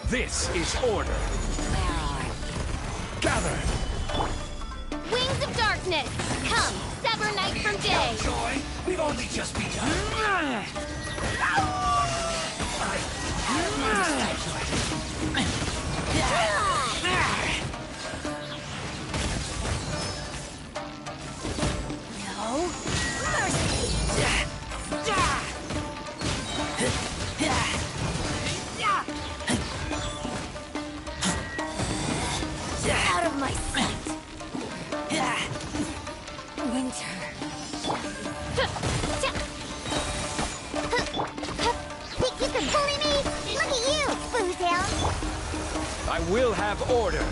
This is order. Gather! Wings of darkness! Come, sever night from day! Joy, we've only just begun. No mercy! Out of my sight! Winter. Think you can bully me? Look at you, Foozhound! I will have order.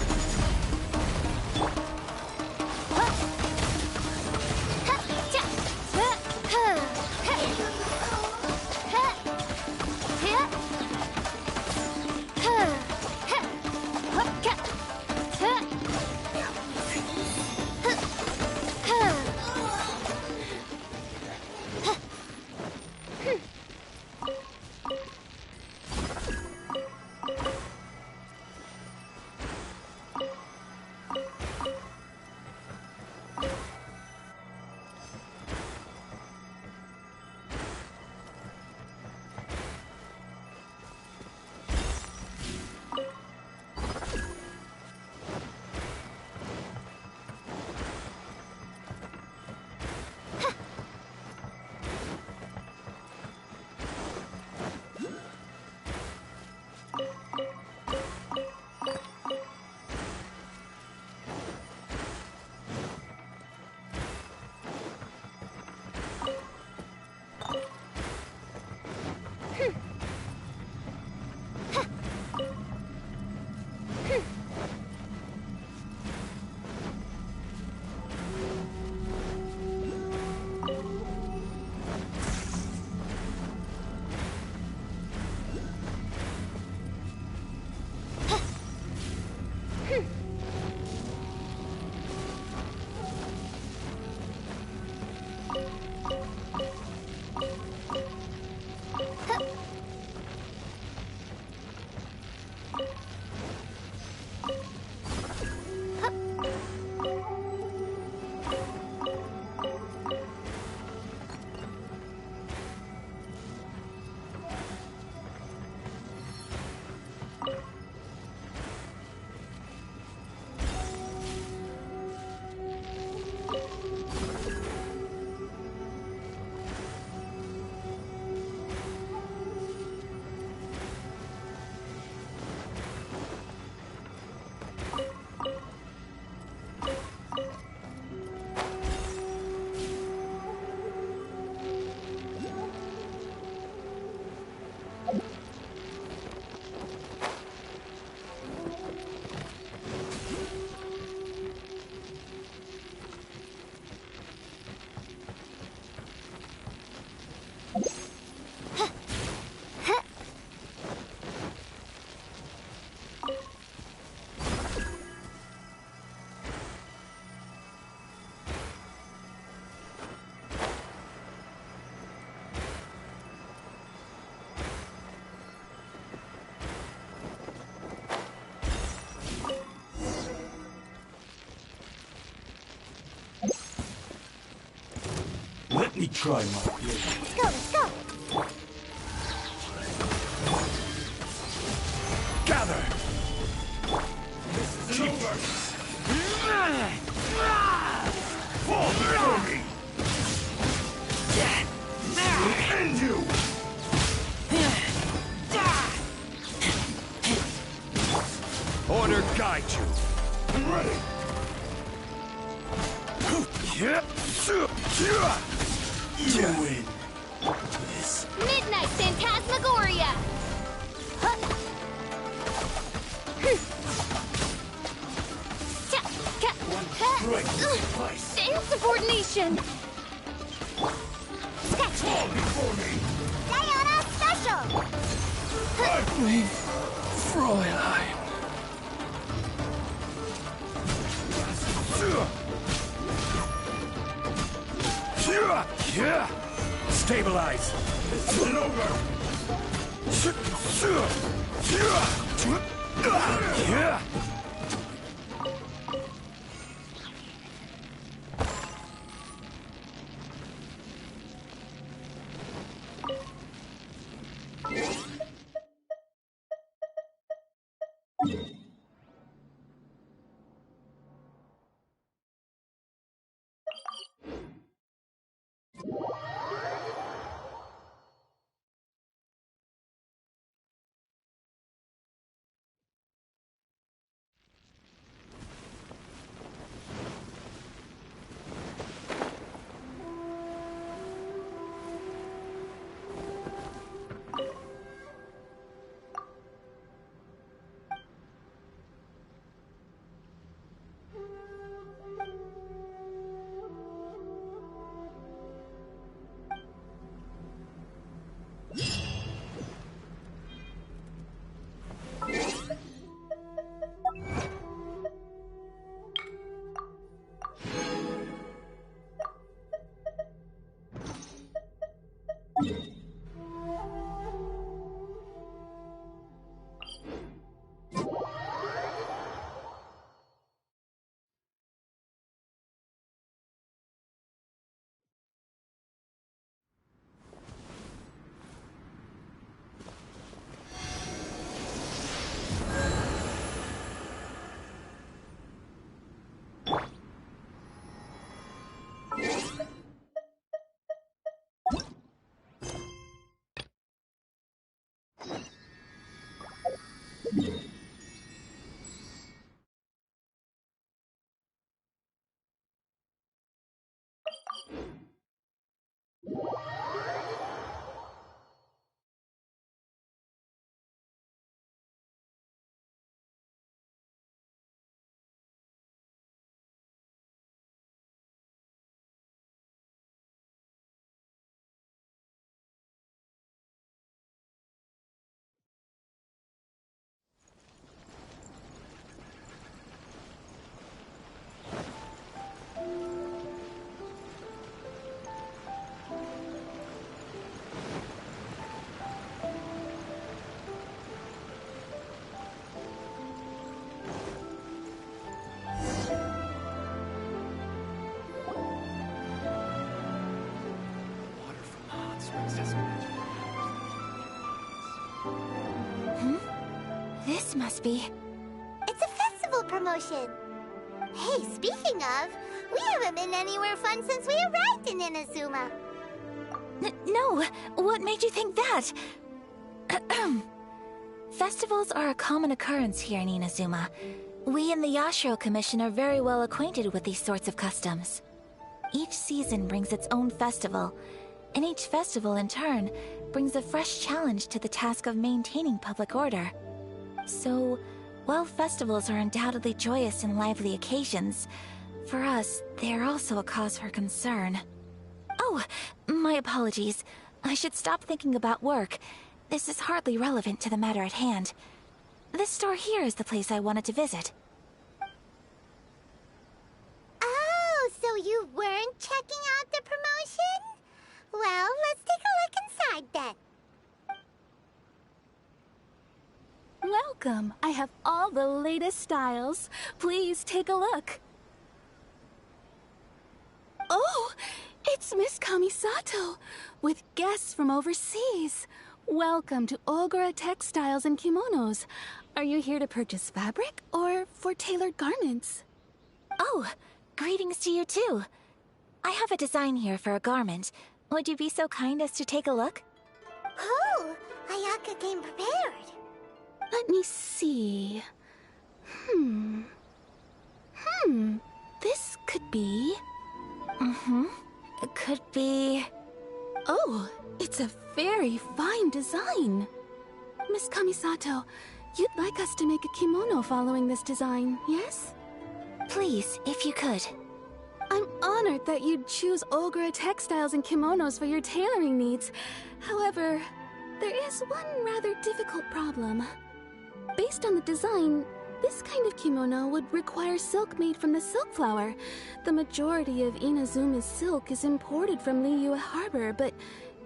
Let me try my Let's go, let's go! Gather! This is over! Fall before me! This will end you! Order guide you. I'm ready! You win! This. Midnight Phantasmagoria! Insubordination! Fall before me! Diana Special! Fräulein. Stabilize. This isn't over! This must be... It's a festival promotion. Hey, speaking of, we haven't been anywhere fun since we arrived in Inazuma. No, what made you think that? Festivals are a common occurrence here in Inazuma. We in the Yashiro Commission are very well acquainted with these sorts of customs. Each season brings its own festival, and each festival in turn brings a fresh challenge to the task of maintaining public order. So, while festivals are undoubtedly joyous and lively occasions, for us, they are also a cause for concern. Oh, my apologies. I should stop thinking about work. This is hardly relevant to the matter at hand. This store here is the place I wanted to visit. Oh, so you weren't checking out the promotion? Well, let's take a look inside then. Welcome. I have all the latest styles. Please take a look. Oh, it's Miss Kamisato, with guests from overseas. Welcome to Ogura Textiles and Kimonos. Are you here to purchase fabric or for tailored garments? Oh, greetings to you too. I have a design here for a garment. Would you be so kind as to take a look? Oh, Ayaka came prepared. Let me see. This could be... It could be... Oh, it's a very fine design. Miss Kamisato, you'd like us to make a kimono following this design, yes? Please, if you could. I'm honored that you'd choose Ogura Textiles and Kimonos for your tailoring needs. However, there is one rather difficult problem. Based on the design, this kind of kimono would require silk made from the silk flower. The majority of Inazuma's silk is imported from Liyue Harbor, but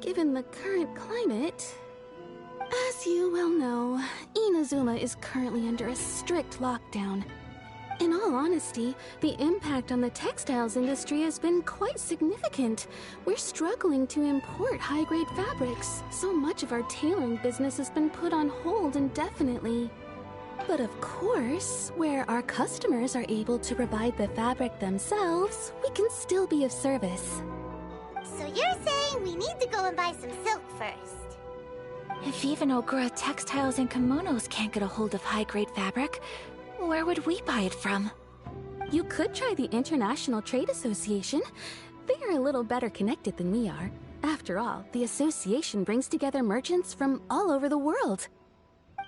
given the current climate... As you well know, Inazuma is currently under a strict lockdown. In all honesty, the impact on the textiles industry has been quite significant. We're struggling to import high-grade fabrics. So much of our tailoring business has been put on hold indefinitely. But of course, where our customers are able to provide the fabric themselves, we can still be of service. So you're saying we need to go and buy some silk first? If even Ogura Textiles and Kimonos can't get a hold of high-grade fabric, where would we buy it from? You could try the International Trade Association. They are a little better connected than we are. After all, the association brings together merchants from all over the world.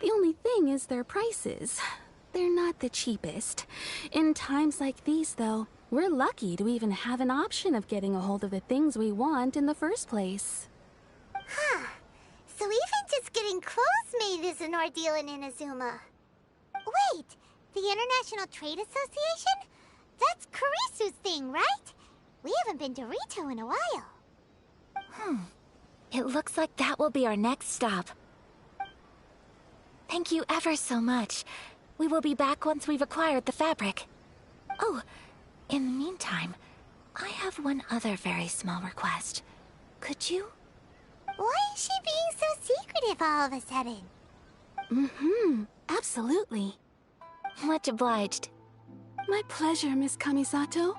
The only thing is their prices. They're not the cheapest. In times like these, though, we're lucky to even have an option of getting a hold of the things we want in the first place. Huh. So even just getting clothes made is an ordeal in Inazuma. Wait, the International Trade Association? That's Kurisu's thing, right? We haven't been to Rito in a while. It looks like that will be our next stop. Thank you ever so much. We will be back once we've acquired the fabric. Oh, in the meantime, I have one other very small request. Could you? Why is she being so secretive all of a sudden? Absolutely. Much obliged. My pleasure, Miss Kamisato.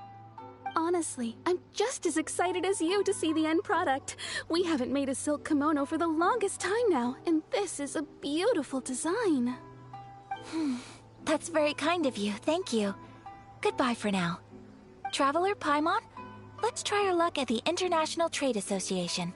Honestly, I'm just as excited as you to see the end product. We haven't made a silk kimono for the longest time now, and this is a beautiful design. That's very kind of you, thank you. Goodbye for now. Traveler Paimon, let's try our luck at the International Trade Association.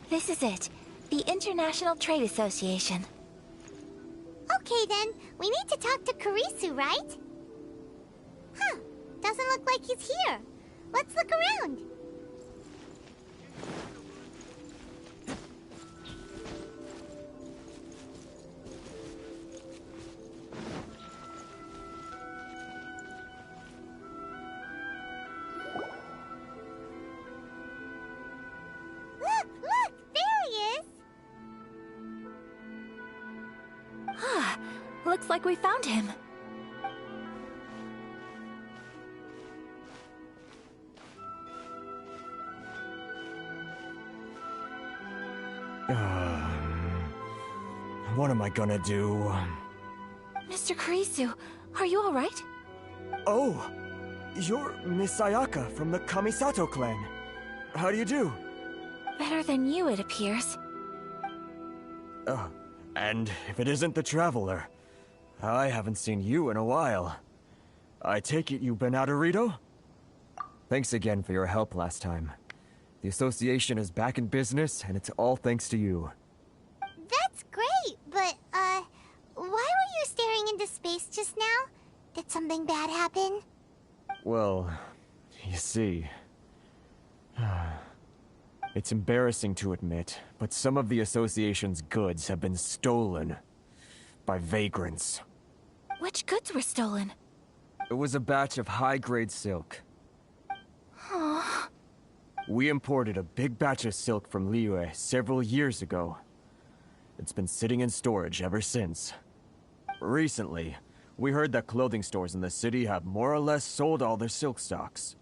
This is it. The International Trade Association. Okay then, we need to talk to Kurisu, right? Huh, doesn't look like he's here. Let's look around. Look, there he is. Looks like we found him. What am I gonna do? Mr. Kurisu, are you alright? Oh! You're Miss Sayaka from the Kamisato clan. How do you do? Better than you, it appears. And if it isn't the Traveler, I haven't seen you in a while. I take it you've been out of Rito? Thanks again for your help last time. The association is back in business, and it's all thanks to you. That's great, but, why were you staring into space just now? Did something bad happen? Well, you see... It's embarrassing to admit, but some of the association's goods have been stolen by vagrants. Which goods were stolen? It was a batch of high-grade silk. We imported a big batch of silk from Liyue several years ago. It's been sitting in storage ever since. Recently, we heard that clothing stores in the city have more or less sold all their silk stocks.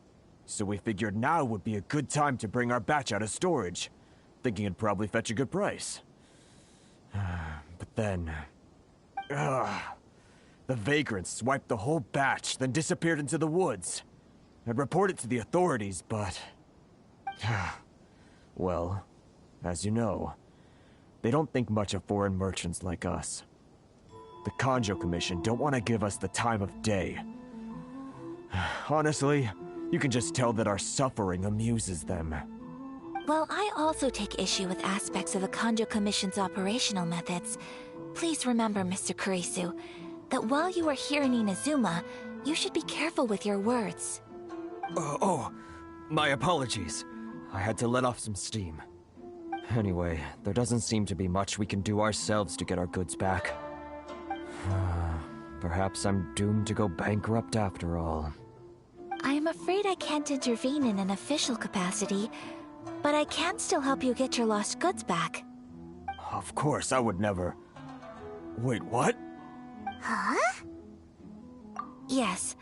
So we figured now would be a good time to bring our batch out of storage, thinking it'd probably fetch a good price. But then... the vagrants swiped the whole batch, then disappeared into the woods. I'd report it to the authorities, but... well, as you know, they don't think much of foreign merchants like us. The Kanjo Commission don't want to give us the time of day. Honestly, you can just tell that our suffering amuses them. While I also take issue with aspects of the Kanjo Commission's operational methods, please remember, Mr. Kurisu, that while you are here in Inazuma, you should be careful with your words. My apologies. I had to let off some steam. Anyway, there doesn't seem to be much we can do ourselves to get our goods back. Perhaps I'm doomed to go bankrupt after all. I am afraid I can't intervene in an official capacity, but I can still help you get your lost goods back. Of course, I would never... Wait, what? Huh? Yes,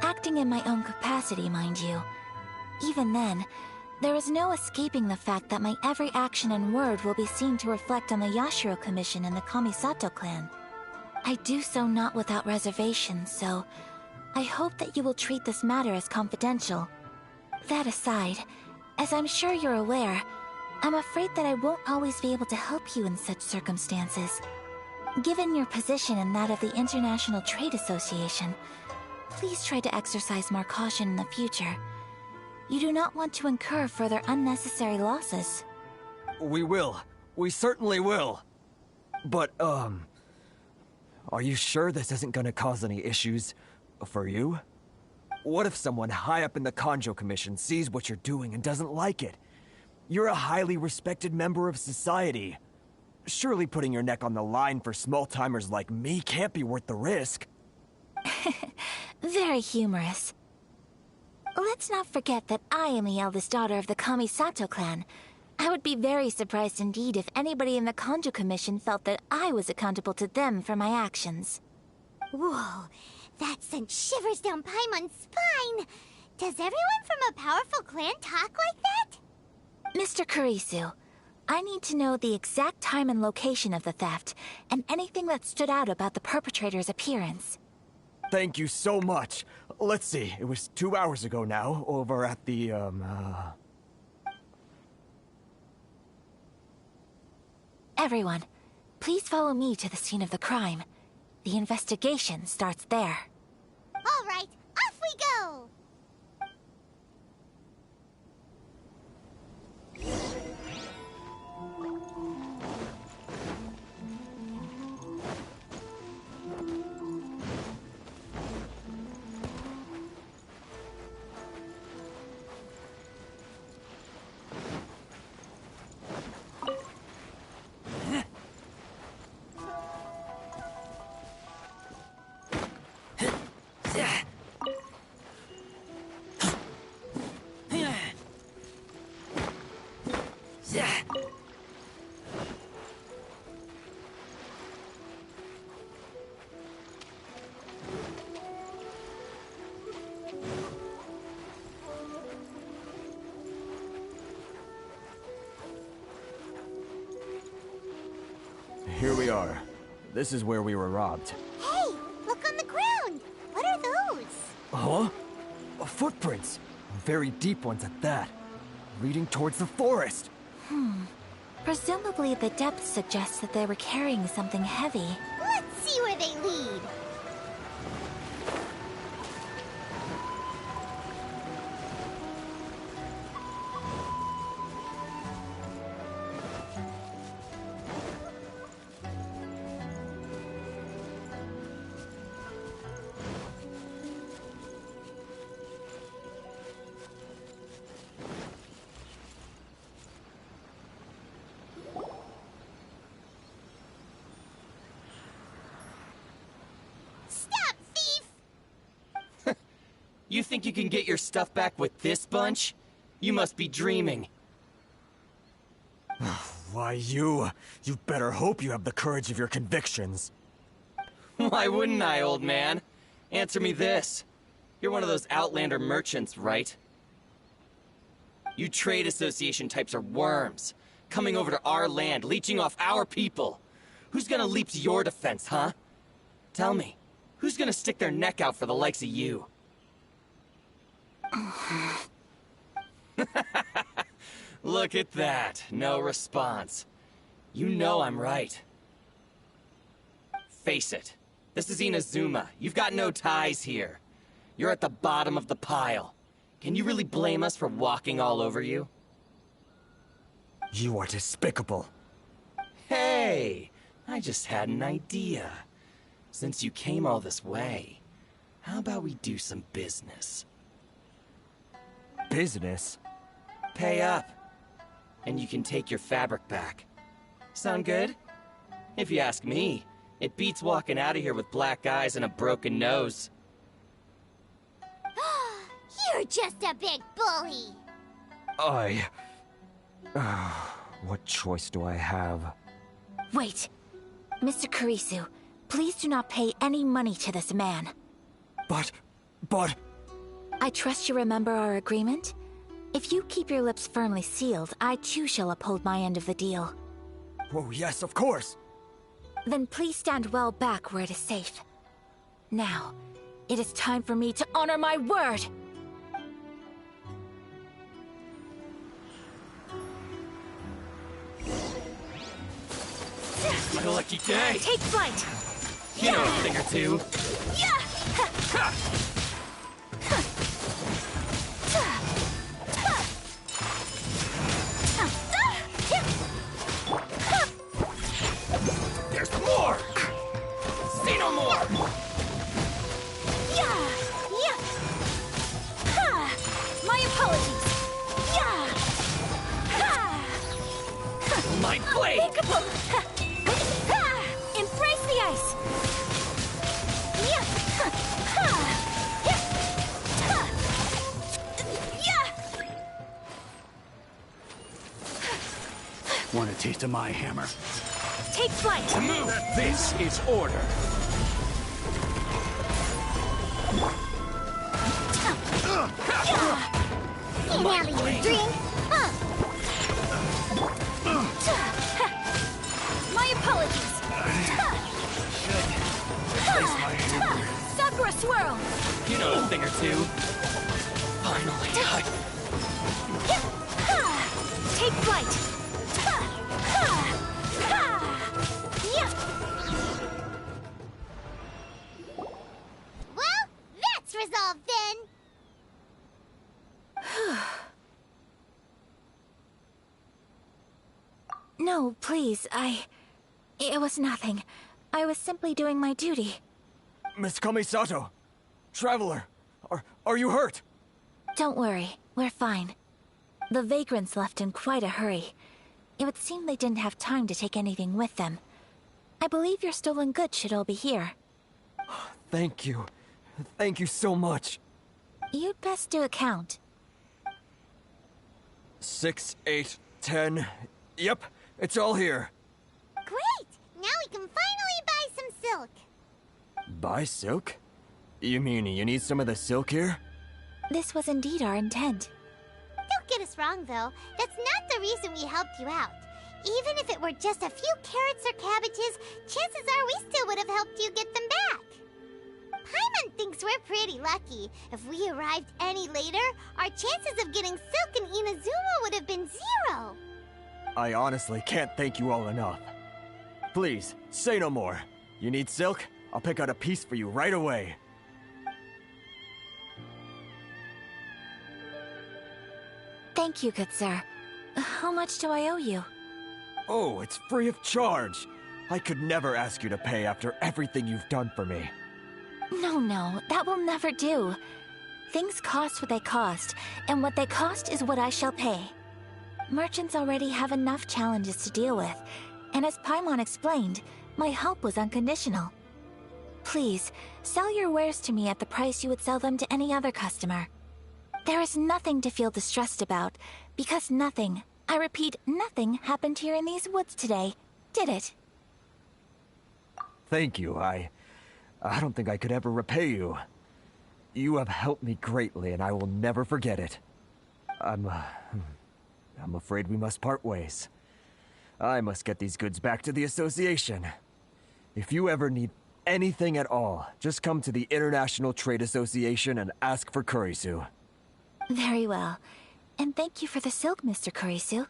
acting in my own capacity, mind you. Even then, there is no escaping the fact that my every action and word will be seen to reflect on the Yashiro Commission and the Kamisato clan. I do so not without reservations, so I hope that you will treat this matter as confidential. That aside, as I'm sure you're aware, I'm afraid that I won't always be able to help you in such circumstances. Given your position and that of the International Trade Association, please try to exercise more caution in the future. You do not want to incur further unnecessary losses. We will. We certainly will. But, are you sure this isn't gonna cause any issues for you? What if someone high up in the Kanjo Commission sees what you're doing and doesn't like it? You're a highly respected member of society. Surely putting your neck on the line for small-timers like me can't be worth the risk. Very humorous. Let's not forget that I am the eldest daughter of the Kamisato clan. I would be very surprised indeed if anybody in the Kanjo Commission felt that I was accountable to them for my actions. Whoa, that sent shivers down Paimon's spine. Does everyone from a powerful clan talk like that? Mr. Kurisu, I need to know the exact time and location of the theft, and anything that stood out about the perpetrator's appearance. Thank you so much. Let's see, it was 2 hours ago now, over at the, Everyone, please follow me to the scene of the crime. The investigation starts there. All right, off we go! Here we are. This is where we were robbed. Hey, look on the ground! What are those? Huh? Footprints. Very deep ones at that. Leading towards the forest. Presumably the depth suggests that they were carrying something heavy. Let's see where they lead. Stop, thief! You think you can get your stuff back with this bunch? You must be dreaming. Why, you better hope you have the courage of your convictions. Why wouldn't I, old man? Answer me this. You're one of those Outlander merchants, right? You trade association types are worms. Coming over to our land, leeching off our people. Who's gonna leap to your defense, huh? Tell me, who's gonna stick their neck out for the likes of you? Look at that. No response. You know I'm right. Face it. This is Inazuma. You've got no ties here. You're at the bottom of the pile. Can you really blame us for walking all over you? You are despicable. Hey! I just had an idea. Since you came all this way, how about we do some business? Business? Pay up, and you can take your fabric back. Sound good? If you ask me, it beats walking out of here with black eyes and a broken nose. You're just a big bully! What choice do I have? Wait. Mr. Kurisu, please do not pay any money to this man. But... I trust you remember our agreement? If you keep your lips firmly sealed, I too shall uphold my end of the deal. Oh, yes, of course. Then please stand well back where it is safe. Now, it is time for me to honor my word! My lucky day! Take flight! You know a thing or two. There's more! Say no more! My apologies! My blade! Embrace the ice! Want a taste of my hammer? Take flight! Move! This is order. Can't have your drink! My apologies! Sakura swirl! You know a thing or two. Finally, Take flight! Well, that's resolved then! No, please, It was nothing. I was simply doing my duty. Miss Kamisato! Traveler! Are you hurt? Don't worry, we're fine. The vagrants left in quite a hurry. It would seem they didn't have time to take anything with them. I believe your stolen goods should all be here. Thank you. Thank you so much. You'd best do a count. 6, 8, 10... Yep, it's all here. Great! Now we can finally buy some silk! Buy silk? You mean you need some of the silk here? This was indeed our intent. Don't get us wrong, though. That's not the reason we helped you out. Even if it were just a few carrots or cabbages, chances are we still would have helped you get them back. Paimon thinks we're pretty lucky. If we arrived any later, our chances of getting silk in Inazuma would have been 0. I honestly can't thank you all enough. Please, say no more. You need silk? I'll pick out a piece for you right away. Thank you, good sir. How much do I owe you? Oh, it's free of charge. I could never ask you to pay after everything you've done for me. No, that will never do. Things cost what they cost, and what they cost is what I shall pay. Merchants already have enough challenges to deal with, and as Paimon explained, my help was unconditional. Please, sell your wares to me at the price you would sell them to any other customer. There is nothing to feel distressed about, because nothing, I repeat, nothing happened here in these woods today, did it? Thank you. I don't think I could ever repay you. You have helped me greatly, and I will never forget it. I'm afraid we must part ways. I must get these goods back to the Association. If you ever need anything at all, just come to the International Trade Association and ask for Kurisu. Very well. And thank you for the silk, Mr. Kurisu. See you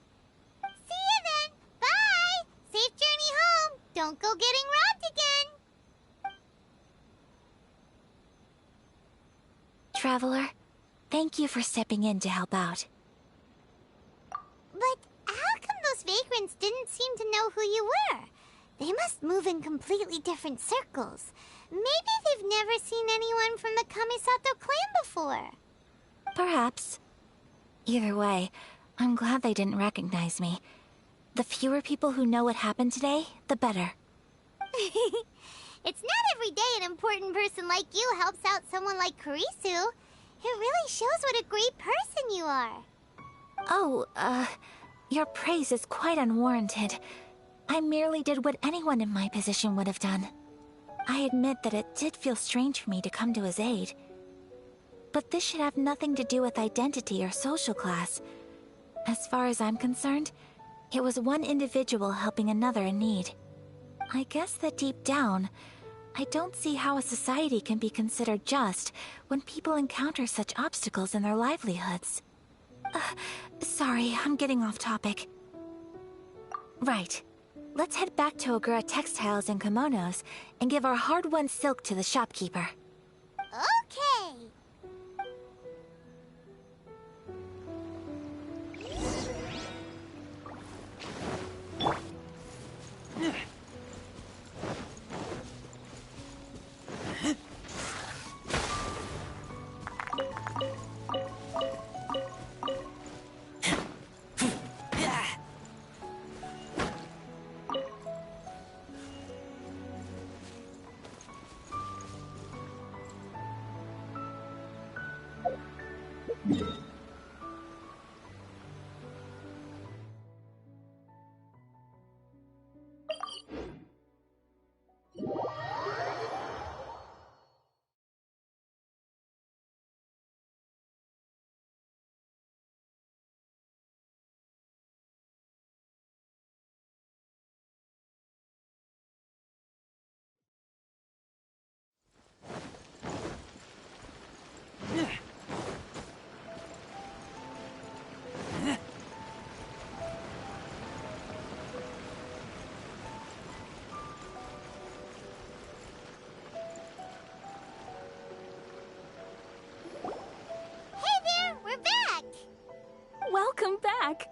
then! Bye! Safe journey home! Don't go getting robbed again! Traveler, thank you for stepping in to help out. But how come those vagrants didn't seem to know who you were? They must move in completely different circles. Maybe they've never seen anyone from the Kamisato clan before. Perhaps. Either way, I'm glad they didn't recognize me. The fewer people who know what happened today, the better. It's not every day an important person like you helps out someone like Kurisu. It really shows what a great person you are. Oh, your praise is quite unwarranted. I merely did what anyone in my position would have done. I admit that it did feel strange for me to come to his aid. But this should have nothing to do with identity or social class. As far as I'm concerned, it was one individual helping another in need. I guess that deep down, I don't see how a society can be considered just when people encounter such obstacles in their livelihoods. Sorry, I'm getting off topic. Right. Let's head back to Ogura Textiles and Kimonos and give our hard-won silk to the shopkeeper. Okay. Welcome back!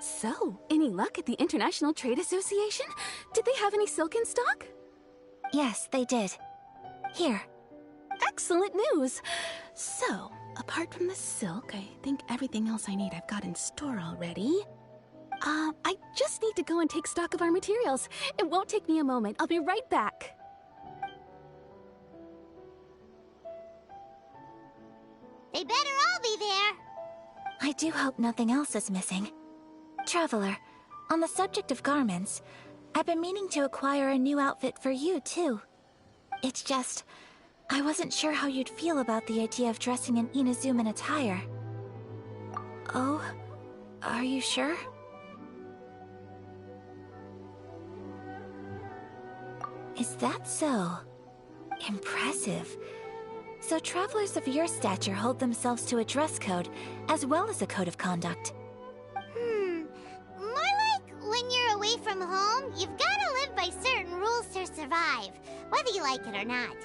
So, any luck at the International Trade Association? Did they have any silk in stock? Yes, they did. Here. Excellent news! So, apart from the silk, I think everything else I need I've got in store already. I just need to go and take stock of our materials. It won't take me a moment. I'll be right back. They better all be there. I do hope nothing else is missing. Traveler, on the subject of garments, I've been meaning to acquire a new outfit for you, too. It's just, I wasn't sure how you'd feel about the idea of dressing in Inazuman attire. Oh, are you sure? Is that so? Impressive. So travelers of your stature hold themselves to a dress code, as well as a code of conduct. More like when you're away from home, you've gotta live by certain rules to survive, whether you like it or not.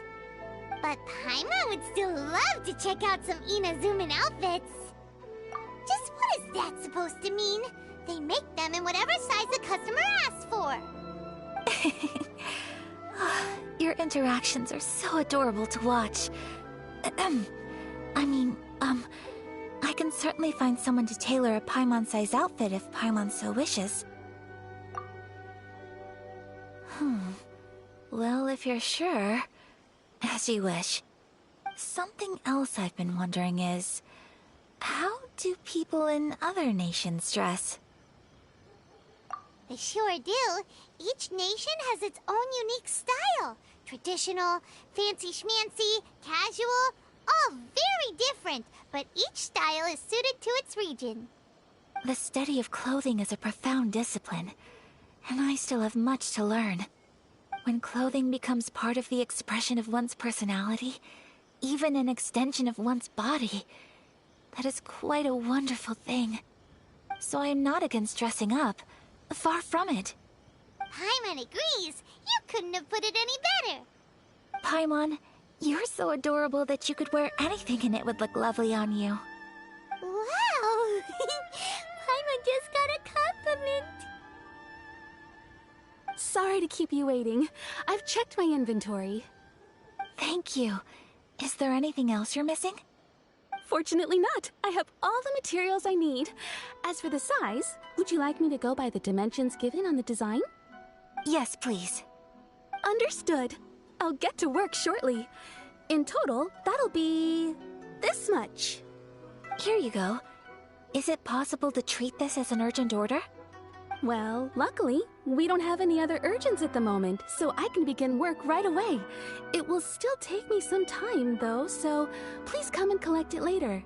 But Paimon would still love to check out some Inazuman outfits. Just what is that supposed to mean? They make them in whatever size the customer asks for. Your interactions are so adorable to watch. I can certainly find someone to tailor a Paimon-size outfit if Paimon so wishes. Well, if you're sure, as you wish. Something else I've been wondering is, how do people in other nations dress? They sure do. Each nation has its own unique style. Traditional, fancy schmancy, casual, all very different, but each style is suited to its region. The study of clothing is a profound discipline, and I still have much to learn. When clothing becomes part of the expression of one's personality, even an extension of one's body, that is quite a wonderful thing. So I am not against dressing up. Far from it. Paimon agrees. You couldn't have put it any better. Paimon, You're so adorable that you could wear anything and it would look lovely on you. Wow! Paimon just got a compliment! Sorry to keep you waiting. I've checked my inventory. Thank you. Is there anything else you're missing? Fortunately not. I have all the materials I need. As for the size, would you like me to go by the dimensions given on the design? Yes, please. Understood. I'll get to work shortly. In total, that'll be this much. Here you go. Is it possible to treat this as an urgent order? Well, luckily, we don't have any other urgents at the moment, so I can begin work right away. It will still take me some time, though, so please come and collect it later.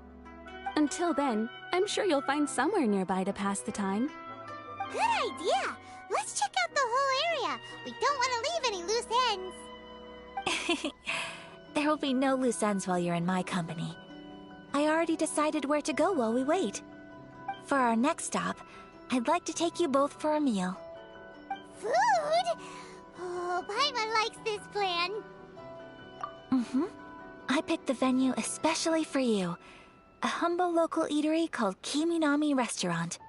Until then, I'm sure you'll find somewhere nearby to pass the time. Good idea! Let's check out the whole area. We don't want to leave any loose ends. There will be no loose ends while you're in my company. I already decided where to go while we wait. For our next stop, I'd like to take you both for a meal. Food? Oh, Paimon likes this plan. I picked the venue especially for you. A humble local eatery called Kiminami Restaurant.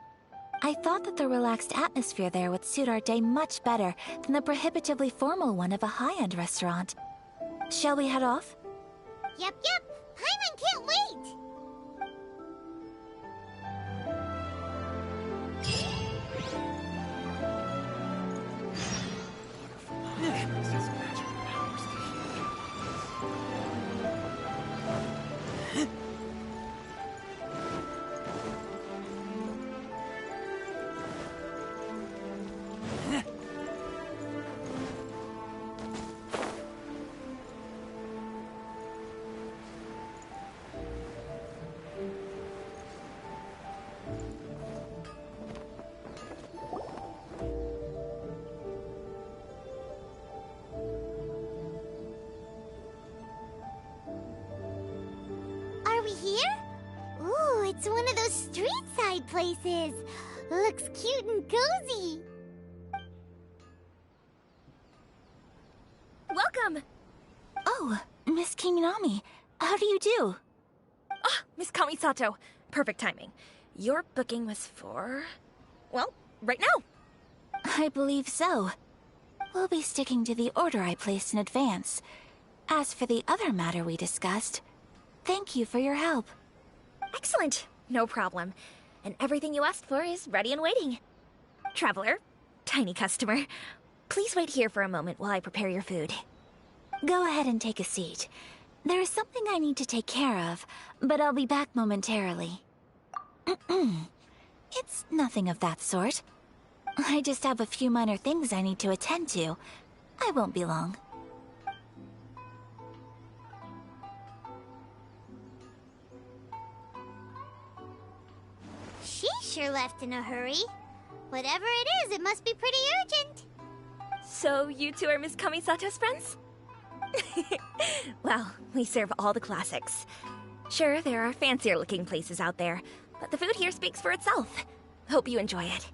I thought that the relaxed atmosphere there would suit our day much better than the prohibitively formal one of a high-end restaurant. Shall we head off? Yep. Paimon can't wait! Are we here? Ooh, it's one of those street-side places. Looks cute and cozy. Welcome! Oh, Miss Kiminami, how do you do? Ah, Miss Kamisato. Perfect timing. Your booking was for... well, right now. I believe so. We'll be sticking to the order I placed in advance. As for the other matter we discussed, thank you for your help. Excellent. No problem. And everything you asked for is ready and waiting. Traveler, tiny customer, please wait here for a moment while I prepare your food. Go ahead and take a seat. There is something I need to take care of, but I'll be back momentarily. It's nothing of that sort. I just have a few minor things I need to attend to. I won't be long. She sure left in a hurry. Whatever it is, it must be pretty urgent. So you two are Miss Kamisato's friends? Well, we serve all the classics. Sure, there are fancier-looking places out there, but the food here speaks for itself. Hope you enjoy it.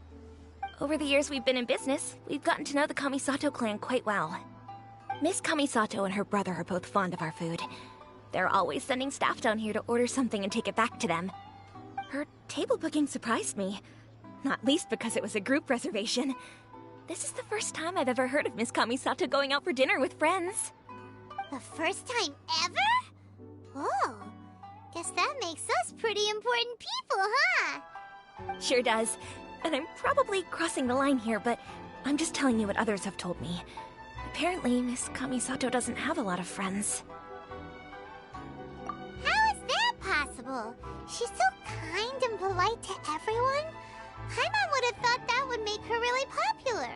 Over the years we've been in business, we've gotten to know the Kamisato clan quite well. Miss Kamisato and her brother are both fond of our food. They're always sending staff down here to order something and take it back to them. Her table booking surprised me, not least because it was a group reservation. This is the first time I've ever heard of Miss Kamisato going out for dinner with friends. The first time ever? Oh, guess that makes us pretty important people, huh? Sure does. And I'm probably crossing the line here, but I'm just telling you what others have told me. Apparently, Miss Kamisato doesn't have a lot of friends. How is that possible? She's so kind and polite to everyone. Paimon would have thought that would make her really popular.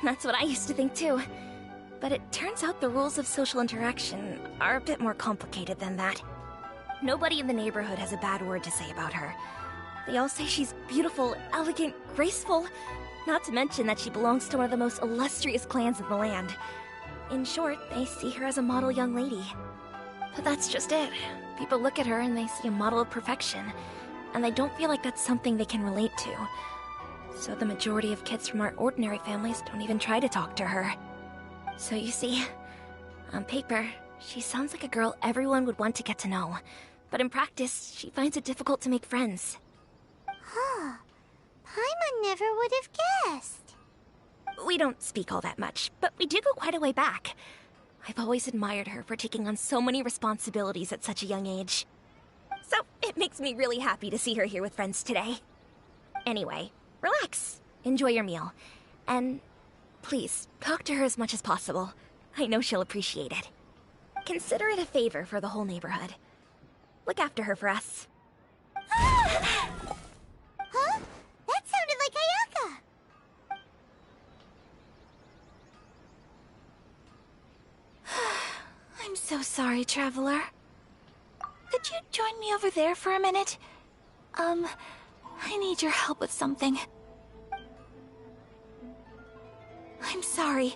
That's what I used to think too. But it turns out the rules of social interaction are a bit more complicated than that. Nobody in the neighborhood has a bad word to say about her. They all say she's beautiful, elegant, graceful, not to mention that she belongs to one of the most illustrious clans in the land. In short, they see her as a model young lady. But that's just it. People look at her and they see a model of perfection, and they don't feel like that's something they can relate to. So the majority of kids from our ordinary families don't even try to talk to her. So you see, on paper, She sounds like a girl everyone would want to get to know. But in practice, she finds it difficult to make friends. Huh. Paimon never would have guessed. We don't speak all that much, but we do go quite a way back. I've always admired her for taking on so many responsibilities at such a young age. So it makes me really happy to see her here with friends today. Anyway, relax. Enjoy your meal. And please, talk to her as much as possible. I know she'll appreciate it. Consider it a favor for the whole neighborhood. Look after her for us. Huh? That sounded like Ayaka! I'm so sorry, Traveler. Could you join me over there for a minute? I need your help with something. I'm sorry.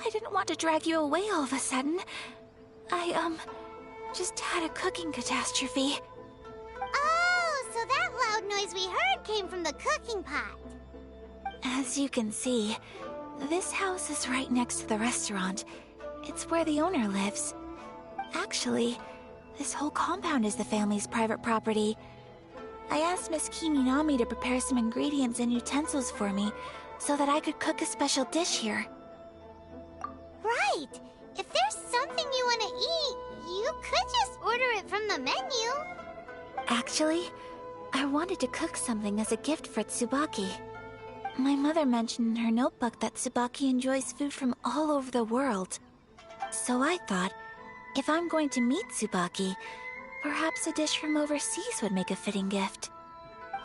I didn't want to drag you away all of a sudden. I, just had a cooking catastrophe. Oh, so that loud noise we heard came from the cooking pot. As you can see, this house is right next to the restaurant. It's where the owner lives. Actually, this whole compound is the family's private property. I asked Miss Kiminami to prepare some ingredients and utensils for me so that I could cook a special dish here. Right! If there's something you want to eat, you could just order it from the menu. Actually, I wanted to cook something as a gift for Tsubaki. My mother mentioned in her notebook that Tsubaki enjoys food from all over the world. So I thought, if I'm going to meet Tsubaki, perhaps a dish from overseas would make a fitting gift.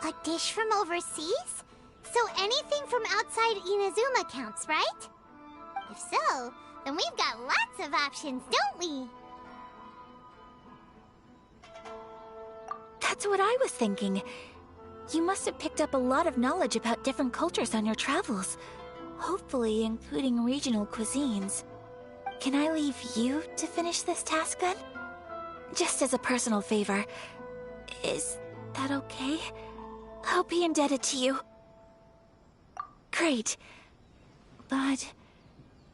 A dish from overseas? So anything from outside Inazuma counts, right? If so, then we've got lots of options, don't we? That's what I was thinking. You must have picked up a lot of knowledge about different cultures on your travels, hopefully including regional cuisines. Can I leave you to finish this task then? Just as a personal favor. Is that okay? I'll be indebted to you. Great. But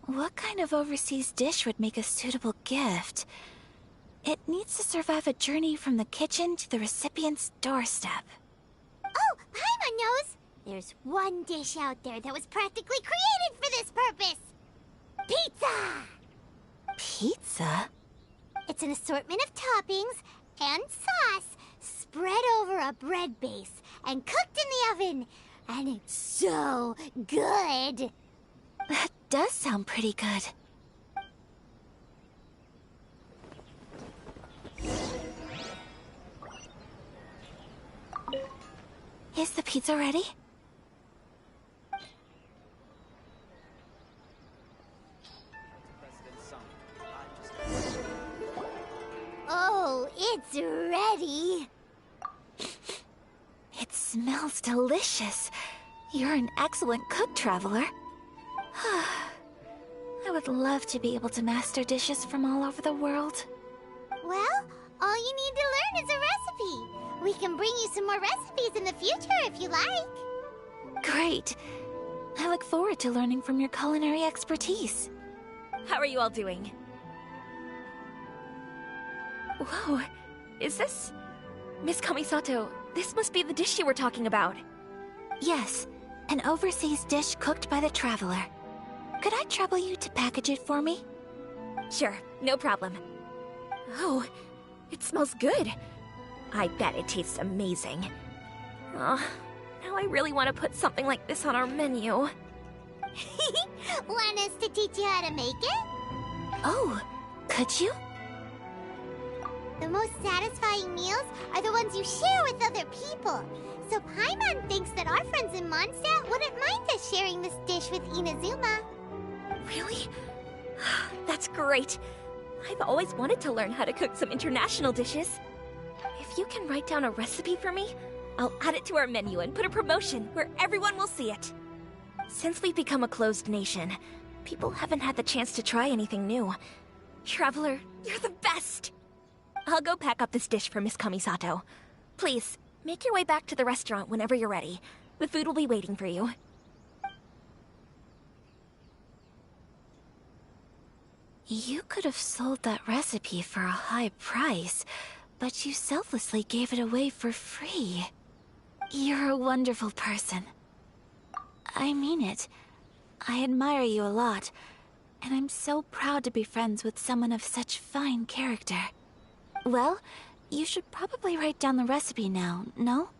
what kind of overseas dish would make a suitable gift? It needs to survive a journey from the kitchen to the recipient's doorstep. Oh, Paimon knows! There's one dish out there that was practically created for this purpose! Pizza! Pizza? It's an assortment of toppings and sauce spread over a bread base and cooked in the oven. And it's so good! That does sound pretty good. Is the pizza ready? Oh, it's ready! It smells delicious. You're an excellent cook, Traveler. I would love to be able to master dishes from all over the world. Well, all you need to learn is a recipe. We can bring you some more recipes in the future if you like. Great. I look forward to learning from your culinary expertise. How are you all doing? Whoa, is this... Miss Kamisato, this must be the dish you were talking about. Yes, an overseas dish cooked by the Traveler. Could I trouble you to package it for me? Sure, no problem. Oh, it smells good. I bet it tastes amazing. Oh, now I really want to put something like this on our menu. Want us to teach you how to make it? Oh, could you? The most satisfying meals are the ones you share with other people. So Paimon thinks that our friends in Mondstadt wouldn't mind us sharing this dish with Inazuma. Really? That's great. I've always wanted to learn how to cook some international dishes. If you can write down a recipe for me, I'll add it to our menu and put a promotion where everyone will see it. Since we've become a closed nation, people haven't had the chance to try anything new. Traveler, you're the best! I'll go pack up this dish for Miss Kamisato. Please, make your way back to the restaurant whenever you're ready. The food will be waiting for you. You could have sold that recipe for a high price, but you selflessly gave it away for free. You're a wonderful person. I mean it. I admire you a lot, and I'm so proud to be friends with someone of such fine character. Well, you should probably write down the recipe now, no?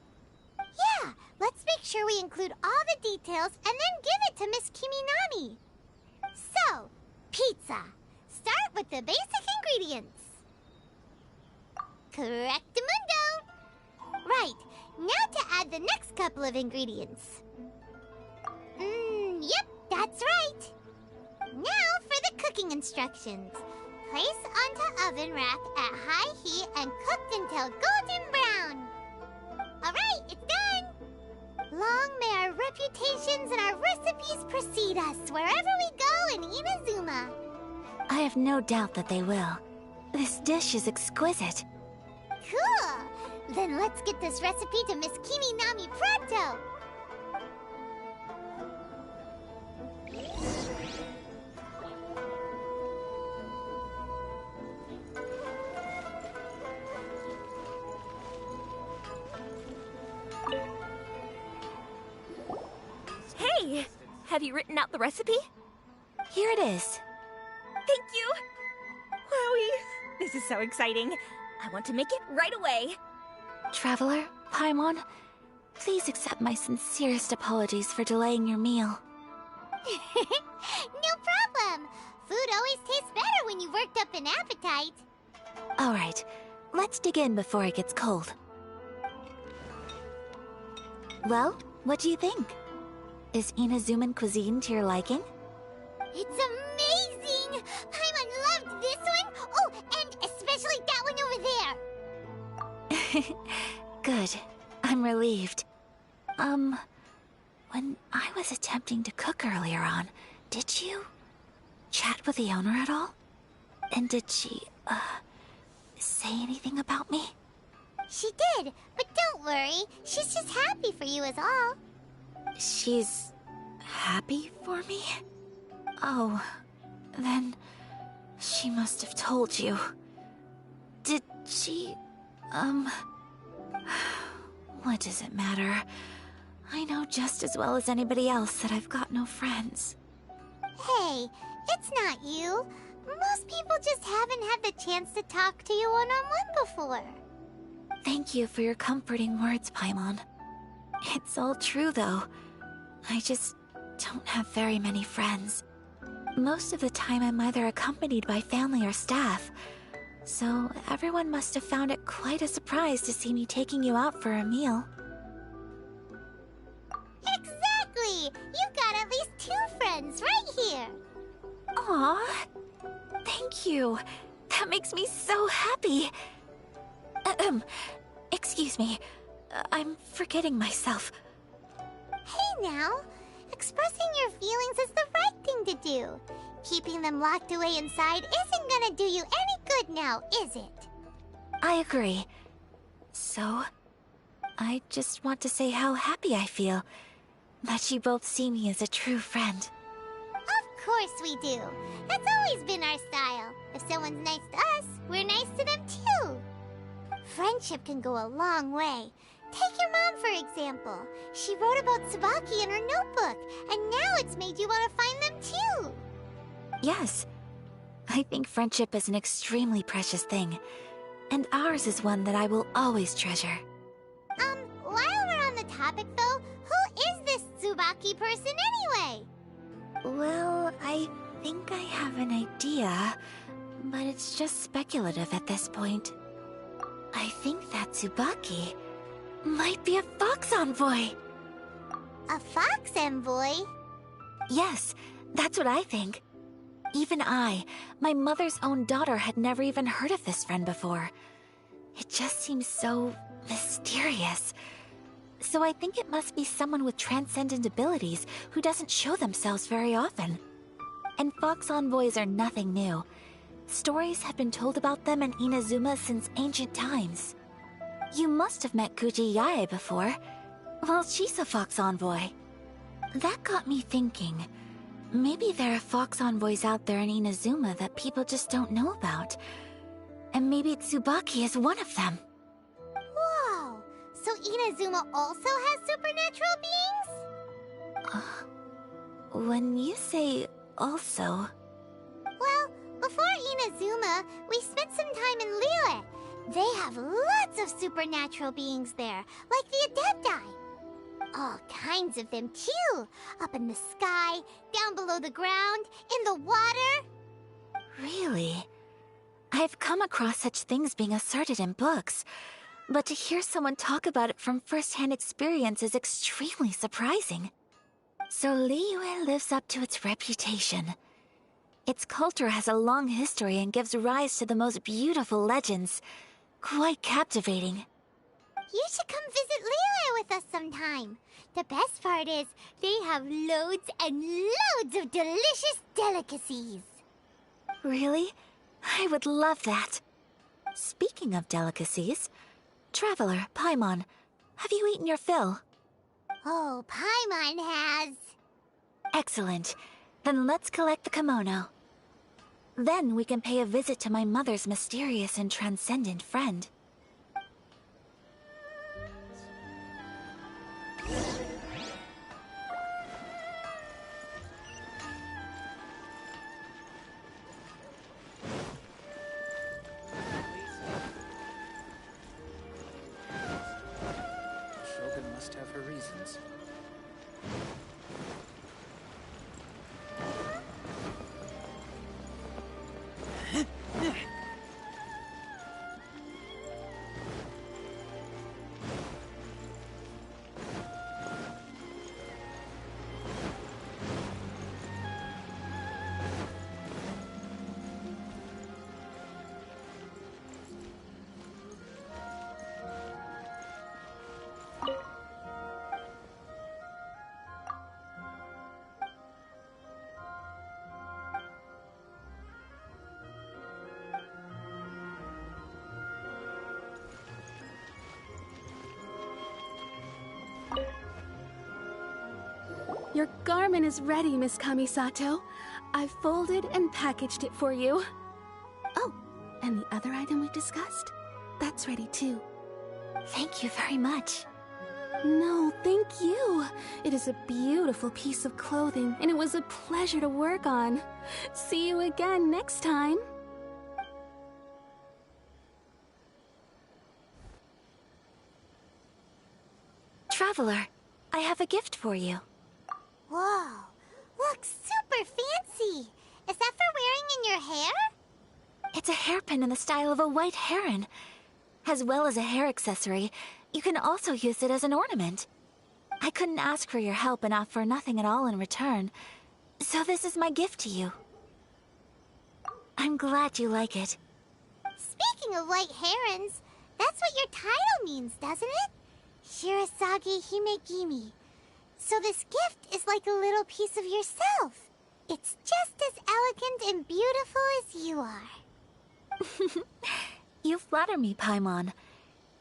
Yeah, let's make sure we include all the details and then give it to Miss Kiminami. So, pizza. Start with the basic ingredients. Correctamundo. Right, now to add the next couple of ingredients. Yep, that's right. Now for the cooking instructions. Place onto oven rack at high heat and cooked until golden brown. Alright, it's done! Long may our reputations and our recipes precede us wherever we go in Inazuma. I have no doubt that they will. This dish is exquisite. Cool! Then let's get this recipe to Miss Kiminami pronto! Hey! Have you written out the recipe? Here it is. Thank you! Wowie! This is so exciting. I want to make it right away. Traveler, Paimon, please accept my sincerest apologies for delaying your meal. No problem! Food always tastes better when you've worked up an appetite. Alright, let's dig in before it gets cold. Well, what do you think? Is Inazuman cuisine to your liking? It's amazing! Paimon loved this one! Oh, and especially that one over there! Good. I'm relieved. When I was attempting to cook earlier on, did you chat with the owner at all? And did she, say anything about me? She did, but don't worry. She's just happy for you is all. She's happy for me? Oh, then she must have told you. Did she, what does it matter? I know just as well as anybody else that I've got no friends. Hey, it's not you. Most people just haven't had the chance to talk to you one-on-one before. Thank you for your comforting words, Paimon. It's all true, though. I just don't have very many friends. Most of the time I'm either accompanied by family or staff, so everyone must have found it quite a surprise to see me taking you out for a meal. Exactly! You've got at least 2 friends right here. Aw, thank you. That makes me so happy. Excuse me. I'm forgetting myself. Hey now, expressing your feelings is the right thing to do. Keeping them locked away inside isn't gonna do you any good now, is it? I agree. So, I just want to say how happy I feel that you both see me as a true friend. Of course we do. That's always been our style. If someone's nice to us, we're nice to them too. Friendship can go a long way. Take your mom, for example. She wrote about Tsubaki in her notebook, and now it's made you want to find them too. Yes. I think friendship is an extremely precious thing, and ours is one that I will always treasure. While we're on the topic though, who is this Tsubaki person anyway? Well, I think I have an idea, but it's just speculative at this point. I think that Tsubaki might be a fox envoy. A fox envoy? Yes, that's what I think. Even I, my mother's own daughter, had never even heard of this friend before. It just seems so mysterious. So I think it must be someone with transcendent abilities who doesn't show themselves very often. And fox envoys are nothing new. Stories have been told about them in Inazuma since ancient times. You must have met Kuji Yae before. Well, she's a fox envoy. That got me thinking. Maybe there are Fox envoys out there in Inazuma that people just don't know about. And maybe Tsubaki is one of them. Whoa! So Inazuma also has supernatural beings? When you say also... Well, before Inazuma, we spent some time in Liyue. They have lots of supernatural beings there, like the Adepti. All kinds of them, too. Up in the sky, down below the ground, in the water. Really? I've come across such things being asserted in books, but to hear someone talk about it from first-hand experience is extremely surprising. So Liyue lives up to its reputation. Its culture has a long history and gives rise to the most beautiful legends. Quite captivating. You should come visit Liyue with us sometime. The best part is, they have loads and loads of delicious delicacies. Really? I would love that. Speaking of delicacies, Traveler, Paimon, have you eaten your fill? Oh, Paimon has. Excellent. Then let's collect the kimono. Then we can pay a visit to my mother's mysterious and transcendent friend. Shogun must have her reasons. Your garment is ready, Miss Kamisato. I've folded and packaged it for you. Oh, and the other item we discussed? That's ready too. Thank you very much. No, thank you. It is a beautiful piece of clothing, and it was a pleasure to work on. See you again next time. Traveler, I have a gift for you. Whoa, looks super fancy. Is that for wearing in your hair? It's a hairpin in the style of a white heron. As well as a hair accessory, you can also use it as an ornament. I couldn't ask for your help and offer nothing at all in return, so this is my gift to you. I'm glad you like it. Speaking of white herons, that's what your title means, doesn't it? Shirasagi Himegimi. So this gift is like a little piece of yourself. It's just as elegant and beautiful as you are. You flatter me, Paimon.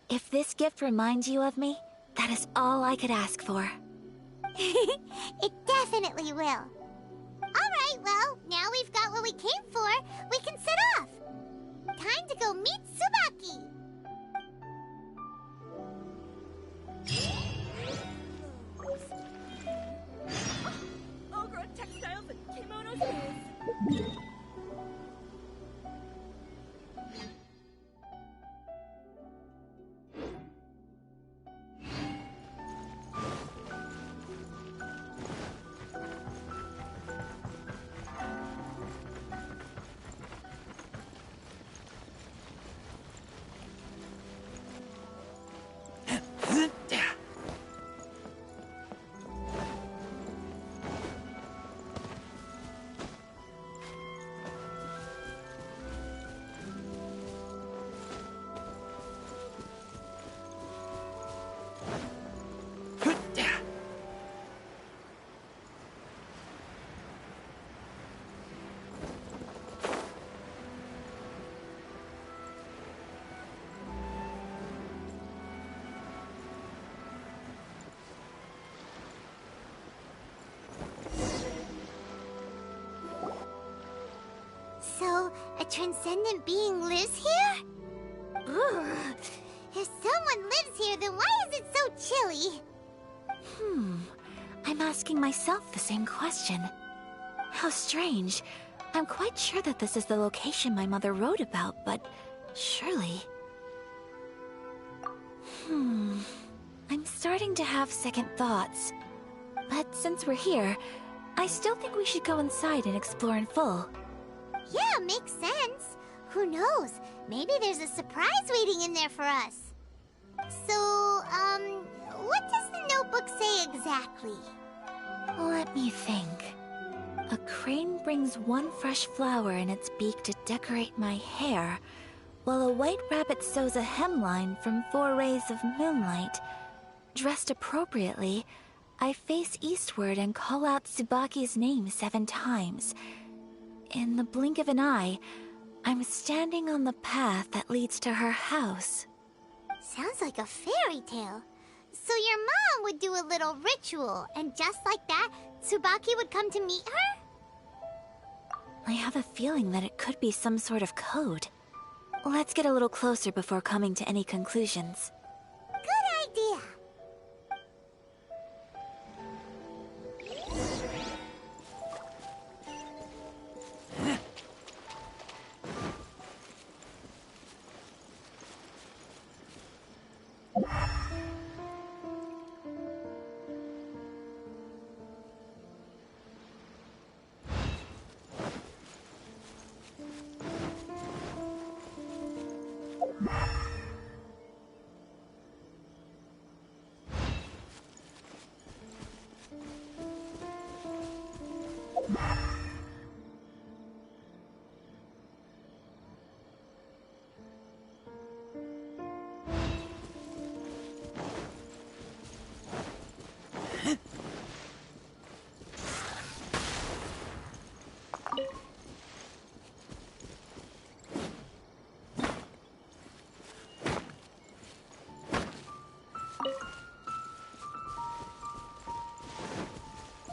If this gift reminds you of me, that is all I could ask for. It definitely will. Alright, well, now we've got what we came for, we can set off. Time to go meet Tsubaki. Ogre textiles and kimonos it is. a transcendent being lives here? Ugh. If someone lives here, then why is it so chilly? I'm asking myself the same question. How strange. I'm quite sure that this is the location my mother wrote about, but surely... I'm starting to have second thoughts. But since we're here, I still think we should go inside and explore in full. Yeah, makes sense. Who knows? Maybe there's a surprise waiting in there for us. So, what does the notebook say exactly? Let me think. A crane brings one fresh flower in its beak to decorate my hair, while a white rabbit sews a hemline from 4 rays of moonlight. Dressed appropriately, I face eastward and call out Tsubaki's name 7 times. In the blink of an eye, I'm standing on the path that leads to her house. Sounds like a fairy tale. So your mom would do a little ritual, and just like that, Tsubaki would come to meet her? I have a feeling that it could be some sort of code. Let's get a little closer before coming to any conclusions. Good idea.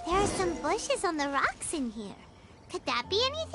There are some bushes on the rocks in here. Could that be anything?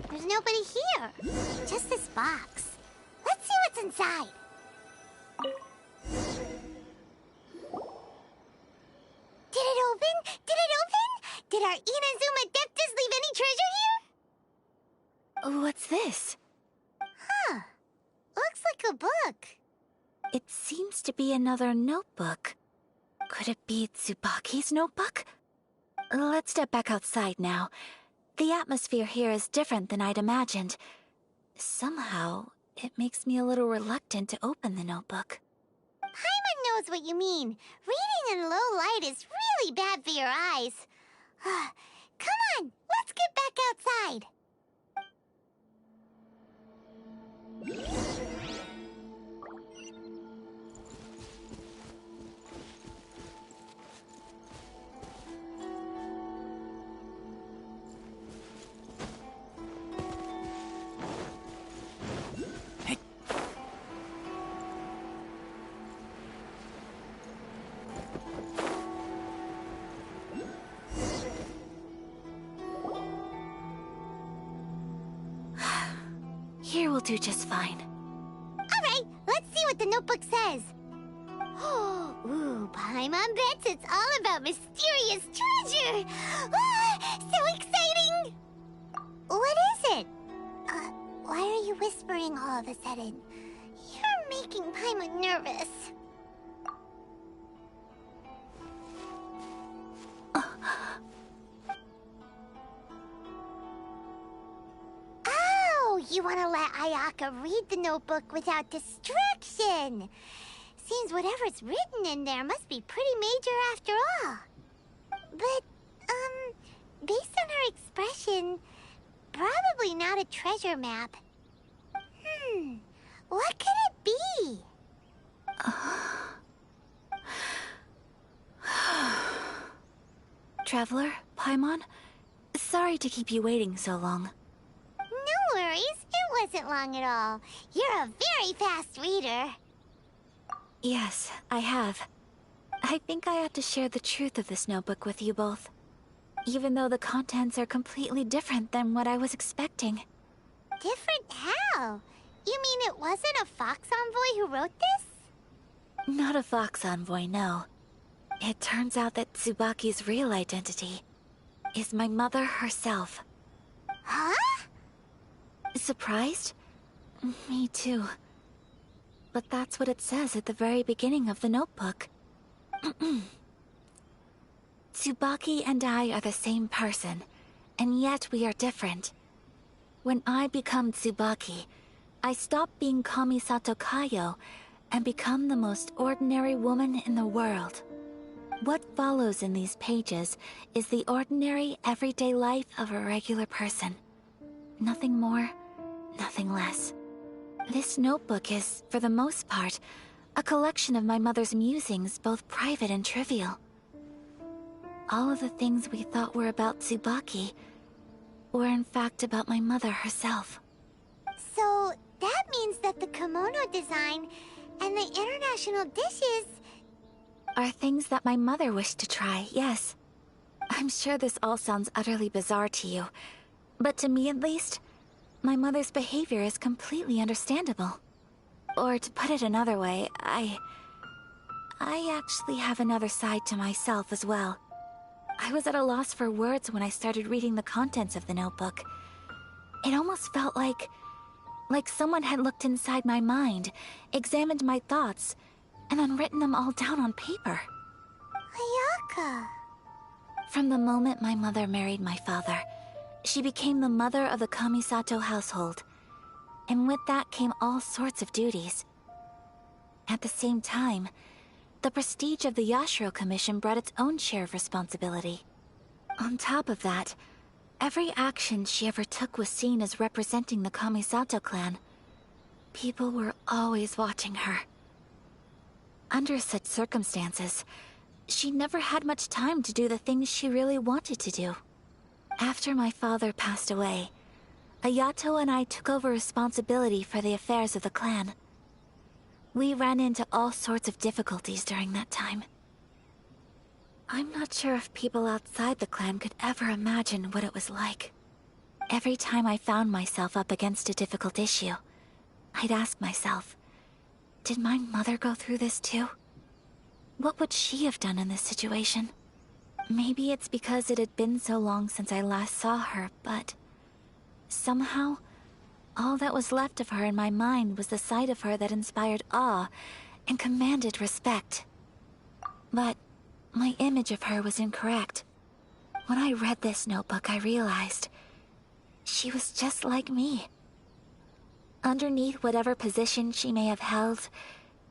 There's nobody here. Just this box. Let's see what's inside. Did it open? Did it open? Did our Inazuma Adeptus leave any treasure here? What's this? Huh. Looks like a book. It seems to be another notebook. Could it be Tsubaki's notebook? Let's step back outside now. The atmosphere here is different than I'd imagined. Somehow, it makes me a little reluctant to open the notebook. Paimon knows what you mean. Reading in low light is really bad for your eyes. Come on, let's get back outside. Here will do just fine. Alright, let's see what the notebook says. Ooh, Paimon bets it's all about mysterious treasure! Ah, so exciting! What is it? Why are you whispering all of a sudden? You're making Paimon nervous. you want to let Ayaka read the notebook without distraction. Seems whatever's written in there must be pretty major after all. But, based on her expression, probably not a treasure map. What could it be? Traveler, Paimon, sorry to keep you waiting so long. No worries, it wasn't long at all. You're a very fast reader. Yes, I have. I think I have to share the truth of this notebook with you both. Even though the contents are completely different than what I was expecting. Different how? You mean it wasn't a Fox Envoy who wrote this? Not a Fox Envoy, no. It turns out that Tsubaki's real identity is my mother herself. Huh? Surprised? Me too. But that's what it says at the very beginning of the notebook. Tsubaki and I are the same person, and yet we are different. When I become Tsubaki, I stop being Kamisato Kayo and become the most ordinary woman in the world. What follows in these pages is the ordinary, everyday life of a regular person. Nothing more, nothing less. This notebook is, for the most part, a collection of my mother's musings, both private and trivial. All of the things we thought were about Tsubaki were in fact about my mother herself. So, that means that the kimono design and the international dishes... are things that my mother wished to try, yes. I'm sure this all sounds utterly bizarre to you, but to me at least, my mother's behavior is completely understandable. Or to put it another way, I actually have another side to myself as well. I was at a loss for words when I started reading the contents of the notebook. It almost felt like someone had looked inside my mind, examined my thoughts, and then written them all down on paper. Ayaka... From the moment my mother married my father, she became the mother of the Kamisato household, and with that came all sorts of duties. At the same time, the prestige of the Yashiro Commission brought its own share of responsibility. On top of that, every action she ever took was seen as representing the Kamisato clan. People were always watching her. Under such circumstances, she never had much time to do the things she really wanted to do. After my father passed away, Ayato and I took over responsibility for the affairs of the clan. We ran into all sorts of difficulties during that time. I'm not sure if people outside the clan could ever imagine what it was like. Every time I found myself up against a difficult issue, I'd ask myself, did my mother go through this too? What would she have done in this situation? Maybe it's because it had been so long since I last saw her, but somehow, all that was left of her in my mind was the side of her that inspired awe and commanded respect. But my image of her was incorrect. When I read this notebook, I realized she was just like me. Underneath whatever position she may have held,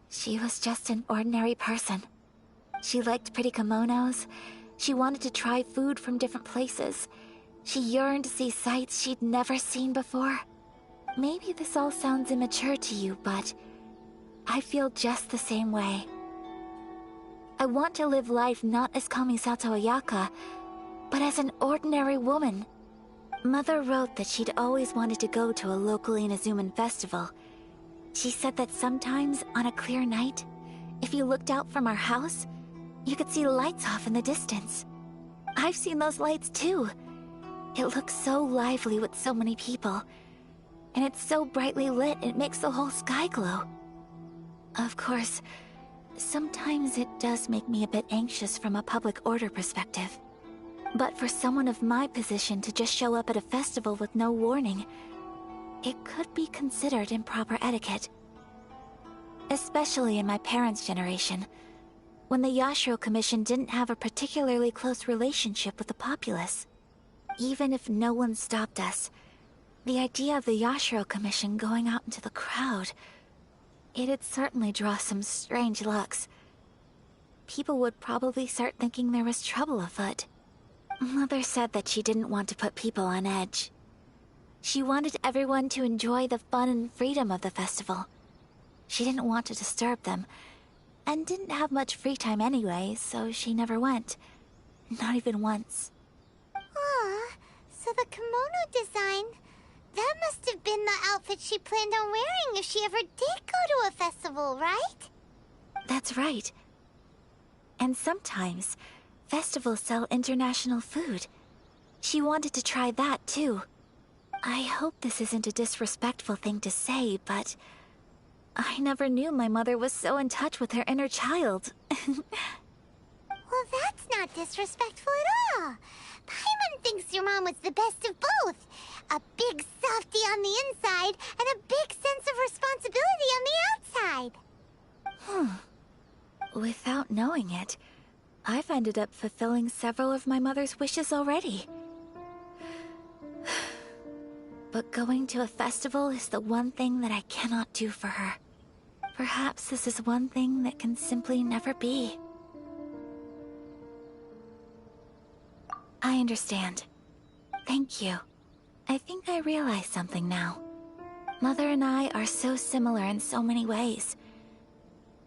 she was just an ordinary person. She liked pretty kimonos. She wanted to try food from different places. She yearned to see sights she'd never seen before. Maybe this all sounds immature to you, but I feel just the same way. I want to live life not as Kamisato Ayaka, but as an ordinary woman. Mother wrote that she'd always wanted to go to a local Inazuman festival. She said that sometimes, on a clear night, if you looked out from our house, you could see lights off in the distance. I've seen those lights too. It looks so lively with so many people. And it's so brightly lit, it makes the whole sky glow. Of course, sometimes it does make me a bit anxious from a public order perspective. But for someone of my position to just show up at a festival with no warning, it could be considered improper etiquette. Especially in my parents' generation, when the Yashiro Commission didn't have a particularly close relationship with the populace. Even if no one stopped us, The idea of the Yashiro Commission going out into the crowd, it'd certainly draw some strange looks. People would probably start thinking there was trouble afoot. Mother said that she didn't want to put people on edge. She wanted everyone to enjoy the fun and freedom of the festival. She didn't want to disturb them, and didn't have much free time anyway, so she never went. Not even once. Aw, so the kimono design, that must have been the outfit she planned on wearing if she ever did go to a festival, right? That's right. And sometimes, festivals sell international food. She wanted to try that too. I hope this isn't a disrespectful thing to say, but I never knew my mother was so in touch with her inner child. Well, that's not disrespectful at all. Paimon thinks your mom was the best of both. A big softy on the inside and a big sense of responsibility on the outside. Without knowing it, I've ended up fulfilling several of my mother's wishes already. But going to a festival is the one thing that I cannot do for her. Perhaps this is one thing that can simply never be. I understand. Thank you. I think I realize something now. Mother and I are so similar in so many ways.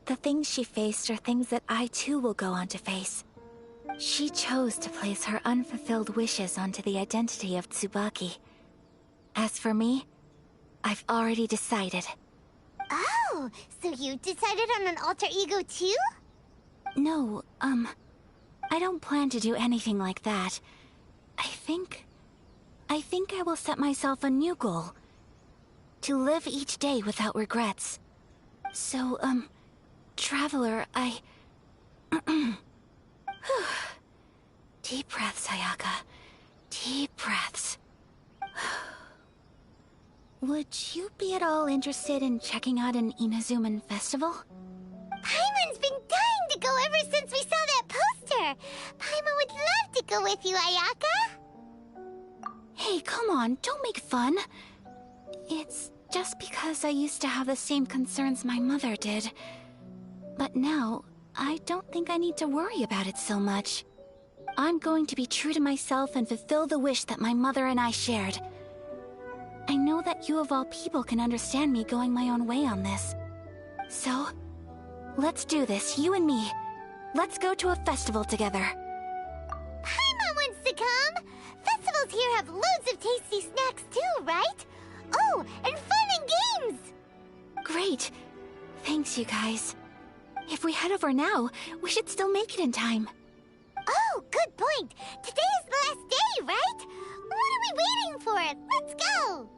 The things she faced are things that I too will go on to face. She chose to place her unfulfilled wishes onto the identity of Tsubaki. As for me, I've already decided. Oh, so you decided on an alter ego too? No, I don't plan to do anything like that. I think I will set myself a new goal. To live each day without regrets. So, Traveler, Deep breaths, Ayaka. Deep breaths. Would you be at all interested in checking out an Inazuman festival? Paimon's been dying to go ever since we saw that poster. Paimon would love to go with you, Ayaka. Hey, come on, don't make fun. It's just because I used to have the same concerns my mother did. But now, I don't think I need to worry about it so much. I'm going to be true to myself and fulfill the wish that my mother and I shared. I know that you of all people can understand me going my own way on this. So, let's do this, you and me. Let's go to a festival together. Paimon wants to come! Festivals here have loads of tasty snacks too, right? Oh, and fun and games! Great. Thanks, you guys. If we head over now, we should still make it in time. Oh, good point. Today is the last day, right? What are we waiting for? Let's go!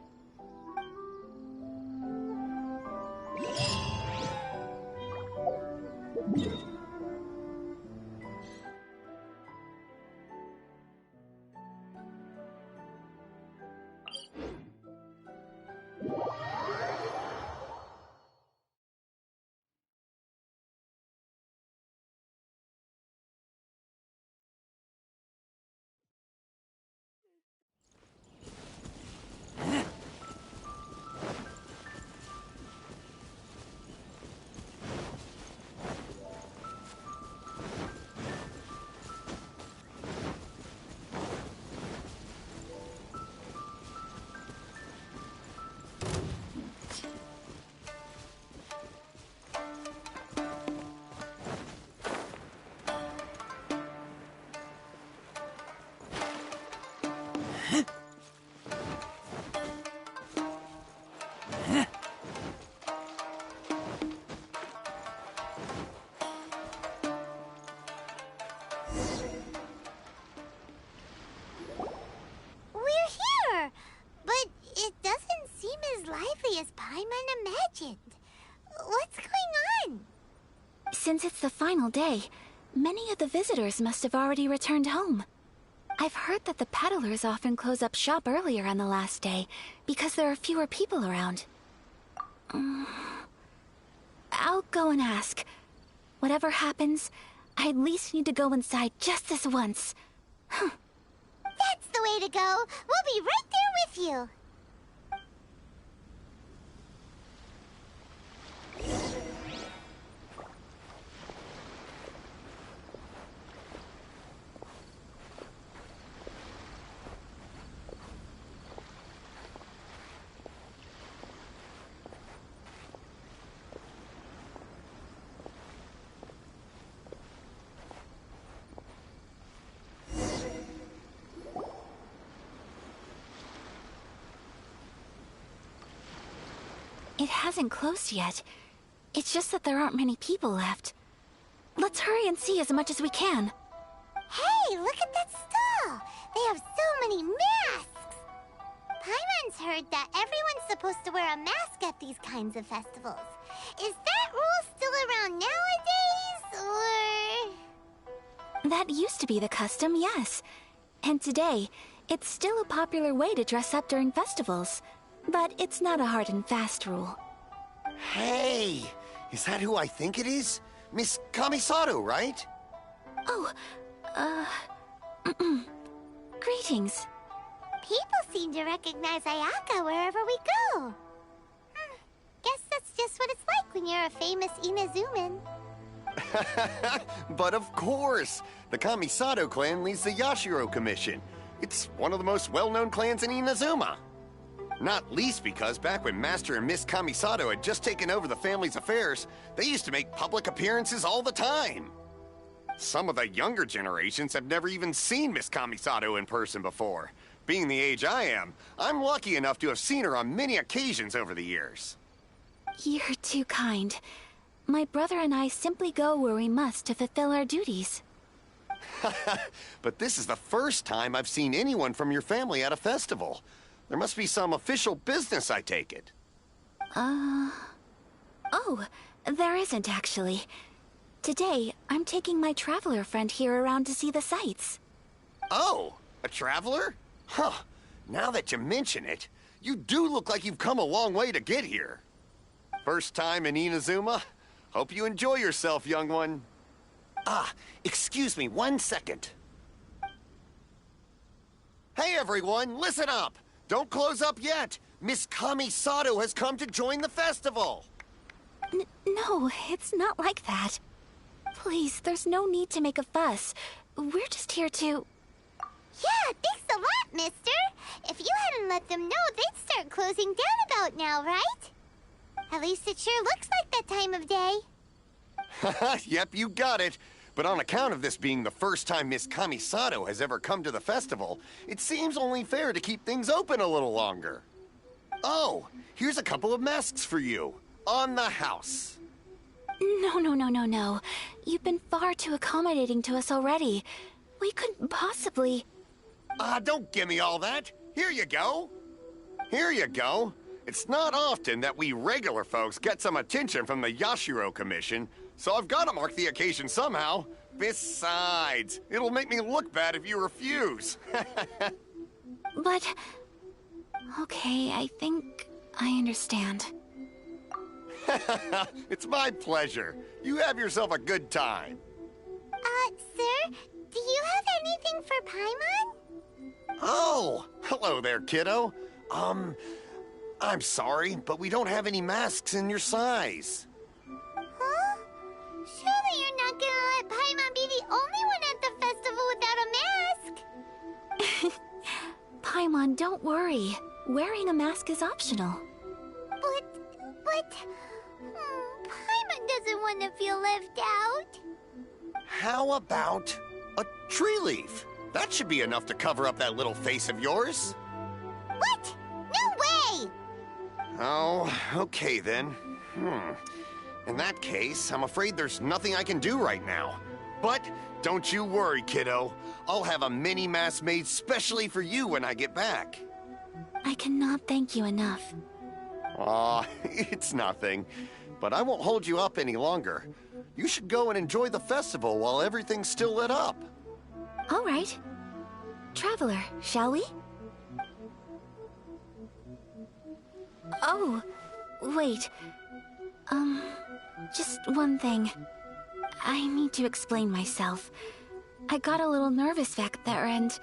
As Paimon imagined. What's going on? Since it's the final day, many of the visitors must have already returned home. I've heard that the peddlers often close up shop earlier on the last day because there are fewer people around. I'll go and ask. Whatever happens, I at least need to go inside just this once. That's the way to go. We'll be right there with you. It hasn't closed yet. It's just that there aren't many people left. Let's hurry and see as much as we can. Hey, look at that stall! They have so many masks! Paimon's heard that everyone's supposed to wear a mask at these kinds of festivals. Is that rule still around nowadays, or...? That used to be the custom, yes. And today, it's still a popular way to dress up during festivals. But it's not a hard and fast rule. Hey! Is that who I think it is? Miss Kamisato, right? Oh, greetings. People seem to recognize Ayaka wherever we go. Guess that's just what it's like when you're a famous Inazuman. But of course! The Kamisato clan leads the Yashiro Commission. It's one of the most well-known clans in Inazuma. Not least because back when Master and Miss Kamisato had just taken over the family's affairs, they used to make public appearances all the time. Some of the younger generations have never even seen Miss Kamisato in person before. Being the age I am, I'm lucky enough to have seen her on many occasions over the years. You're too kind. My brother and I simply go where we must to fulfill our duties. But this is the first time I've seen anyone from your family at a festival. There must be some official business, I take it. Oh, there isn't actually. Today, I'm taking my traveler friend here around to see the sights. Oh, a traveler? Huh. Now that you mention it, you do look like you've come a long way to get here. First time in Inazuma? Hope you enjoy yourself, young one. Ah, excuse me 1 second. Hey everyone, listen up! Don't close up yet! Miss Kamisato has come to join the festival! No, it's not like that. Please, there's no need to make a fuss. We're just here to... Yeah, thanks a lot, mister. If you hadn't let them know, they'd start closing down about now, right? At least it sure looks like that time of day. Yep, you got it. But on account of this being the first time Miss Kamisato has ever come to the festival, it seems only fair to keep things open a little longer. Oh, here's a couple of masks for you. On the house. No. You've been far too accommodating to us already. We couldn't possibly... Don't give me all that. Here you go. Here you go. It's not often that we regular folks get some attention from the Yashiro Commission, so I've got to mark the occasion somehow. Besides, it'll make me look bad if you refuse. But... Okay, I think I understand. It's my pleasure. You have yourself a good time. Sir, do you have anything for Paimon? Oh, hello there, kiddo. I'm sorry, but we don't have any masks in your size. Huh? Surely you're not gonna let Paimon be the only one at the festival without a mask? Paimon, don't worry. Wearing a mask is optional. But... Paimon doesn't want to feel left out. How about a tree leaf? That should be enough to cover up that little face of yours. What? No way! Oh, okay then. In that case, I'm afraid there's nothing I can do right now. But don't you worry, kiddo. I'll have a mini mask made specially for you when I get back. I cannot thank you enough. Aw, it's nothing. But I won't hold you up any longer. You should go and enjoy the festival while everything's still lit up. All right. Traveler, shall we? Oh, wait. Just one thing. I need to explain myself. I got a little nervous back there and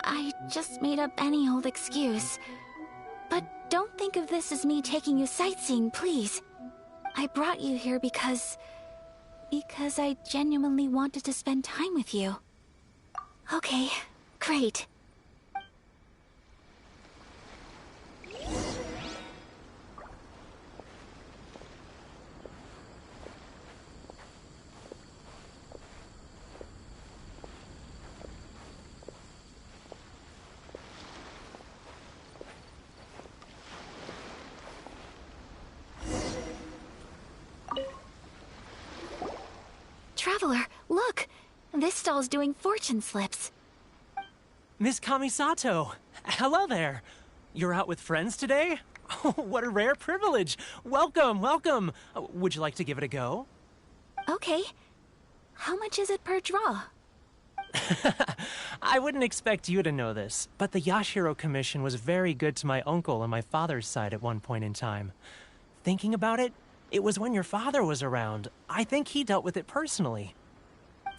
I just made up any old excuse. But don't think of this as me taking you sightseeing, please. I brought you here because I genuinely wanted to spend time with you. Okay, great. This stall's doing fortune slips. Miss Kamisato, hello there. You're out with friends today? Oh, what a rare privilege. Welcome, welcome. Would you like to give it a go? Okay. How much is it per draw? I wouldn't expect you to know this, but the Yashiro Commission was very good to my uncle on my father's side at one point in time. Thinking about it, it was when your father was around. I think he dealt with it personally.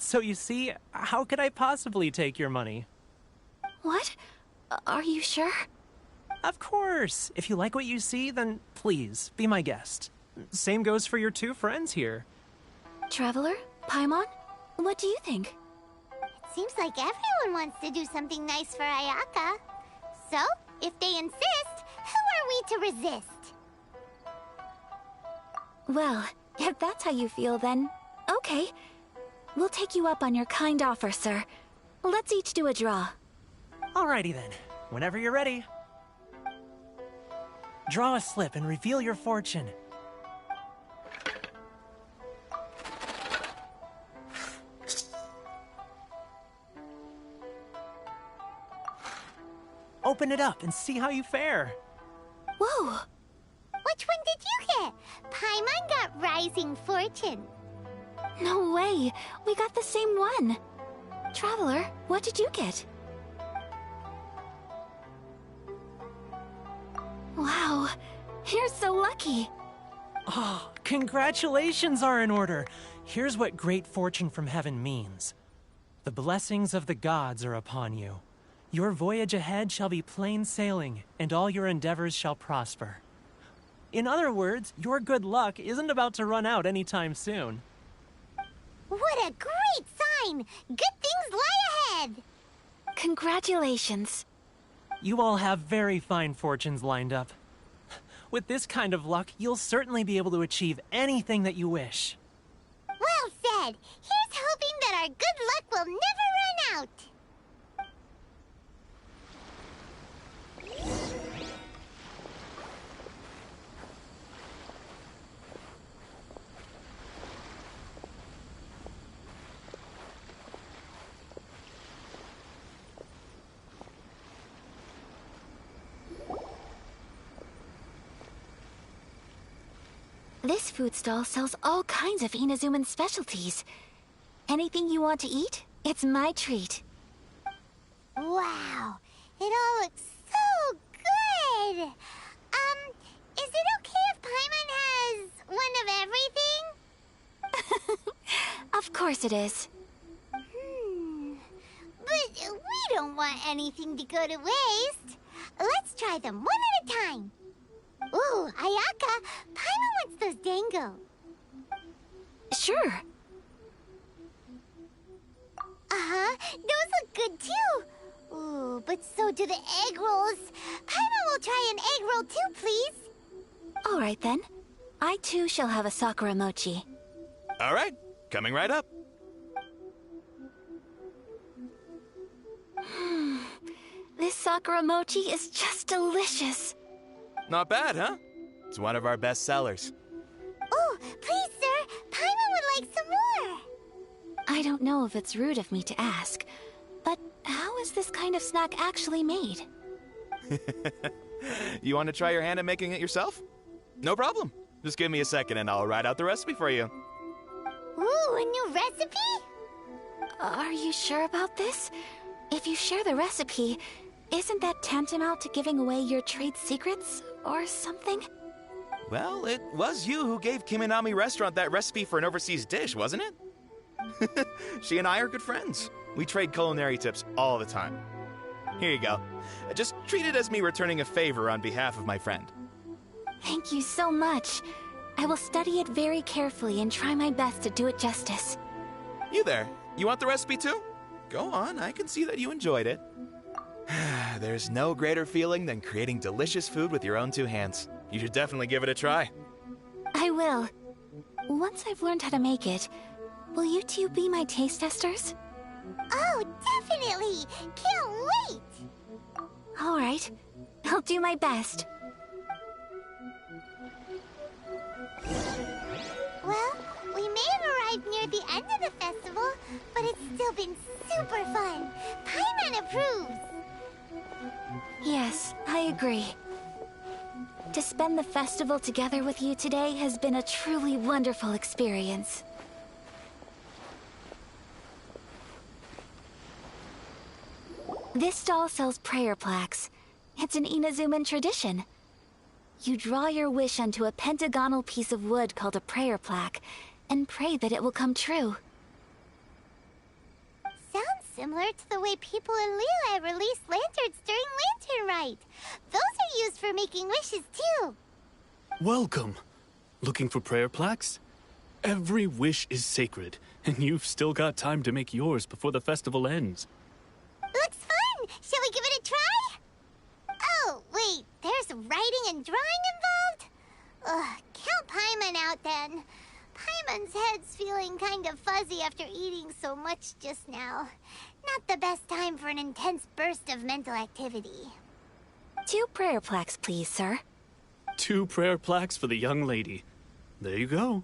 So you see, how could I possibly take your money? What? Are you sure? Of course. If you like what you see, then please, be my guest. Same goes for your two friends here. Traveler? Paimon? What do you think? It seems like everyone wants to do something nice for Ayaka. So, if they insist, who are we to resist? Well, if that's how you feel, then okay. We'll take you up on your kind offer, sir. Let's each do a draw. Alrighty then. Whenever you're ready. Draw a slip and reveal your fortune. Open it up and see how you fare. Whoa! Which one did you get? Paimon got Rising Fortune. No way! We got the same one! Traveler, what did you get? Wow, you're so lucky! Oh, congratulations are in order. Here's what great fortune from heaven means. The blessings of the gods are upon you. Your voyage ahead shall be plain sailing, and all your endeavors shall prosper. In other words, your good luck isn't about to run out anytime soon. What a great sign! Good things lie ahead! Congratulations. You all have very fine fortunes lined up. With this kind of luck, you'll certainly be able to achieve anything that you wish. Well said! Here's hoping that our good luck will never run out! This food stall sells all kinds of Inazuman specialties. Anything you want to eat, it's my treat. Wow! It all looks so good! Is it okay if Paimon has one of everything? Of course it is. But we don't want anything to go to waste. Let's try them one at a time. Ooh, Ayaka, Paimon wants those dango. Sure. Uh-huh, those look good too. Ooh, but so do the egg rolls. Paimon will try an egg roll too, please. All right then. I too shall have a Sakura mochi. All right, coming right up. This Sakura mochi is just delicious. Not bad, huh? It's one of our best sellers. Oh, please, sir. Paimon would like some more. I don't know if it's rude of me to ask, but how is this kind of snack actually made? You want to try your hand at making it yourself? No problem. Just give me a second and I'll write out the recipe for you. Ooh, a new recipe? Are you sure about this? If you share the recipe, isn't that tantamount to giving away your trade secrets or something? Well, it was you who gave Kiminami Restaurant that recipe for an overseas dish, wasn't it? She and I are good friends. We trade culinary tips all the time. Here you go. Just treat it as me returning a favor on behalf of my friend. Thank you so much. I will study it very carefully and try my best to do it justice. You there, you want the recipe too? Go on, I can see that you enjoyed it. There's no greater feeling than creating delicious food with your own two hands. You should definitely give it a try. I will. Once I've learned how to make it, will you two be my taste testers? Oh, definitely! Can't wait! All right. I'll do my best. Well, we may have arrived near the end of the festival, but but it's still been super fun. Paimon approves. Yes, I agree. To spend the festival together with you today has been a truly wonderful experience. This stall sells prayer plaques. It's an Inazuman tradition. You draw your wish onto a pentagonal piece of wood called a prayer plaque, and pray that it will come true. Sounds similar to the way people in Liyue release lanterns during Lantern Rite. Those are used for making wishes, too. Welcome. Looking for prayer plaques? Every wish is sacred, and you've still got time to make yours before the festival ends. Looks fun! Shall we give it a try? Oh, wait, there's writing and drawing involved? Ugh, count Paimon out then. Paimon's head's feeling kind of fuzzy after eating so much just now. Not the best time for an intense burst of mental activity. 2 prayer plaques, please, sir. 2 prayer plaques for the young lady. There you go.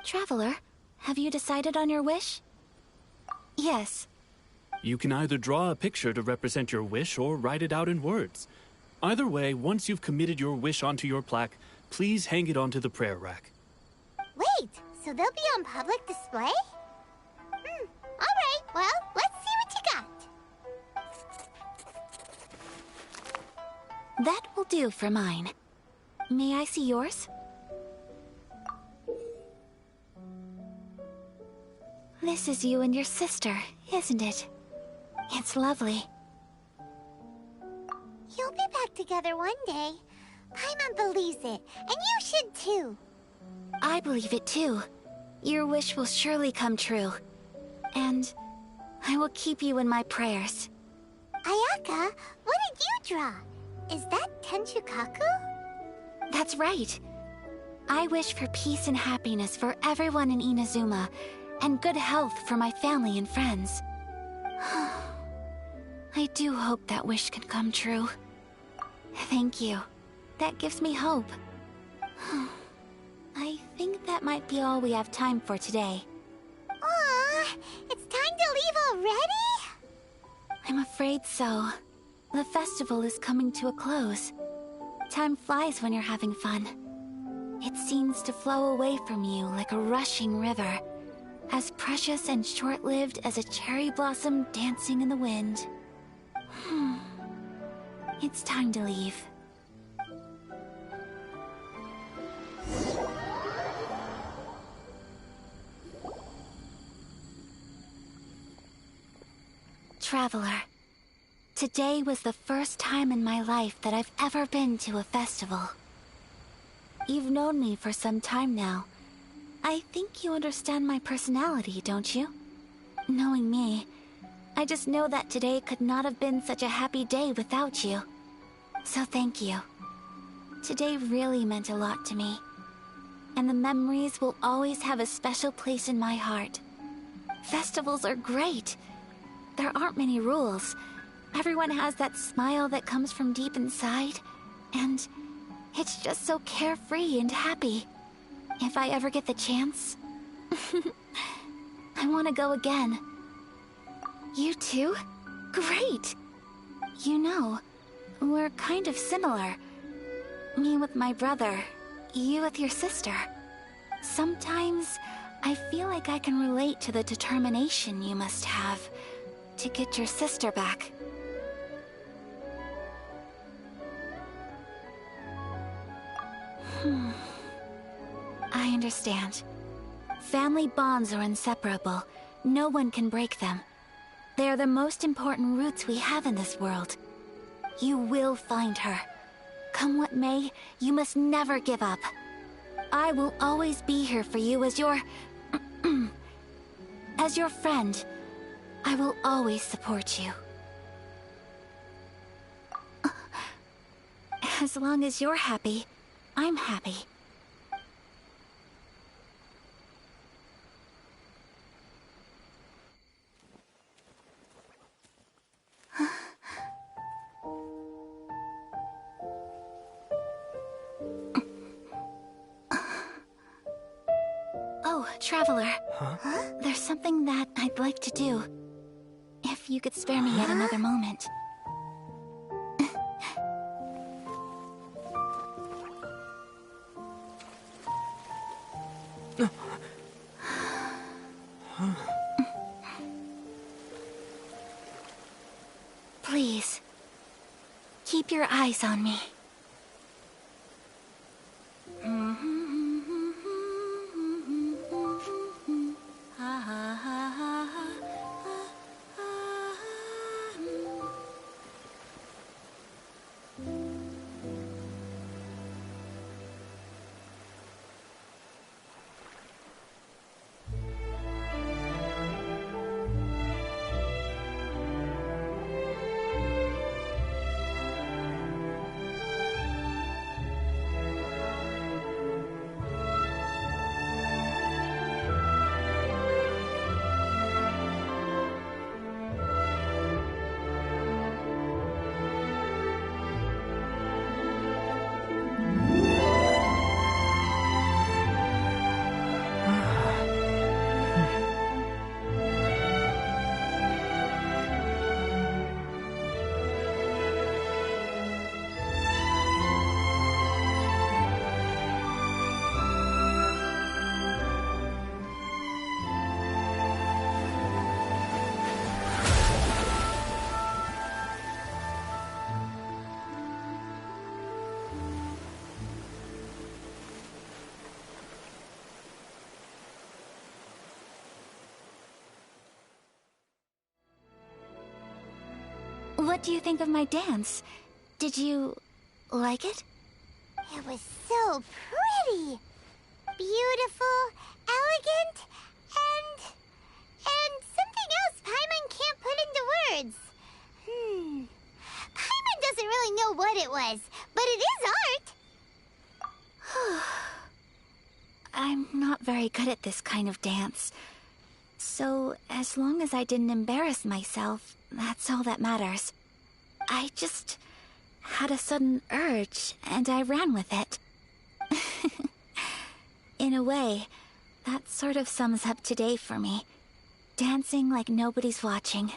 Traveler, have you decided on your wish? Yes. You can either draw a picture to represent your wish or write it out in words. Either way, once you've committed your wish onto your plaque, please hang it onto the prayer rack. Wait, so they'll be on public display? Alright, well, let's see what you got. That will do for mine. May I see yours? This is you and your sister, isn't it? It's lovely. You'll be back together one day. Paimon believes it, and you should too. I believe it too. Your wish will surely come true. And I will keep you in my prayers. Ayaka, what did you draw? Is that Tenchukaku? That's right. I wish for peace and happiness for everyone in Inazuma, and good health for my family and friends. I do hope that wish can come true. Thank you. That gives me hope. I think that might be all we have time for today. Aw, it's time to leave already? I'm afraid so. The festival is coming to a close. Time flies when you're having fun. It seems to flow away from you like a rushing river, as precious and short-lived as a cherry blossom dancing in the wind. It's time to leave. Traveler, today was the first time in my life that I've ever been to a festival. You've known me for some time now. I think you understand my personality, don't you? Knowing me, I just know that today could not have been such a happy day without you. So thank you. Today really meant a lot to me. And the memories will always have a special place in my heart. Festivals are great. There aren't many rules. Everyone has that smile that comes from deep inside. And it's just so carefree and happy. If I ever get the chance, I want to go again. You too? Great! You know, we're kind of similar. Me with my brother, you with your sister. Sometimes I feel like I can relate to the determination you must have to get your sister back. I understand. Family bonds are inseparable. No one can break them. They are the most important roots we have in this world. You will find her. Come what may, you must never give up. I will always be here for you as your... as your friend. I will always support you. As long as you're happy, I'm happy. Oh, Traveler. There's something that I'd like to do. If you could spare me yet another moment. Please, keep your eyes on me. What do you think of my dance? Did you like it? It was so pretty. Beautiful, elegant, and something else Paimon can't put into words. Paimon doesn't really know what it was, but it is art. I'm not very good at this kind of dance. So, as long as I didn't embarrass myself, that's all that matters. I just had a sudden urge, and I ran with it. In a way, that sort of sums up today for me. Dancing like nobody's watching.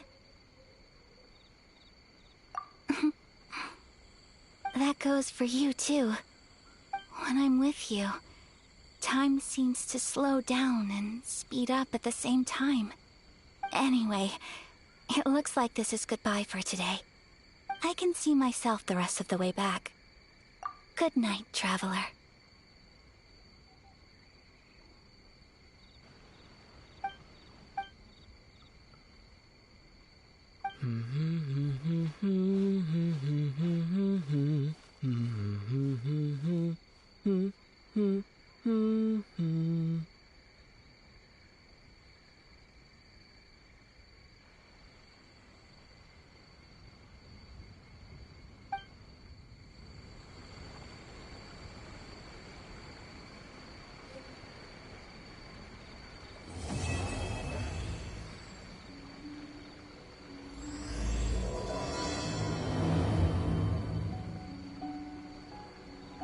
That goes for you, too. When I'm with you, time seems to slow down and speed up at the same time. Anyway, it looks like this is goodbye for today. I can see myself the rest of the way back. Good night, Traveler.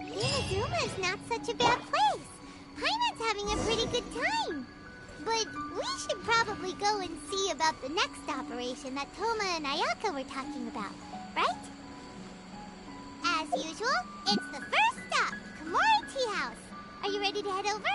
Inazuma's not such a bad place. Paimon's having a pretty good time. But we should probably go and see about the next operation that Toma and Ayaka were talking about, right? As usual, it's the first stop, Komori Tea House. Are you ready to head over?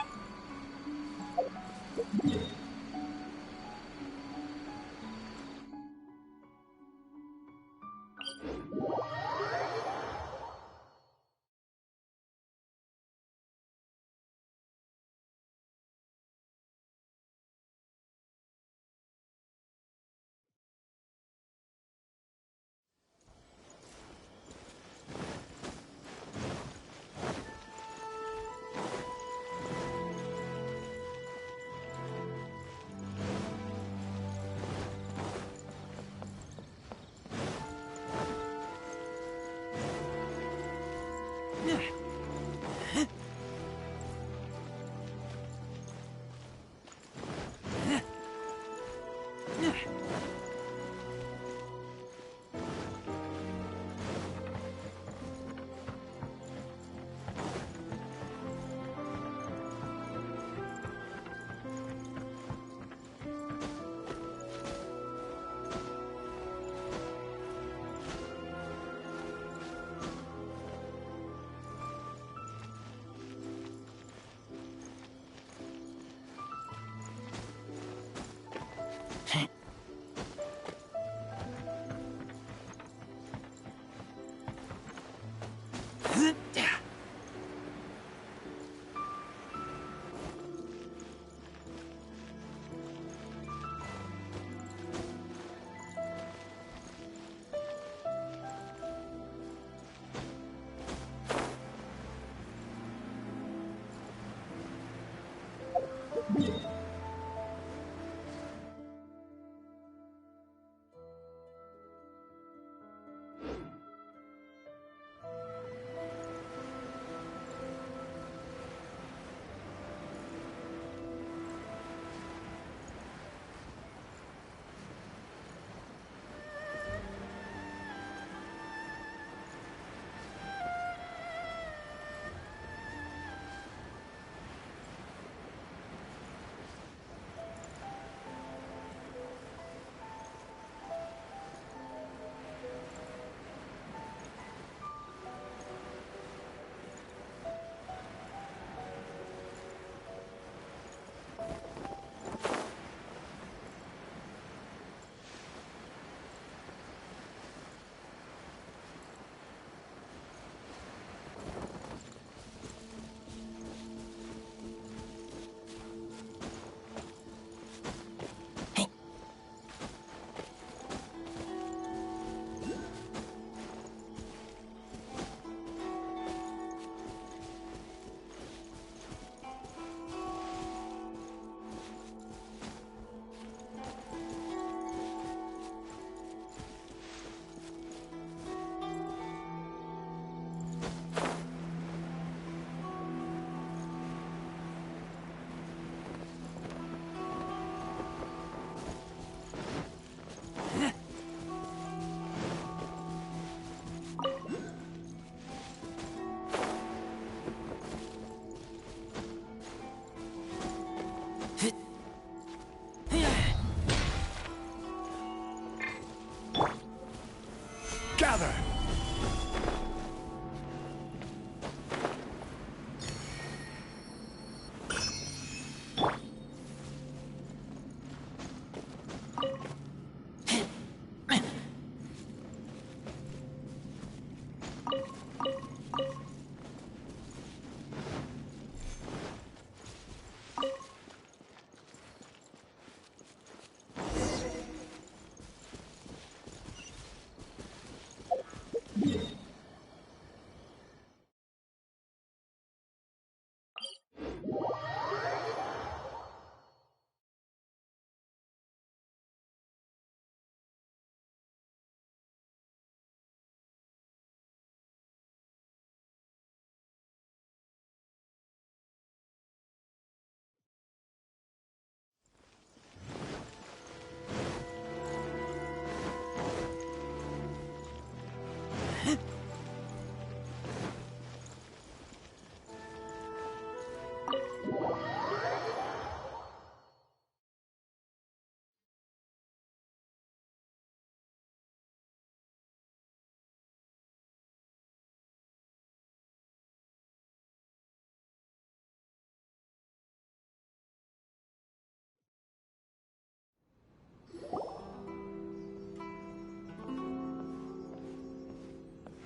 Gather!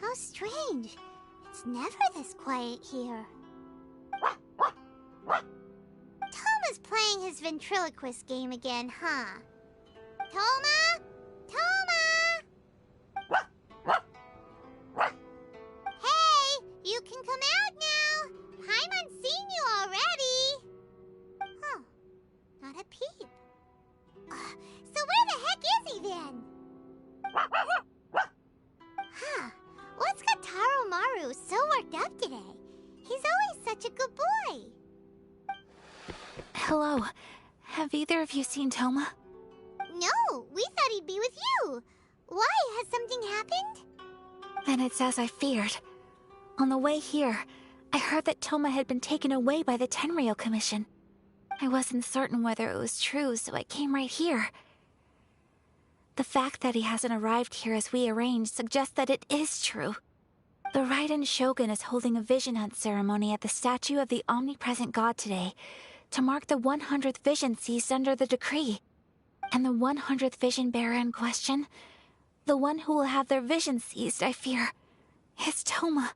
How strange. It's never this quiet here. Toma's playing his ventriloquist game again, huh? Toma? Toma! Hey, you can come out now. Paimon's seen you already. Huh, not a peep. So where the heck is he then? Huh, what's got Taro Maru so worked up today? He's always such a good boy. Hello. Have either of you seen Toma? No, we thought he'd be with you. Why? Has something happened? Then it's as I feared. On the way here, I heard that Toma had been taken away by the Tenryou Commission. I wasn't certain whether it was true, so I came right here. The fact that he hasn't arrived here as we arranged suggests that it is true. The Raiden Shogun is holding a vision hunt ceremony at the statue of the omnipresent god today to mark the 100th vision seized under the decree. And the 100th vision bearer in question, the one who will have their vision seized, I fear, is Toma.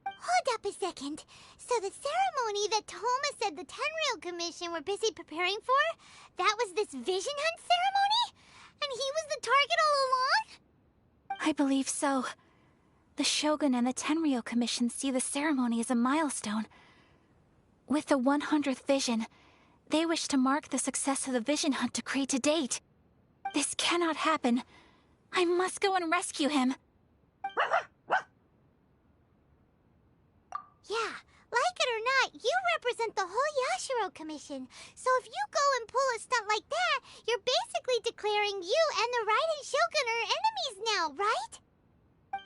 Hold up a second. So the ceremony that Toma said the Tenryou Commission were busy preparing for, that was this vision hunt ceremony? And he was the target all along? I believe so. The Shogun and the Tenryou Commission see the ceremony as a milestone. With the 100th vision, They wish to mark the success of the Vision Hunt decree to date. This cannot happen. I must go and rescue him. Yeah, like it or not, you represent the whole Yashiro Commission. So if you go and pull a stunt like that, you're basically declaring you and the Raiden Shogun are enemies now, right?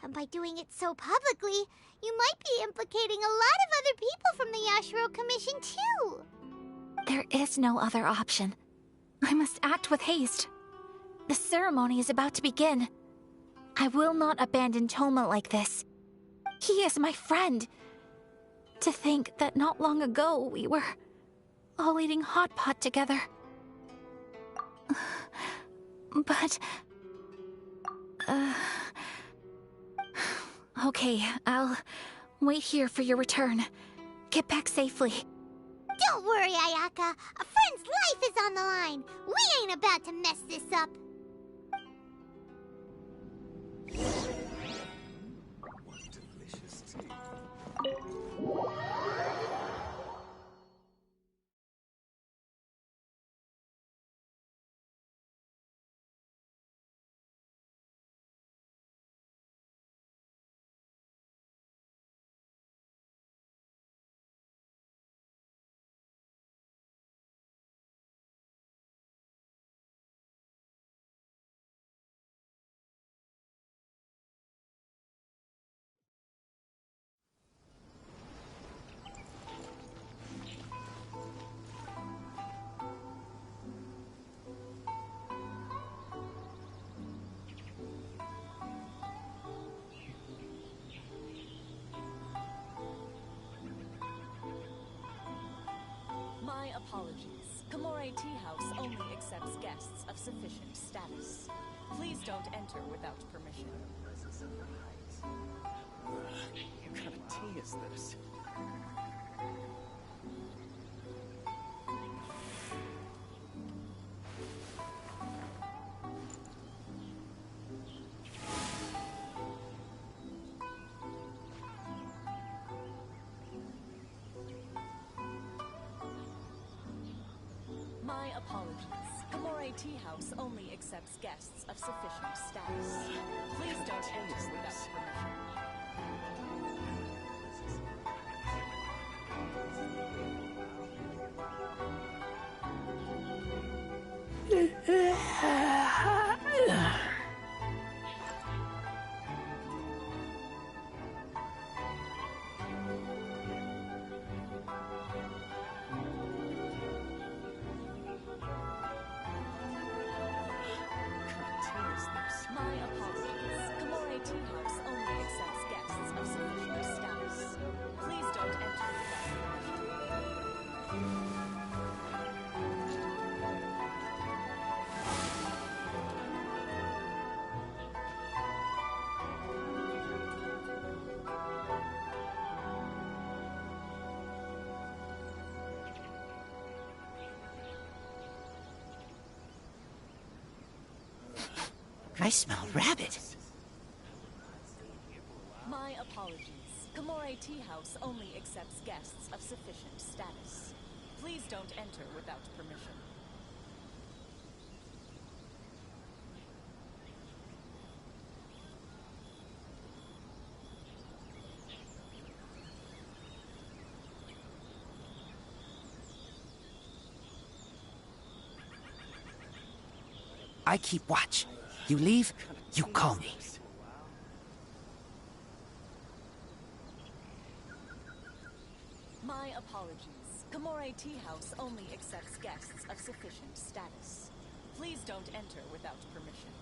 And by doing it so publicly, you might be implicating a lot of other people from the Yashiro Commission too. There is no other option. I must act with haste. The ceremony is about to begin. I will not abandon Toma like this. He is my friend. To think that not long ago we were all eating hot pot together. But... Okay, I'll wait here for your return. Get back safely. Don't worry, Ayaka. A friend's life is on the line. We ain't about to mess this up. What delicious tea. My apologies. Komore Tea House only accepts guests of sufficient status. Please don't enter without permission. What kind of tea is this? My apologies. Komore Tea House only accepts guests of sufficient status. Please don't enter without permission. My apologies. Komore Tea House only accepts guests of sufficient status. Please don't enter without permission. I smell rabbit. My apologies. Komore Tea House only accepts guests of sufficient status. Please don't enter without permission. I keep watch. You leave, you call me. My apologies. Komore Tea House only accepts guests of sufficient status. Please don't enter without permission.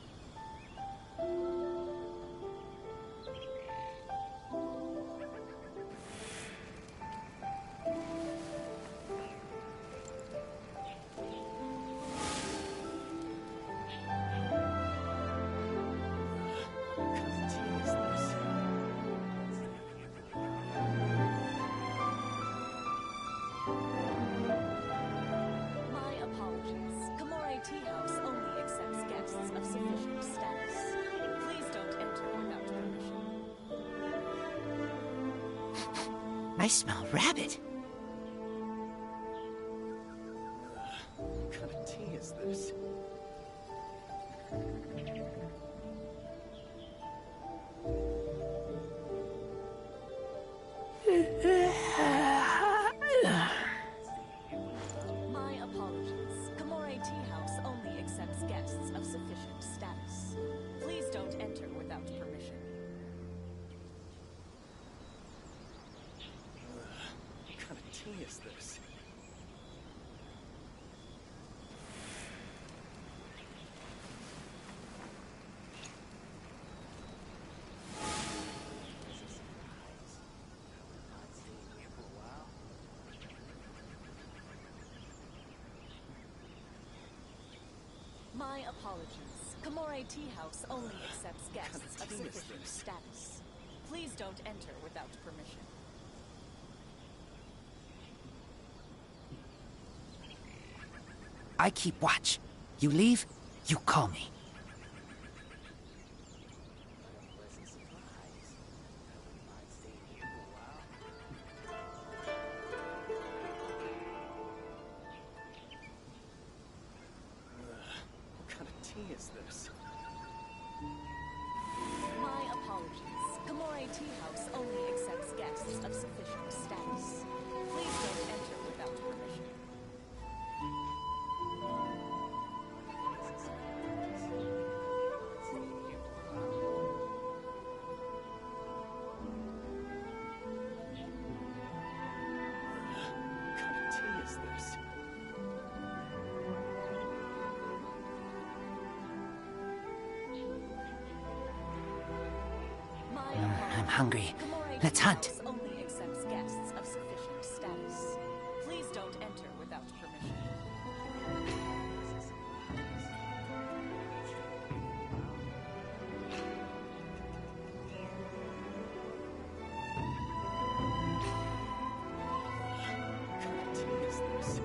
My apologies. Komore Tea House only accepts guests of sufficient status. Please don't enter without permission. I smell rabbit. is this? My apologies. Kamore Tea House only accepts guests of sufficient status. Please don't enter without permission. What kind of tea is this? My apologies. Kamore Tea House only accepts guests of tea is sufficient this? status. Please don't enter without permission. I keep watch. You leave, you call me. What kind of tea is this? My apologies. Kamore Tea House only accepts guests of sufficient status. Please don't enter without permission. What kind of tea is this? My I'm hungry. Kamore Let's Tea hunt. House only accepts guests of sufficient status. Please don't enter without permission. What kind of tea is this?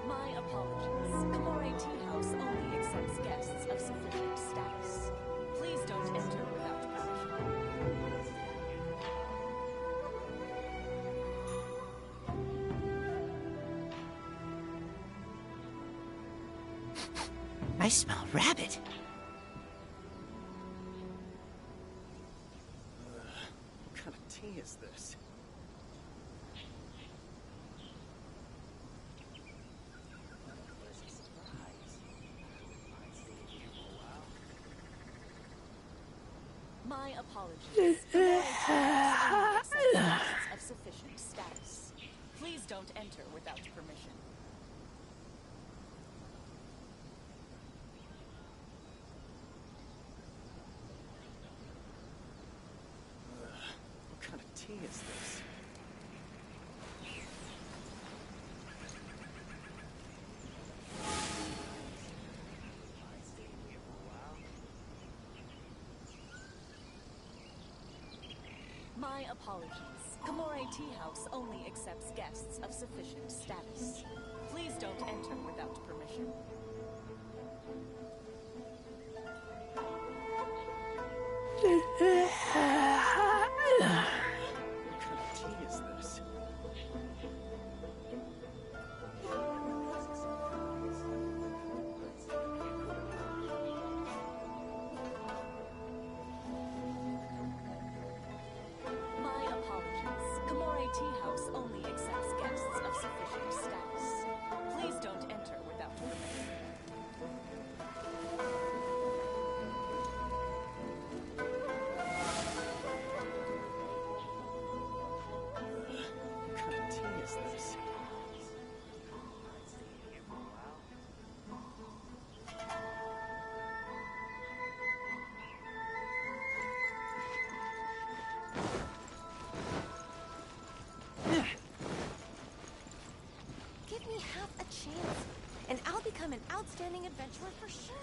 My apologies. Kamore Tea House only accepts guests of sufficient status. Please don't enter without permission. I smell rabbit. What kind of tea is this? My apologies. Kamore Tea House only accepts guests of sufficient status. Please don't enter without permission. What kind of tea is this? My apologies. Kamore Tea House only accepts guests of sufficient status. Please don't enter without permission. What kind of tea is this? My apologies. Kamore Tea House only accepts guests of sufficient status. Please don't enter without permission. What kind of tea is this? Give me half a chance, and I'll become an outstanding adventurer for sure.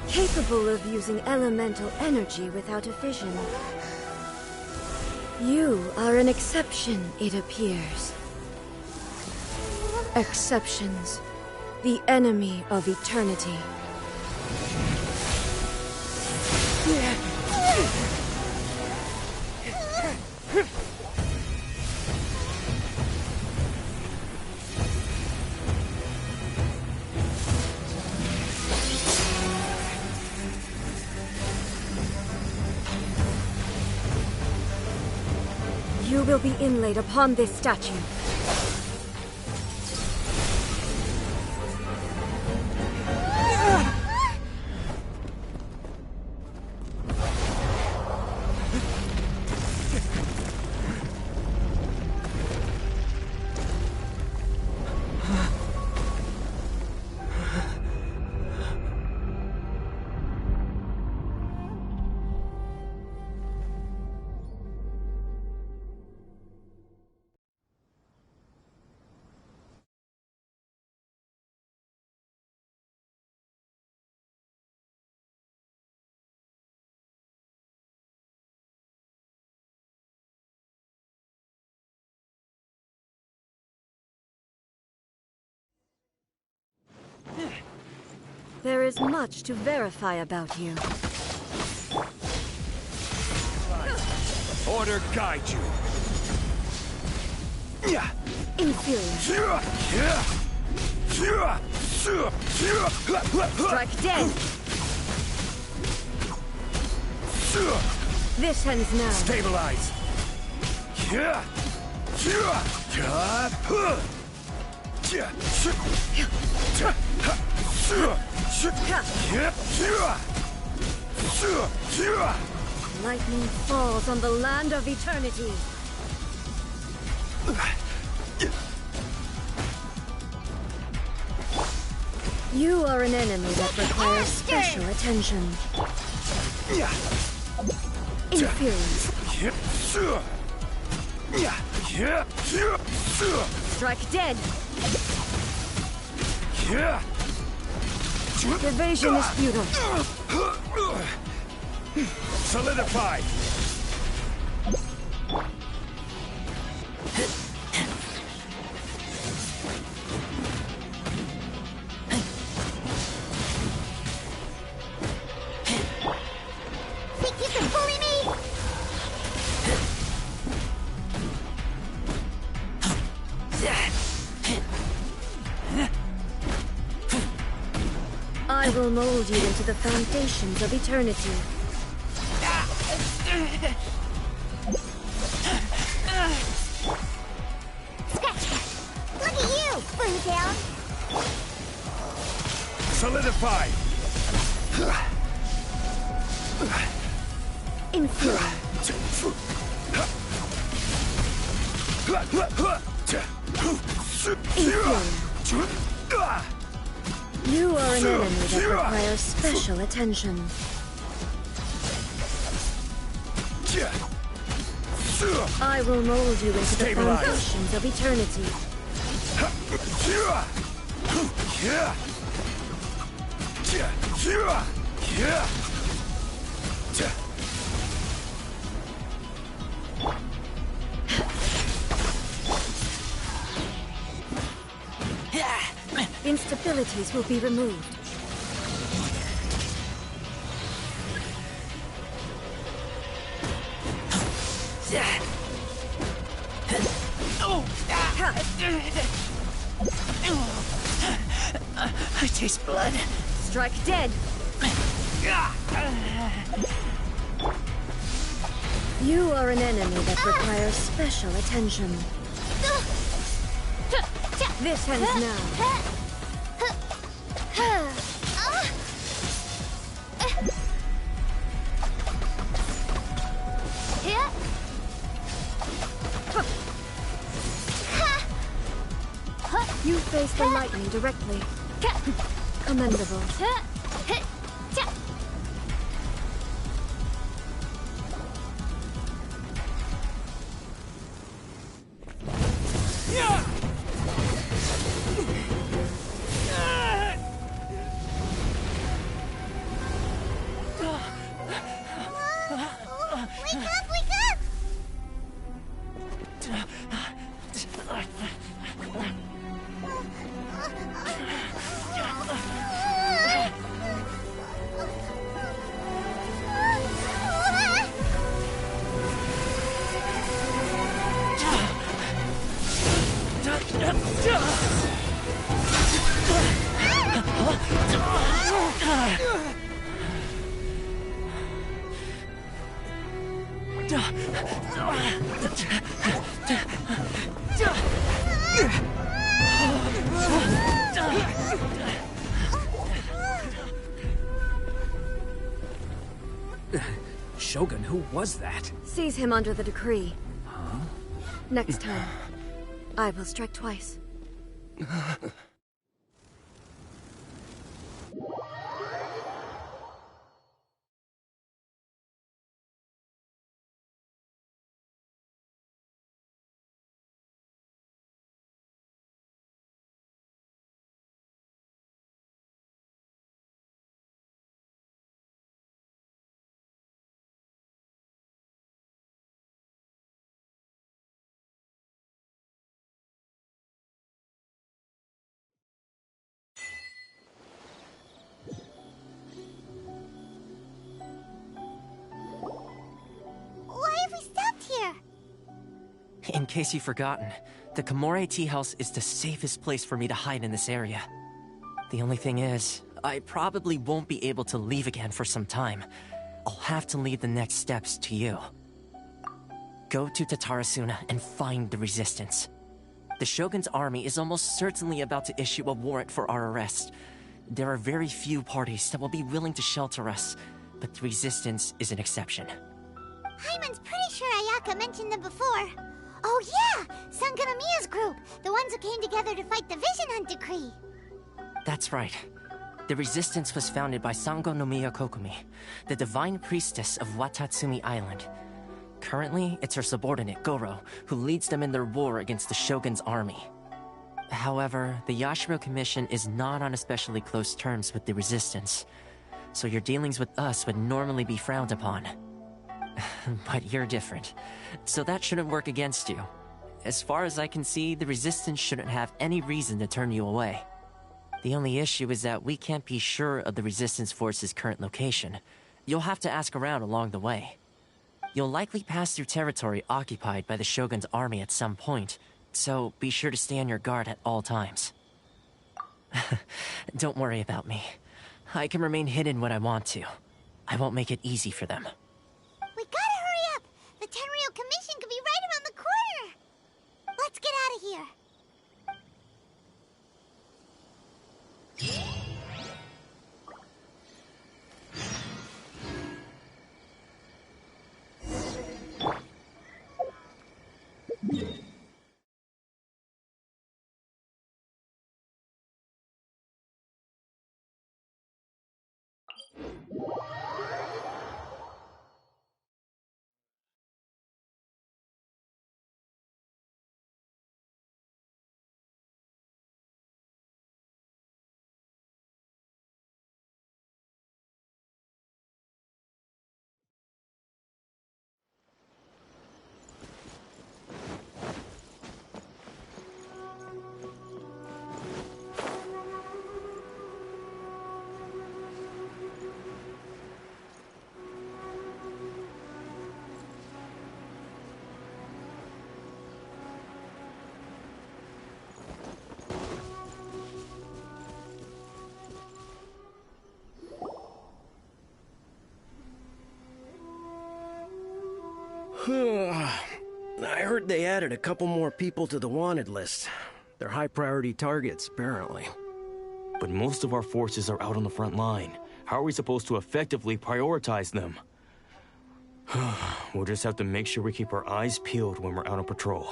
Capable of using elemental energy without a fission. You are an exception, it appears. Exceptions. The enemy of eternity. You will be inlaid upon this statue. There is much to verify about you. Order guide you. Inferior. Strike dead. This ends now. Stabilize. Lightning falls on the land of eternity. You are an enemy that requires special attention. Inferior. Strike dead. Evasion is futile. Solidify. Think you can bully me? I will mold you into the foundations of eternity. Scratch that! Look at you, Boo Down! Solidify. Inferior. Inferior. You are an enemy that requires special attention. I will mold you into the foundations of eternity. Instabilities will be removed. I taste blood. Strike dead. You are an enemy that requires special attention. This ends now. You face the lightning directly. Commendable. Shogun, who was that? Seize him under the decree. Huh? Next time, I will strike twice. Why have we stopped here? In case you've forgotten, the Komore Tea House is the safest place for me to hide in this area. The only thing is, I probably won't be able to leave again for some time. I'll have to leave the next steps to you. Go to Tatarasuna and find the Resistance. The Shogun's army is almost certainly about to issue a warrant for our arrest. There are very few parties that will be willing to shelter us, but the Resistance is an exception. Hyman's pretty sure Ayaka mentioned them before. Oh yeah! Sangonomiya's group! The ones who came together to fight the Vision Hunt Decree! That's right. The Resistance was founded by Sangonomiya Kokumi, the divine priestess of Watatsumi Island. Currently, it's her subordinate, Goro, who leads them in their war against the Shogun's army. However, the Yashiro Commission is not on especially close terms with the Resistance, so your dealings with us would normally be frowned upon. But you're different, so that shouldn't work against you. As far as I can see, the Resistance shouldn't have any reason to turn you away. The only issue is that we can't be sure of the Resistance Force's current location. You'll have to ask around along the way. You'll likely pass through territory occupied by the Shogun's army at some point, so be sure to stay on your guard at all times. Don't worry about me. I can remain hidden when I want to. I won't make it easy for them. We gotta hurry up! The Tenryou Commission could be right around the corner! Let's get out of here! I heard they added a couple more people to the wanted list. They're high-priority targets, apparently. But most of our forces are out on the front line. How are we supposed to effectively prioritize them? We'll just have to make sure we keep our eyes peeled when we're out on patrol.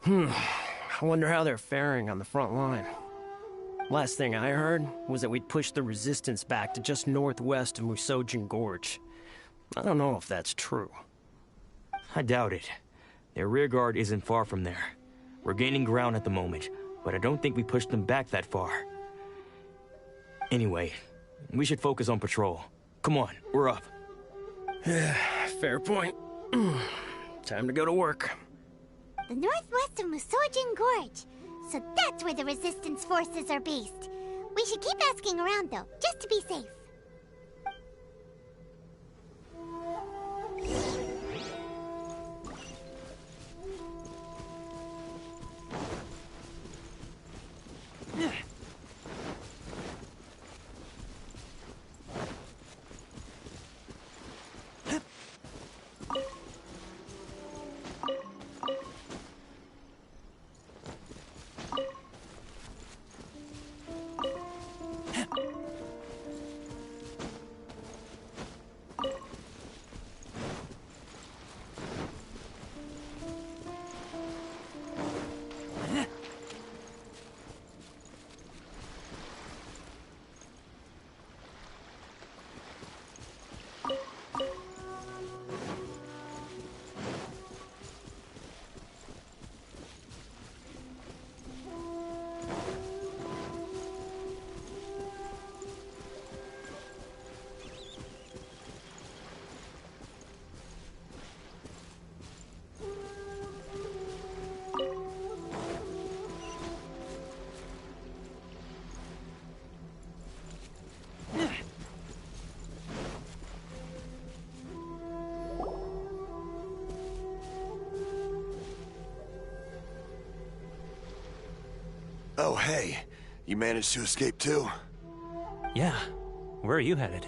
I wonder how they're faring on the front line. Last thing I heard was that we'd pushed the Resistance back to just northwest of Musojin Gorge. I don't know if that's true. I doubt it. Their rearguard isn't far from there. We're gaining ground at the moment, but I don't think we pushed them back that far. Anyway, we should focus on patrol. Come on, we're up. Fair point. Time to go to work. The northwest of Musojin Gorge. So that's where the Resistance forces are based. We should keep asking around, though, just to be safe. Oh, hey. You managed to escape too? Yeah. Where are you headed?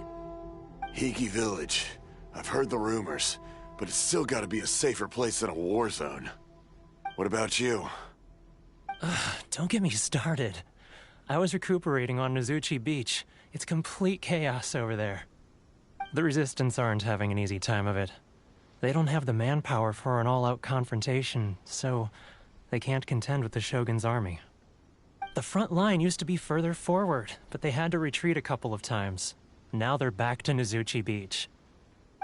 Hiki Village. I've heard the rumors, but it's still gotta be a safer place than a war zone. What about you? Don't get me started. I was recuperating on Nozuchi Beach. It's complete chaos over there. The Resistance aren't having an easy time of it. They don't have the manpower for an all-out confrontation, so they can't contend with the Shogun's army. The front line used to be further forward, but they had to retreat a couple of times. Now they're back to Nozuchi Beach.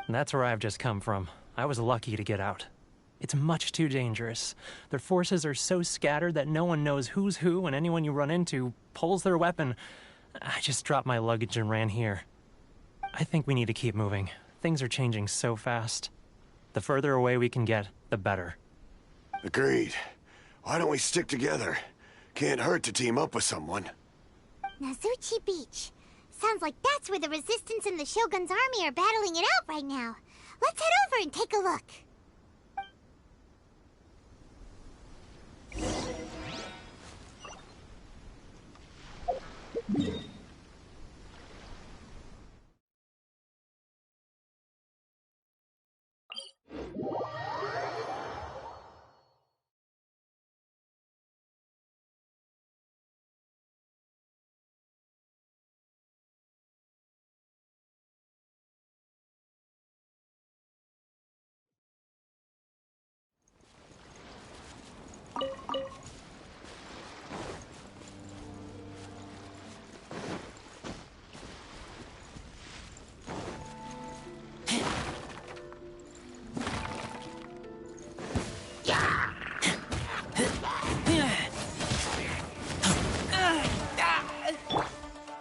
That's where I've just come from. I was lucky to get out. It's much too dangerous. Their forces are so scattered that no one knows who's who, and anyone you run into pulls their weapon. I just dropped my luggage and ran here. I think we need to keep moving. Things are changing so fast. The further away we can get, the better. Agreed. Why don't we stick together? Can't hurt to team up with someone. Nozuchi Beach. Sounds like that's where the Resistance and the Shogun's army are battling it out right now. Let's head over and take a look.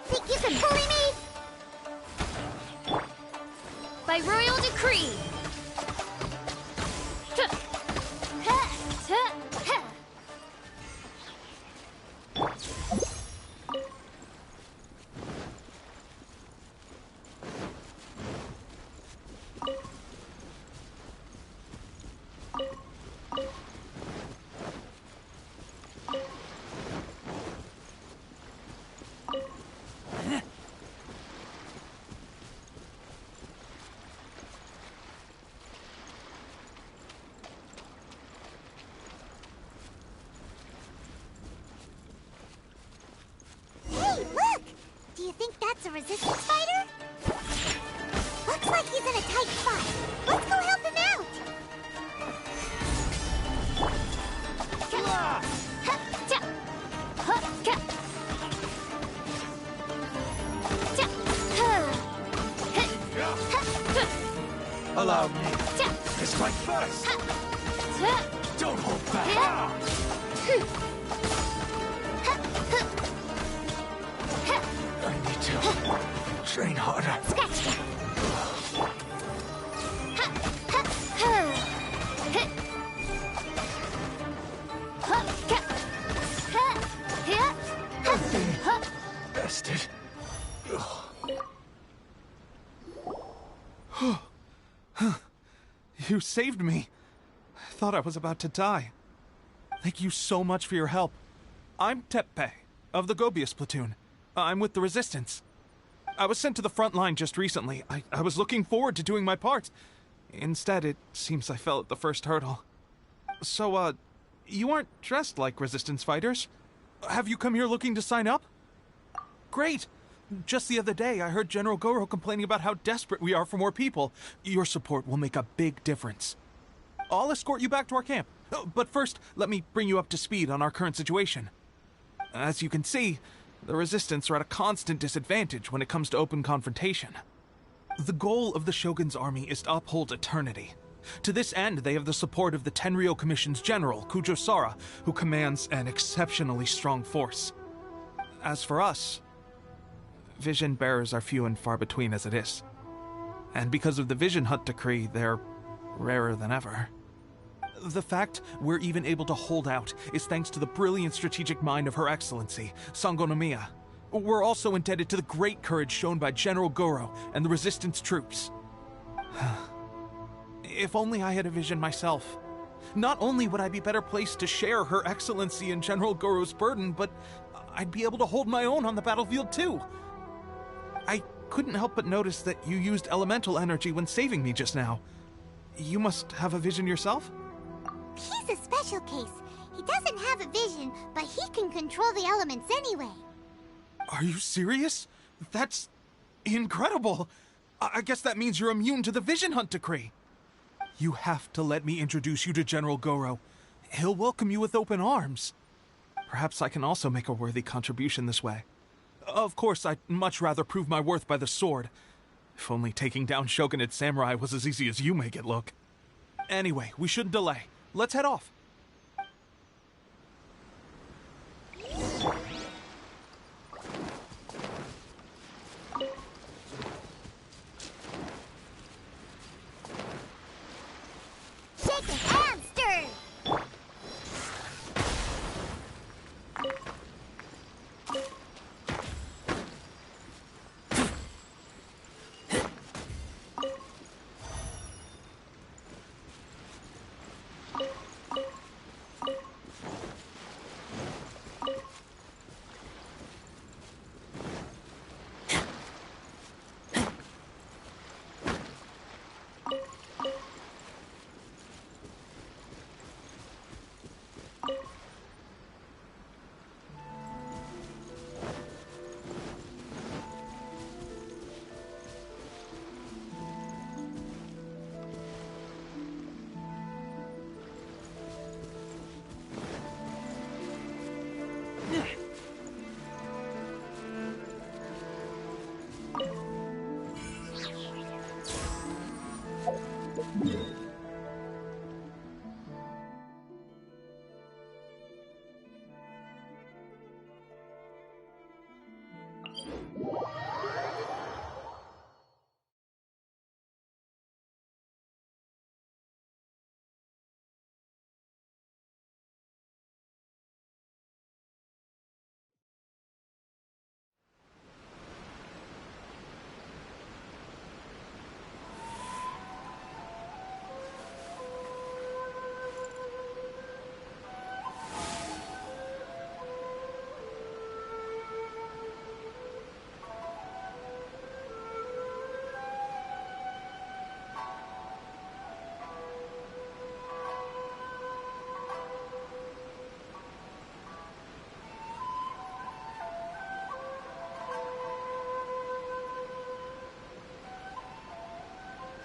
Think you can bully me? By royal decree! Hey, look! Do you think that's a Resistance fighter? Looks like he's in a tight spot. Let's go help him out! Allow me. Strike first. Don't hold back. I need to train harder. Bested. You saved me. I thought I was about to die. Thank you so much for your help. I'm Teppei, of the Gobius platoon. I'm with the Resistance. I was sent to the front line just recently. I was looking forward to doing my part. Instead, it seems I fell at the first hurdle. So, you aren't dressed like Resistance fighters? Have you come here looking to sign up? Great! Just the other day, I heard General Goro complaining about how desperate we are for more people. Your support will make a big difference. I'll escort you back to our camp. But first, let me bring you up to speed on our current situation. As you can see, the Resistance are at a constant disadvantage when it comes to open confrontation. The goal of the Shogun's army is to uphold eternity. To this end, they have the support of the Tenryou Commission's general, Kujo Sara, who commands an exceptionally strong force. As for us, vision bearers are few and far between as it is. And because of the Vision Hut decree, they're rarer than ever. The fact we're even able to hold out is thanks to the brilliant strategic mind of Her Excellency, Sango Nomiya. We're also indebted to the great courage shown by General Goro and the Resistance troops. If only I had a vision myself. Not only would I be better placed to share Her Excellency and General Goro's burden, but I'd be able to hold my own on the battlefield too. I couldn't help but notice that you used elemental energy when saving me just now. You must have a vision yourself? He's a special case. He doesn't have a vision, but he can control the elements anyway. Are you serious? That's incredible. I guess that means you're immune to the Vision Hunt decree. You have to let me introduce you to General Goro. He'll welcome you with open arms. Perhaps I can also make a worthy contribution this way. Of course, I'd much rather prove my worth by the sword. If only taking down Shogunate samurai was as easy as you make it look. Anyway, we shouldn't delay. Let's head off.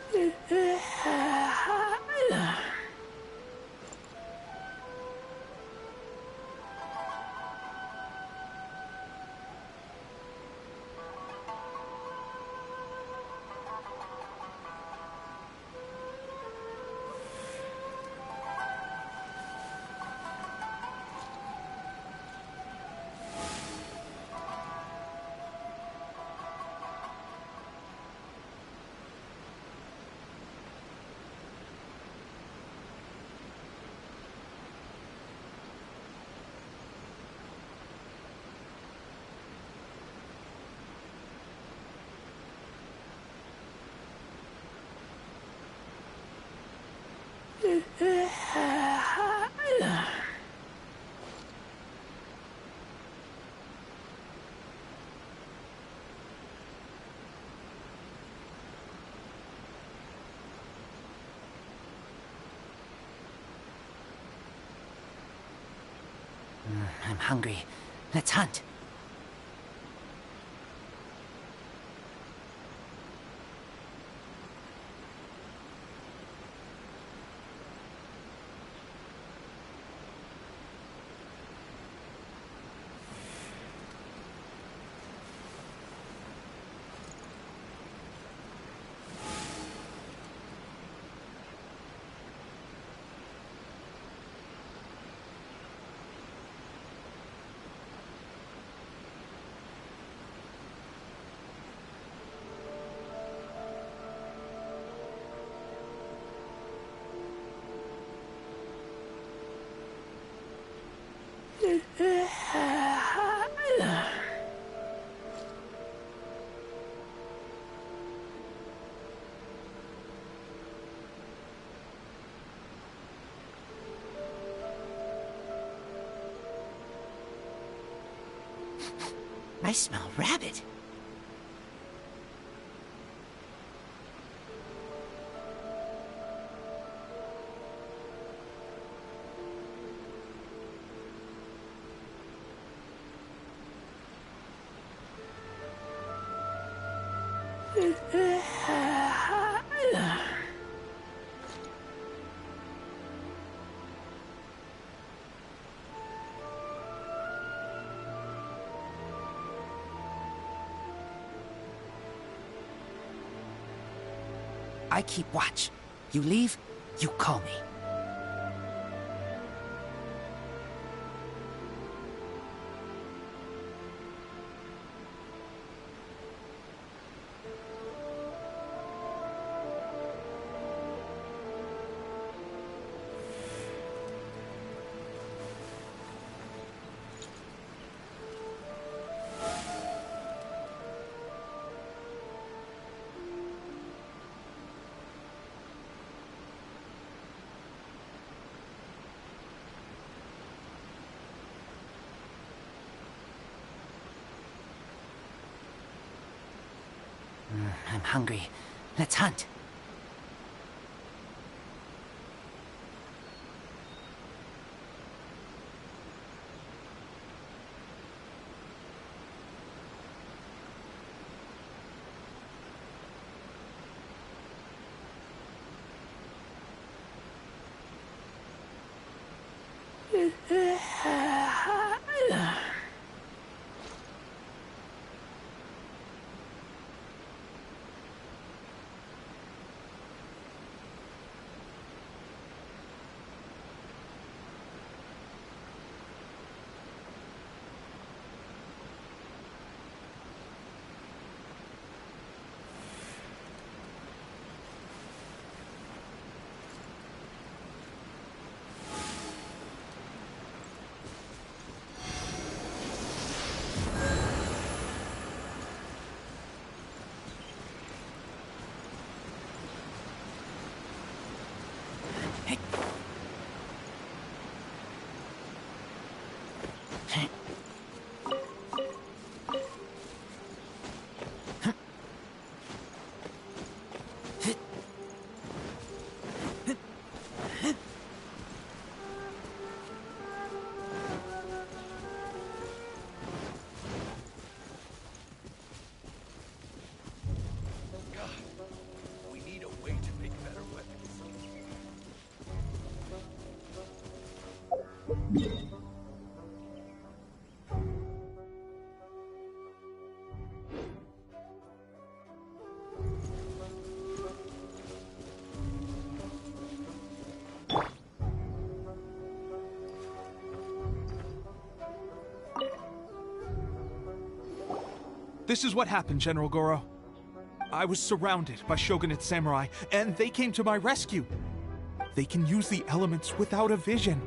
Shake his hamster! I'm hungry. Let's hunt. I smell rabbit. I keep watch. You leave, you call me. I'm hungry. Let's hunt. We need a way to make better weapons. This is what happened, General Goro. I was surrounded by Shogunate samurai, and they came to my rescue. They can use the elements without a vision.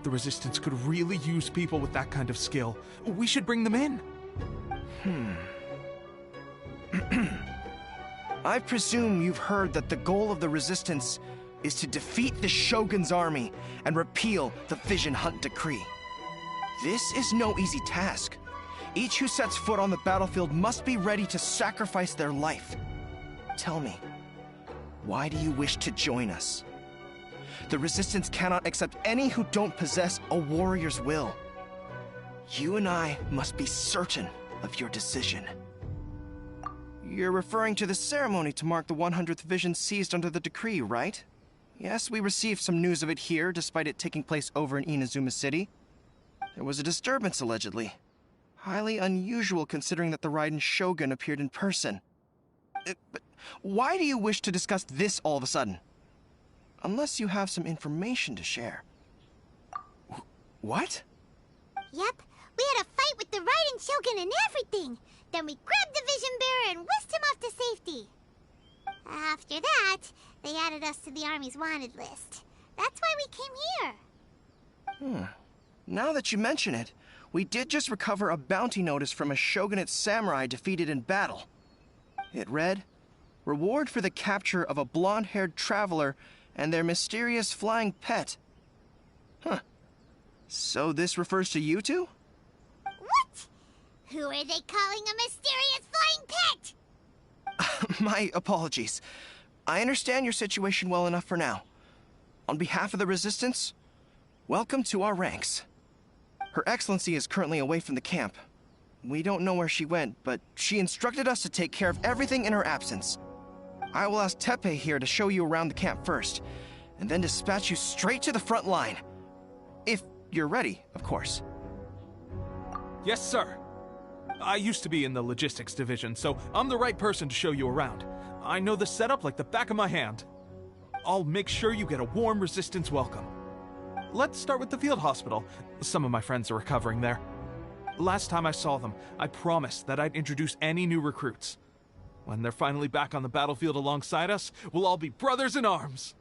The Resistance could really use people with that kind of skill. We should bring them in. I presume you've heard that the goal of the Resistance is to defeat the Shogun's army and repeal the Vision Hunt Decree. This is no easy task. Each who sets foot on the battlefield must be ready to sacrifice their life. Tell me, why do you wish to join us? The Resistance cannot accept any who don't possess a warrior's will. You and I must be certain of your decision. You're referring to the ceremony to mark the 100th vision seized under the decree, right? Yes, we received some news of it here, despite it taking place over in Inazuma City. There was a disturbance, allegedly. Highly unusual considering that the Raiden Shogun appeared in person. But why do you wish to discuss this all of a sudden? Unless you have some information to share. What? Yep, we had a fight with the Raiden Shogun and everything. Then we grabbed the Vision Bearer and whisked him off to safety. After that, they added us to the Army's wanted list. That's why we came here. Now that you mention it, we did just recover a bounty notice from a Shogunate samurai defeated in battle. It read, "Reward for the capture of a blonde-haired traveler and their mysterious flying pet." So this refers to you two? What? Who are they calling a mysterious flying pet? My apologies. I understand your situation well enough for now. On behalf of the Resistance, welcome to our ranks. Her Excellency is currently away from the camp. We don't know where she went, but she instructed us to take care of everything in her absence. I will ask Tepe here to show you around the camp first, and then dispatch you straight to the front line. If you're ready, of course. Yes, sir. I used to be in the logistics division, so I'm the right person to show you around. I know the setup like the back of my hand. I'll make sure you get a warm Resistance welcome. Let's start with the field hospital. Some of my friends are recovering there. Last time I saw them, I promised that I'd introduce any new recruits. When they're finally back on the battlefield alongside us, we'll all be brothers in arms.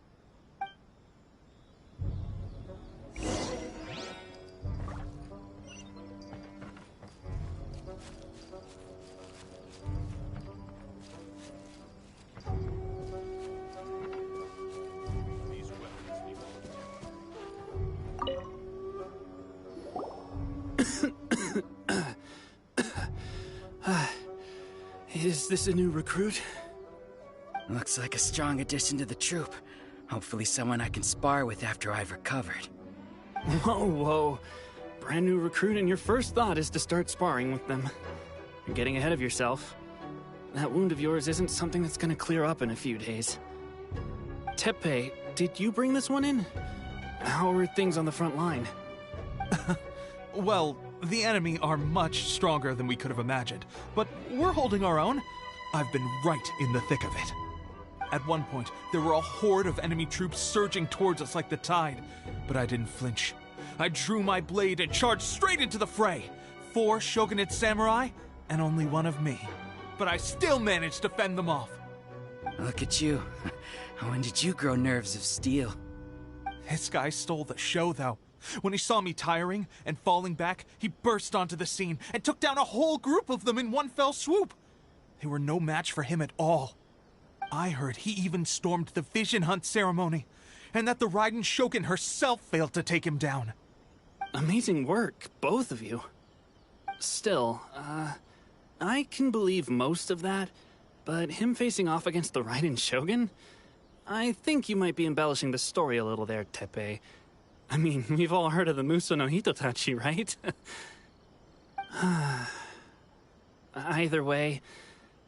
Is this a new recruit? Looks like a strong addition to the troop. Hopefully someone I can spar with after I've recovered. Whoa. Brand new recruit and your first thought is to start sparring with them. You're getting ahead of yourself. That wound of yours isn't something that's gonna clear up in a few days. Tepe, did you bring this one in? How are things on the front line? Well, the enemy are much stronger than we could have imagined, but we're holding our own. I've been right in the thick of it. At one point, there were a horde of enemy troops surging towards us like the tide, but I didn't flinch. I drew my blade and charged straight into the fray. 4 shogunate samurai, and only one of me. But I still managed to fend them off. Look at you. When did you grow nerves of steel? This guy stole the show, though. When he saw me tiring and falling back, he burst onto the scene and took down a whole group of them in one fell swoop. They were no match for him at all. I heard he even stormed the vision hunt ceremony, and that the Raiden Shogun herself failed to take him down. Amazing work, both of you. Still, I can believe most of that, but him facing off against the Raiden Shogun? I think you might be embellishing the story a little there, Tepe. I mean, we've all heard of the Muso no Hitotachi, right? Either way,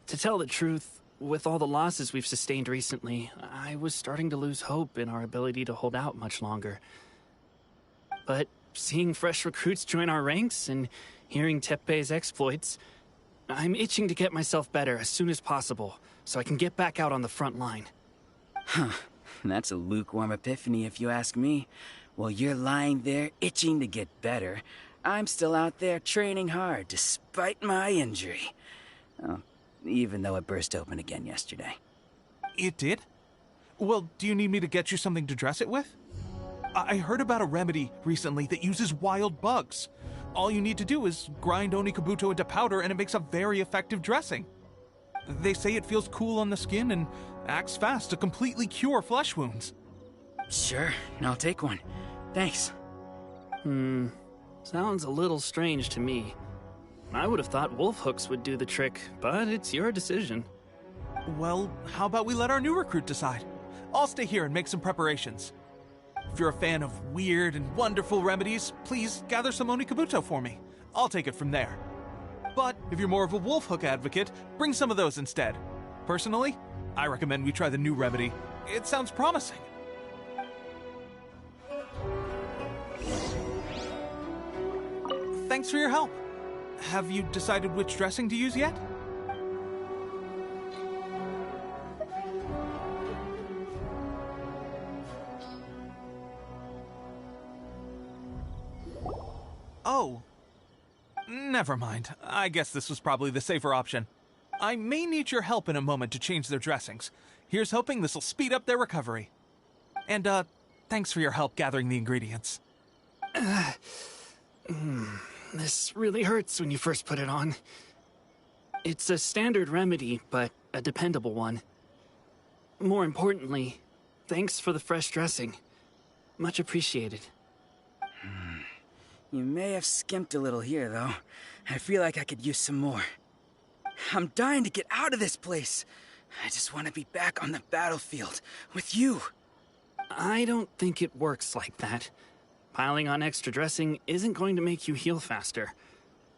to tell the truth, with all the losses we've sustained recently, I was starting to lose hope in our ability to hold out much longer. But seeing fresh recruits join our ranks and hearing Tepe's exploits, I'm itching to get myself better as soon as possible, so I can get back out on the front line. Huh. That's a lukewarm epiphany if you ask me. While you're lying there itching to get better, I'm still out there training hard despite my injury. Oh, even though it burst open again yesterday. It did? Well, do you need me to get you something to dress it with? I heard about a remedy recently that uses wild bugs. All you need to do is grind Onikabuto into powder and it makes a very effective dressing. They say it feels cool on the skin and acts fast to completely cure flesh wounds. Sure, I'll take one. Thanks. Sounds a little strange to me. I would have thought wolf hooks would do the trick, but it's your decision. Well, how about we let our new recruit decide? I'll stay here and make some preparations. If you're a fan of weird and wonderful remedies, please gather some Onikabuto for me. I'll take it from there. But if you're more of a wolf hook advocate, bring some of those instead. Personally, I recommend we try the new remedy. It sounds promising. Thanks for your help. Have you decided which dressing to use yet? Oh. Never mind. I guess this was probably the safer option. I may need your help in a moment to change their dressings. Here's hoping this'll speed up their recovery. And, thanks for your help gathering the ingredients. This really hurts when you first put it on. It's a standard remedy, but a dependable one. More importantly, thanks for the fresh dressing. Much appreciated. You may have skimped a little here, though. I feel like I could use some more. I'm dying to get out of this place. I just want to be back on the battlefield with you. I don't think it works like that. Piling on extra dressing isn't going to make you heal faster.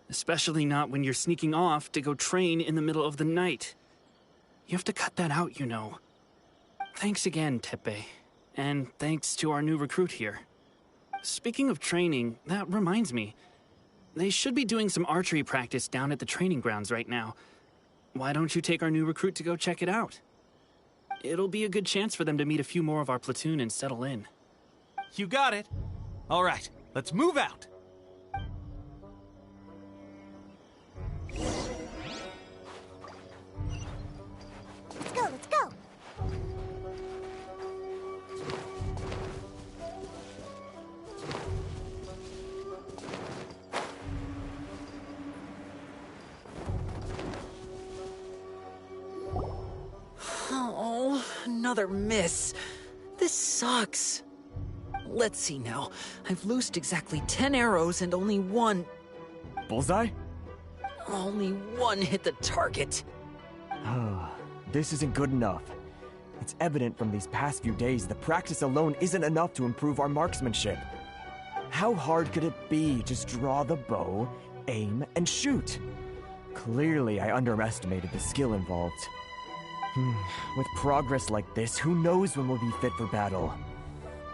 Especially not when you're sneaking off to go train in the middle of the night. You have to cut that out, you know. Thanks again, Teppei. And thanks to our new recruit here. Speaking of training, that reminds me. They should be doing some archery practice down at the training grounds right now. Why don't you take our new recruit to go check it out? It'll be a good chance for them to meet a few more of our platoon and settle in. You got it. All right, let's move out. Let's go, let's go. Oh, another miss. This sucks. Let's see now. I've loosed exactly 10 arrows and only one... Bullseye? Only one hit the target. This isn't good enough. It's evident from these past few days the practice alone isn't enough to improve our marksmanship. How hard could it be? Just draw the bow, aim, and shoot. Clearly, I underestimated the skill involved. With progress like this, who knows when we'll be fit for battle?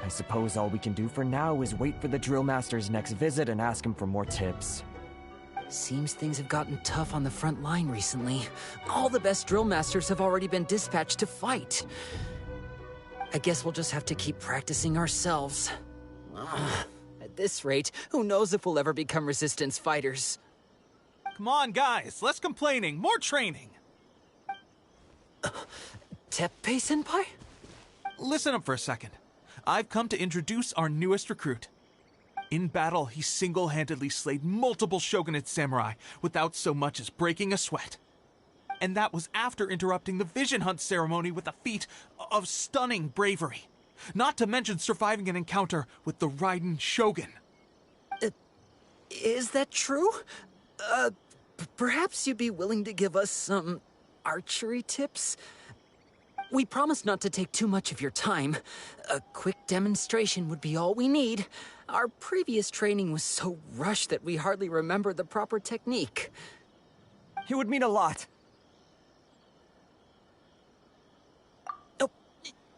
I suppose all we can do for now is wait for the drill master's next visit and ask him for more tips. Seems things have gotten tough on the front line recently. All the best drill masters have already been dispatched to fight. I guess we'll just have to keep practicing ourselves. At this rate, who knows if we'll ever become resistance fighters. Come on, guys, less complaining, more training. Teppei-senpai? Listen up for a second. I've come to introduce our newest recruit. In battle, he single-handedly slayed multiple shogunate samurai without so much as breaking a sweat. And that was after interrupting the vision hunt ceremony with a feat of stunning bravery. Not to mention surviving an encounter with the Raiden Shogun. Is that true? Perhaps you'd be willing to give us some archery tips? We promise not to take too much of your time. A quick demonstration would be all we need. Our previous training was so rushed that we hardly remember the proper technique. It would mean a lot. Oh,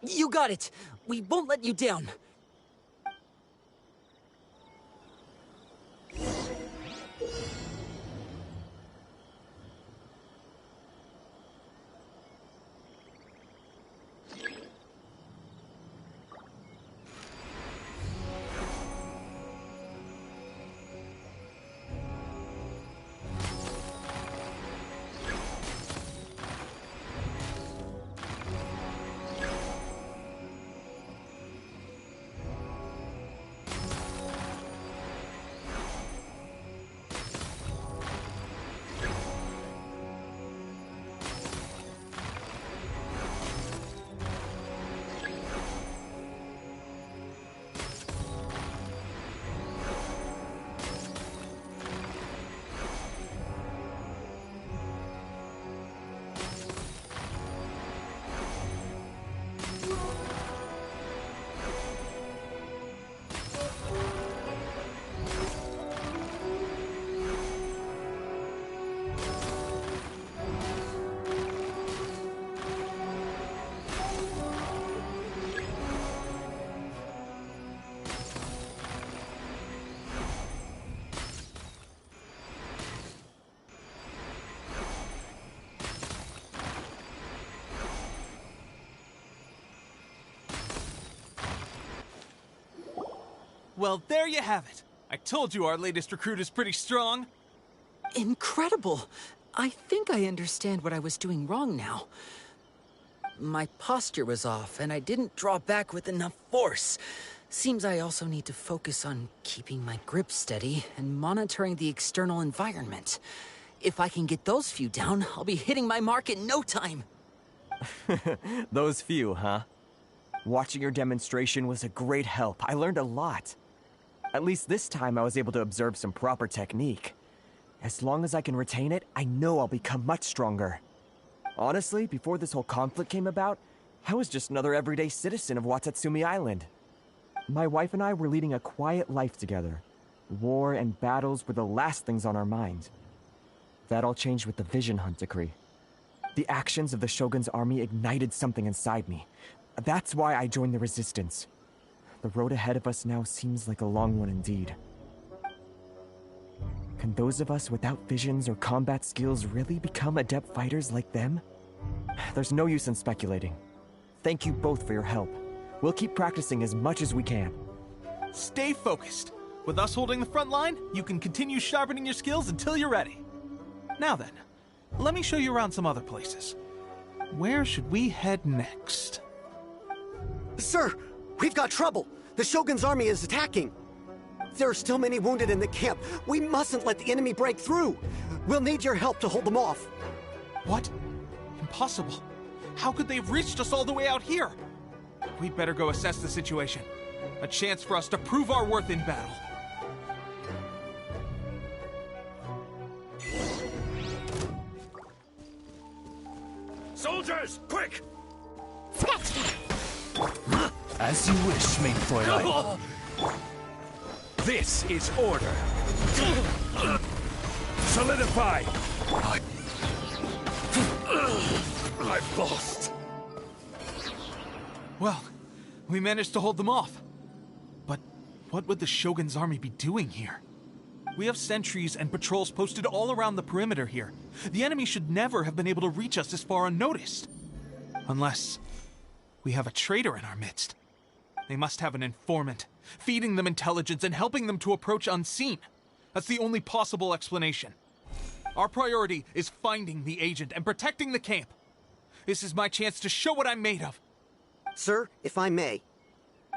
you got it. We won't let you down. Well, there you have it. I told you our latest recruit is pretty strong. Incredible! I think I understand what I was doing wrong now. My posture was off, and I didn't draw back with enough force. Seems I also need to focus on keeping my grip steady and monitoring the external environment. If I can get those few down, I'll be hitting my mark in no time. Those few, huh? Watching your demonstration was a great help. I learned a lot. At least this time I was able to observe some proper technique. As long as I can retain it, I know I'll become much stronger. Honestly, before this whole conflict came about, I was just another everyday citizen of Watatsumi Island. My wife and I were leading a quiet life together. War and battles were the last things on our mind. That all changed with the Vision Hunt decree. The actions of the Shogun's army ignited something inside me. That's why I joined the Resistance. The road ahead of us now seems like a long one indeed. Can those of us without visions or combat skills really become adept fighters like them? There's no use in speculating. Thank you both for your help. We'll keep practicing as much as we can. Stay focused. With us holding the front line, you can continue sharpening your skills until you're ready. Now then, let me show you around some other places. Where should we head next? Sir, we've got trouble. The Shogun's army is attacking. There are still many wounded in the camp. We mustn't let the enemy break through. We'll need your help to hold them off. What? Impossible. How could they have reached us all the way out here? We'd better go assess the situation. A chance for us to prove our worth in battle. Soldiers, quick! As you wish, main Fräulein. This is order. Solidify! I've lost. Well, we managed to hold them off. But what would the Shogun's army be doing here? We have sentries and patrols posted all around the perimeter here. The enemy should never have been able to reach us this far unnoticed. Unless we have a traitor in our midst. They must have an informant, feeding them intelligence and helping them to approach unseen. That's the only possible explanation. Our priority is finding the agent and protecting the camp. This is my chance to show what I'm made of. Sir, if I may,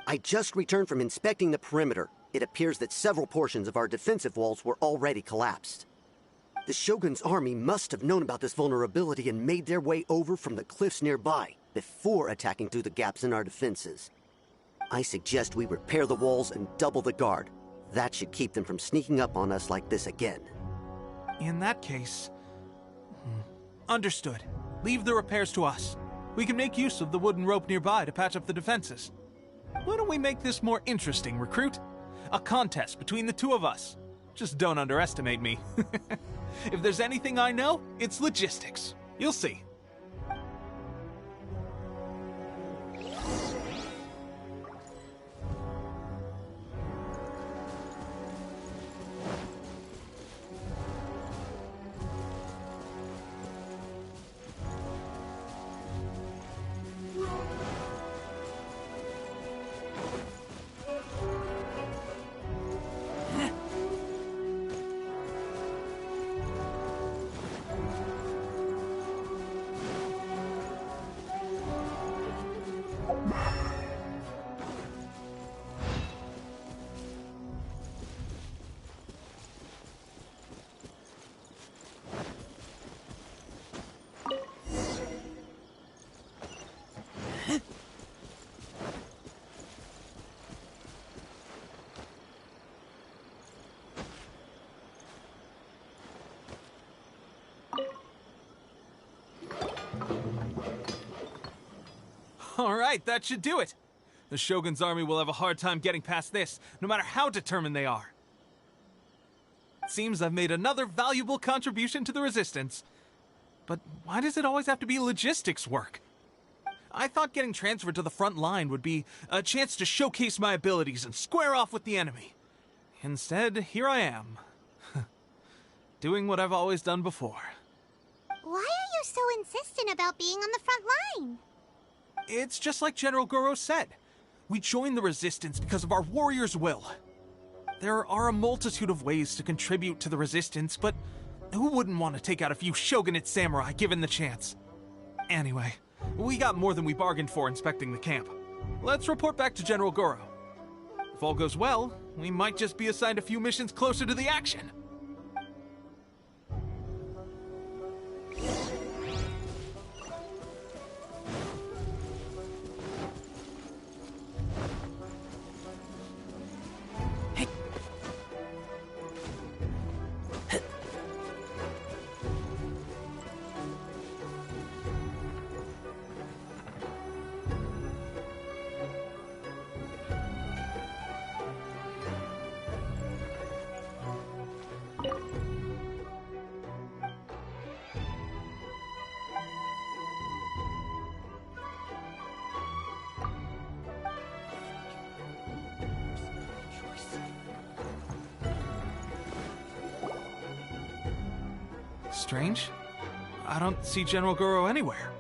I just returned from inspecting the perimeter. It appears that several portions of our defensive walls were already collapsed. The Shogun's army must have known about this vulnerability and made their way over from the cliffs nearby before attacking through the gaps in our defenses. I suggest we repair the walls and double the guard. That should keep them from sneaking up on us like this again. In that case... Understood. Leave the repairs to us. We can make use of the wooden rope nearby to patch up the defenses. Why don't we make this more interesting, recruit? A contest between the two of us. Just don't underestimate me. If there's anything I know, it's logistics. You'll see. All right, that should do it. The Shogun's army will have a hard time getting past this, no matter how determined they are. It seems I've made another valuable contribution to the Resistance. But why does it always have to be logistics work? I thought getting transferred to the front line would be a chance to showcase my abilities and square off with the enemy. Instead, here I am. Doing what I've always done before. Why are you so insistent about being on the front line? It's just like General Goro said. We joined the Resistance because of our warrior's will. There are a multitude of ways to contribute to the Resistance, but who wouldn't want to take out a few shogunate samurai given the chance? Anyway, we got more than we bargained for inspecting the camp. Let's report back to General Goro. If all goes well, we might just be assigned a few missions closer to the action. strange. I don't see General Goro anywhere.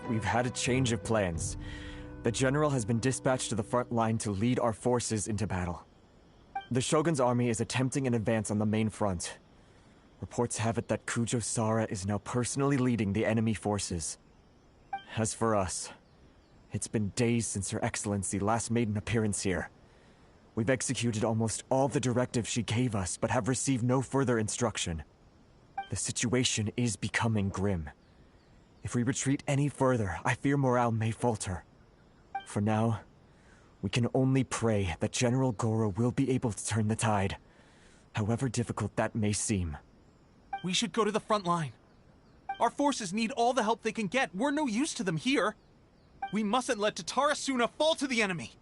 We've had a change of plans. The General has been dispatched to the front line to lead our forces into battle. The Shogun's army is attempting an advance on the main front. Reports have it that Kujo Sara is now personally leading the enemy forces. As for us, it's been days since Her Excellency last made an appearance here. We've executed almost all the directives she gave us, but have received no further instruction. The situation is becoming grim. If we retreat any further, I fear morale may falter. For now, we can only pray that General Goro will be able to turn the tide, however difficult that may seem. We should go to the front line. Our forces need all the help they can get. We're no use to them here. We mustn't let Tatarasuna fall to the enemy.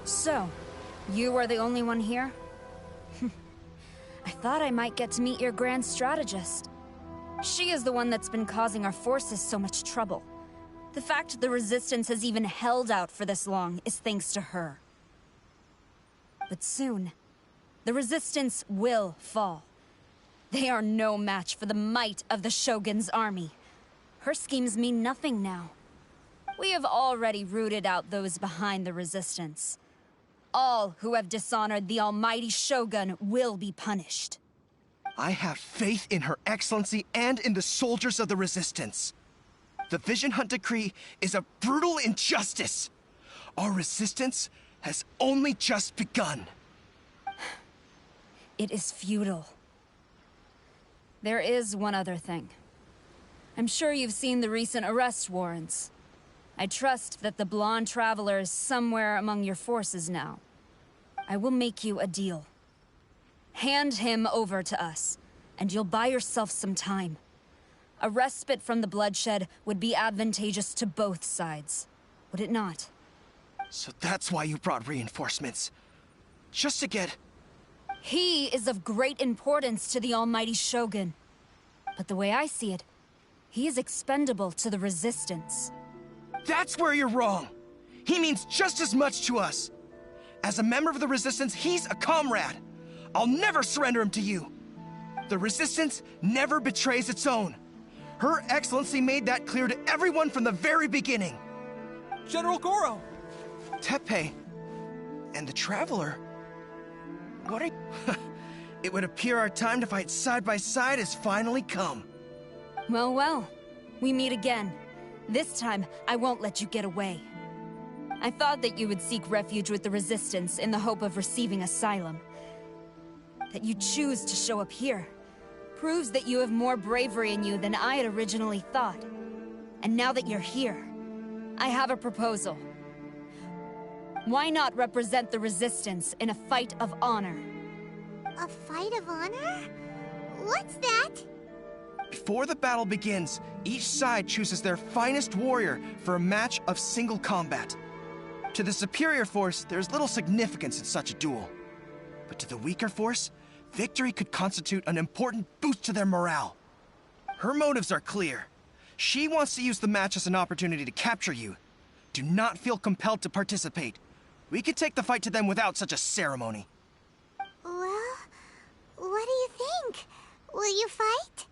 So, you are the only one here? I thought I might get to meet your grand strategist. She is the one that's been causing our forces so much trouble. The fact the Resistance has even held out for this long is thanks to her. But soon, the Resistance will fall. They are no match for the might of the Shogun's army. Her schemes mean nothing now. We have already rooted out those behind the Resistance. All who have dishonored the almighty Shogun will be punished. I have faith in Her Excellency and in the soldiers of the Resistance. The Vision Hunt Decree is a brutal injustice. Our resistance has only just begun. It is futile. There is one other thing. I'm sure you've seen the recent arrest warrants. I trust that the blonde traveler is somewhere among your forces now. I will make you a deal. Hand him over to us, and you'll buy yourself some time. A respite from the bloodshed would be advantageous to both sides, would it not? So that's why you brought reinforcements. Just to get... He is of great importance to the almighty Shogun. But the way I see it, he is expendable to the Resistance. That's where you're wrong! He means just as much to us! As a member of the Resistance, he's a comrade! I'll never surrender him to you! The Resistance never betrays its own! Her Excellency made that clear to everyone from the very beginning! General Goro! Teppei... and the Traveler... What are... It would appear our time to fight side by side has finally come. Well, well. We meet again. This time, I won't let you get away. I thought that you would seek refuge with the Resistance in the hope of receiving asylum. That you choose to show up here proves that you have more bravery in you than I had originally thought. And now that you're here, I have a proposal. Why not represent the Resistance in a fight of honor? A fight of honor? What's that? Before the battle begins, each side chooses their finest warrior for a match of single combat. To the superior force, there's little significance in such a duel. But to the weaker force, victory could constitute an important boost to their morale. Her motives are clear. She wants to use the match as an opportunity to capture you. Do not feel compelled to participate. We could take the fight to them without such a ceremony. Well, what do you Will you fight?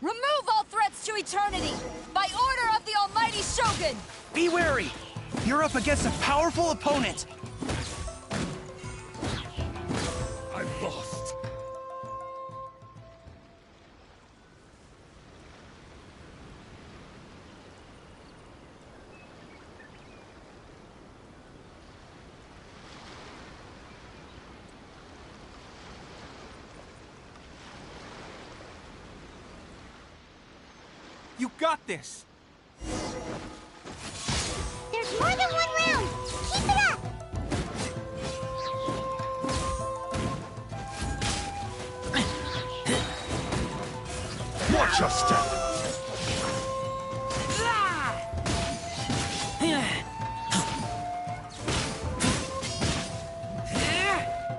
Remove all threats to eternity! By order of the Almighty Shogun! Be wary! You're up against a powerful opponent! I've lost. You got this! There's more than one round! Keep it up! Watch your step.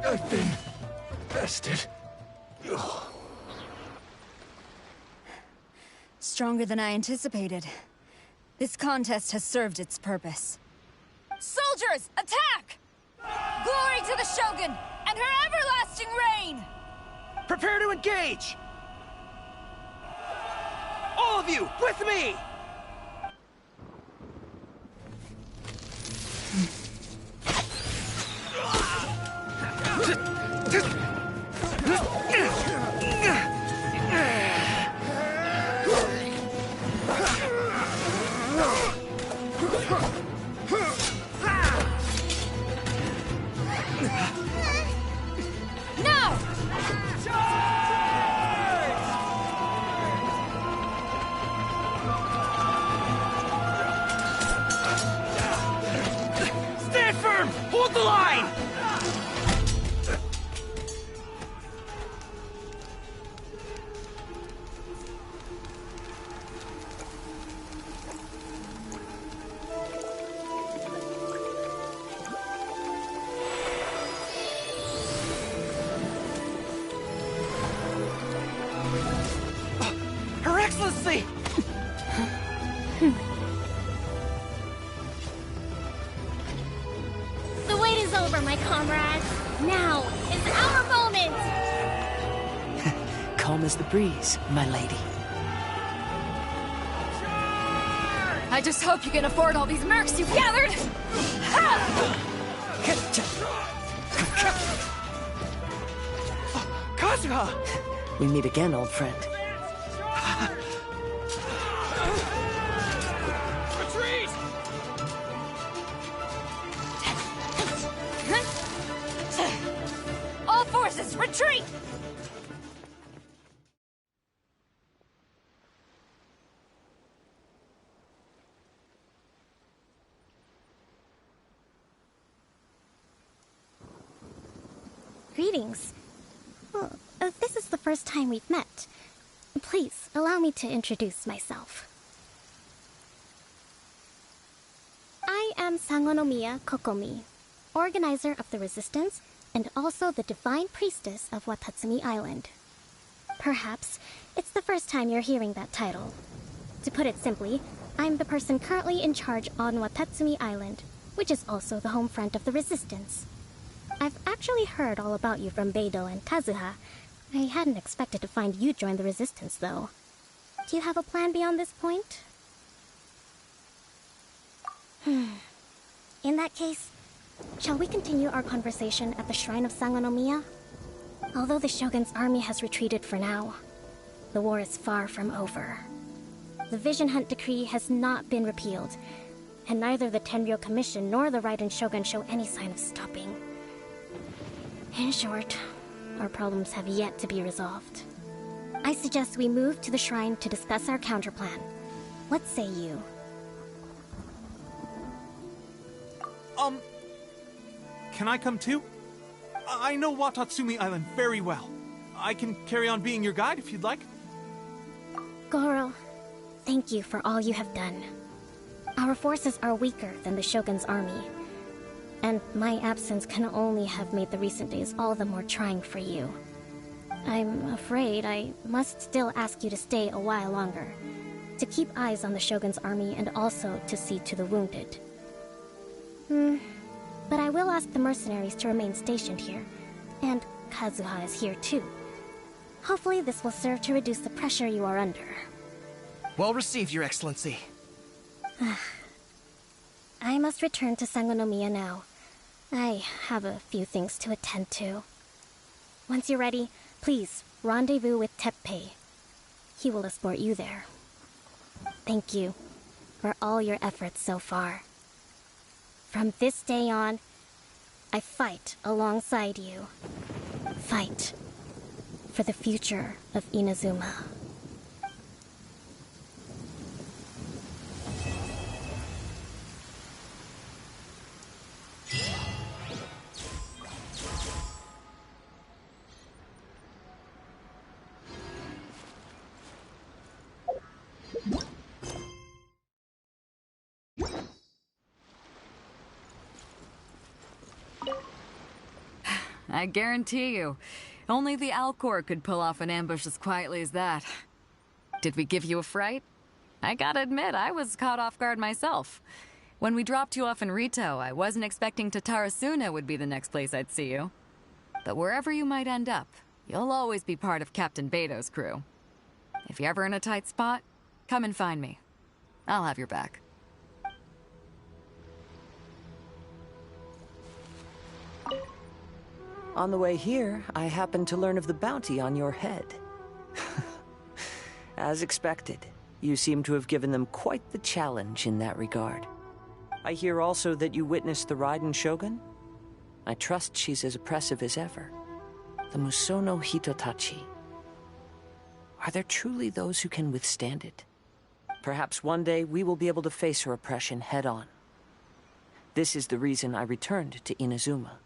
I've been bested. Stronger than I anticipated. This contest has served its purpose. Soldiers, attack! Glory to the Shogun and her everlasting reign! Prepare to engage! All of you, with me! No! Stand firm! Hold the line! Her Excellency! The wait is over, my comrades. Now is our moment! Calm as the breeze, my lady. I just hope you can afford all these mercs you've gathered! Kazuha! We meet again, old friend. Retreat! All forces, retreat! Greetings. Well, this is the first time we've met. Please, allow me to introduce myself. I am Sangonomiya Kokomi, organizer of the Resistance and also the Divine Priestess of Watatsumi Island. Perhaps it's the first time you're hearing that title. To put it simply, I'm the person currently in charge on Watatsumi Island, which is also the home front of the Resistance. I've actually heard all about you from Beidou and Kazuha. I hadn't expected to find you join the Resistance, though. Do you have a plan beyond this point? In that case, shall we continue our conversation at the Shrine of Sangonomiya? Although the Shogun's army has retreated for now, the war is far from over. The Vision Hunt Decree has not been repealed, and neither the Tenryou Commission nor the Raiden Shogun show any sign of stopping. In short, our problems have yet to be resolved. I suggest we move to the shrine to discuss our counterplan. What say you? Can I come too? I know Watatsumi Island very well. I can carry on being your guide if you'd like. Goro, thank you for all you have done. Our forces are weaker than the Shogun's army, and my absence can only have made the recent days all the more trying for you. I'm afraid I must still ask you to stay a while longer, to keep eyes on the Shogun's army and also to see to the wounded. But I will ask the mercenaries to remain stationed here, and Kazuha is here too. Hopefully this will serve to reduce the pressure you are under. Well received, Your Excellency. I must return to Sangonomiya now. I have a few things to attend to. Once you're ready, please rendezvous with Teppei. He will escort you there. Thank you for all your efforts so far. From this day on, I fight alongside you. Fight for the future of Inazuma. I guarantee you, only the Alcor could pull off an ambush as quietly as that. Did we give you a fright? I gotta admit, I was caught off guard myself. When we dropped you off in Rito, I wasn't expecting Tatarasuna would be the next place I'd see you. But wherever you might end up, you'll always be part of Captain Beto's crew. If you're ever in a tight spot, come and find me. I'll have your back. On the way here, I happened to learn of the bounty on your head. As expected, you seem to have given them quite the challenge in that regard. I hear also that you witnessed the Raiden Shogun? I trust she's as oppressive as ever. The Musono Hitotachi. Are there truly those who can withstand it? Perhaps one day we will be able to face her oppression head-on. This is the reason I returned to Inazuma.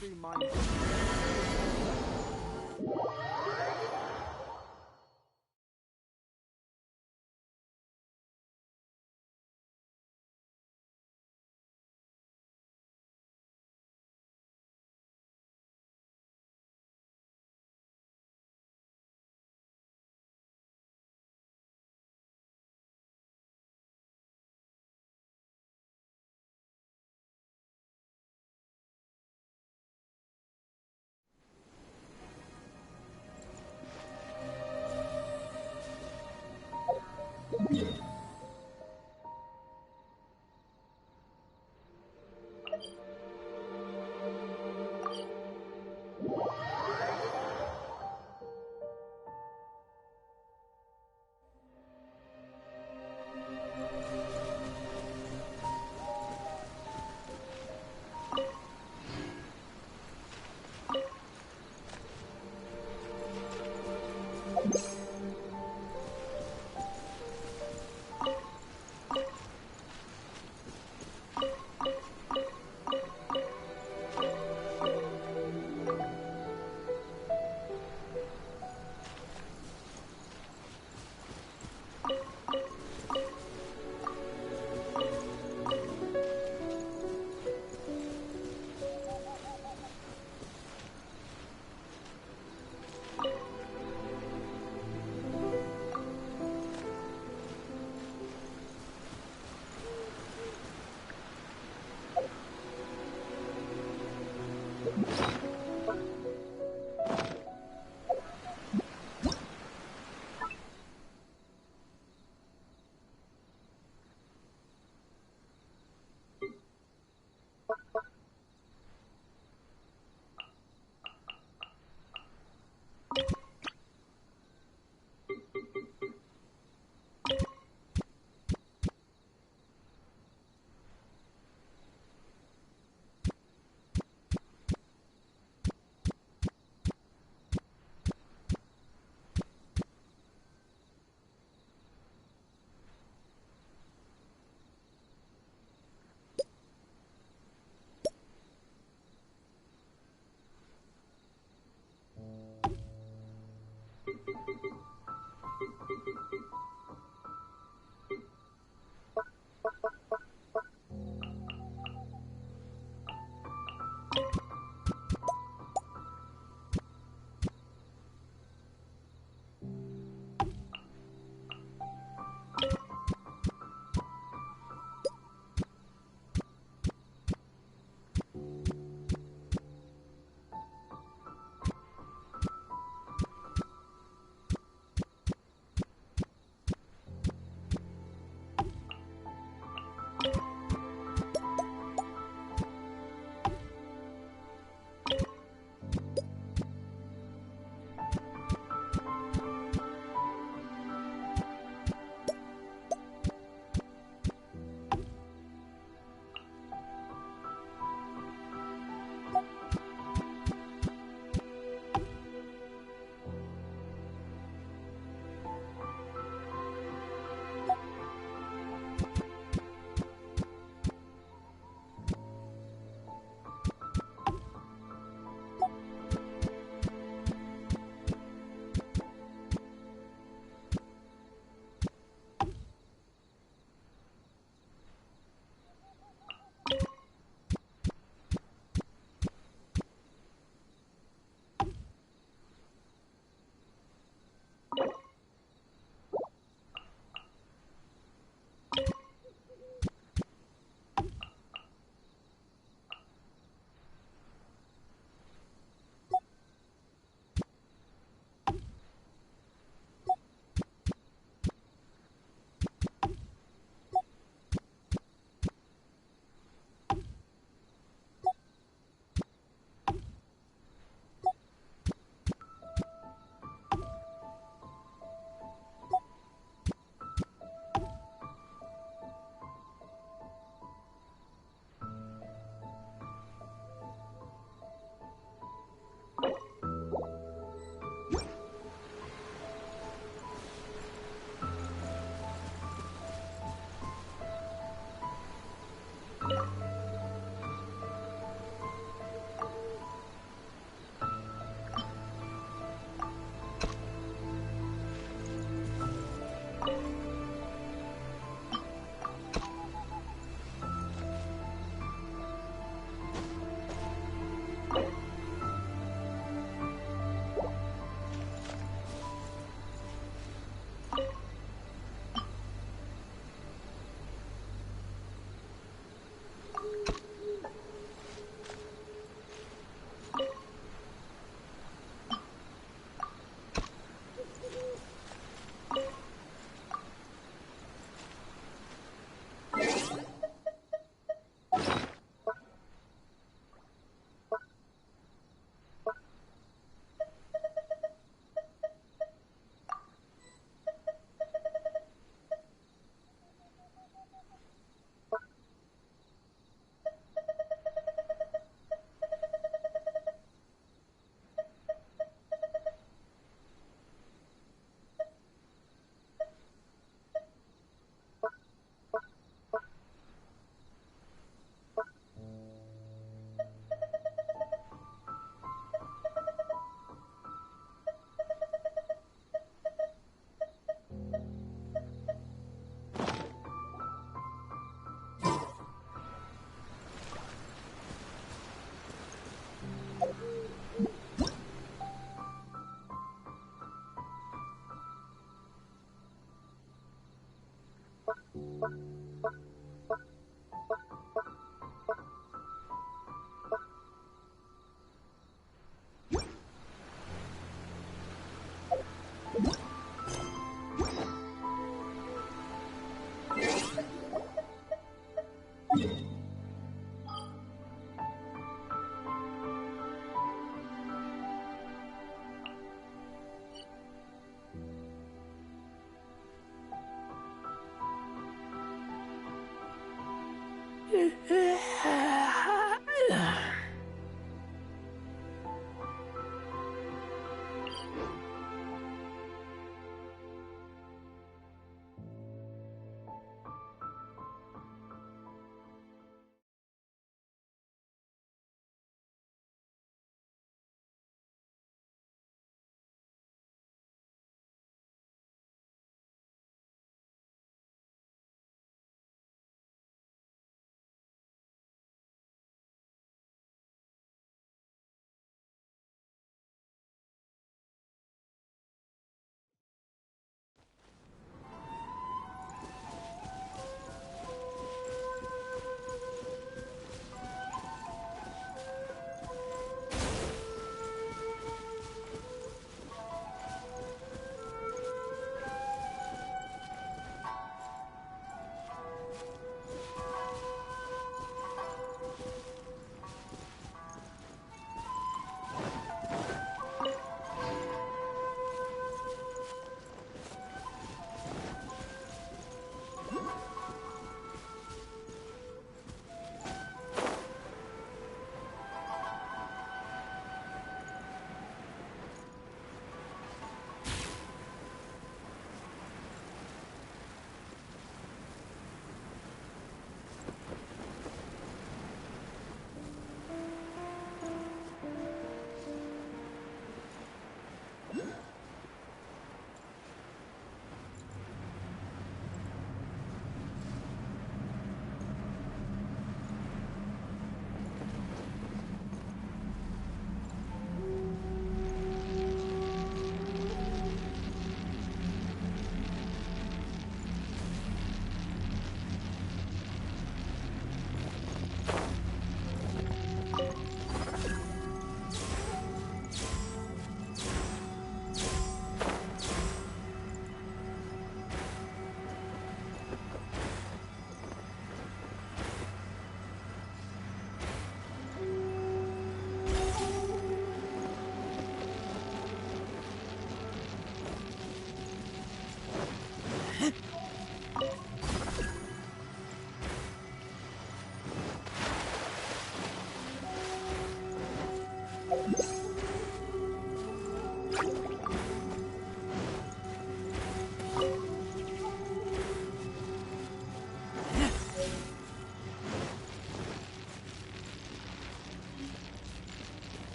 Be mindful.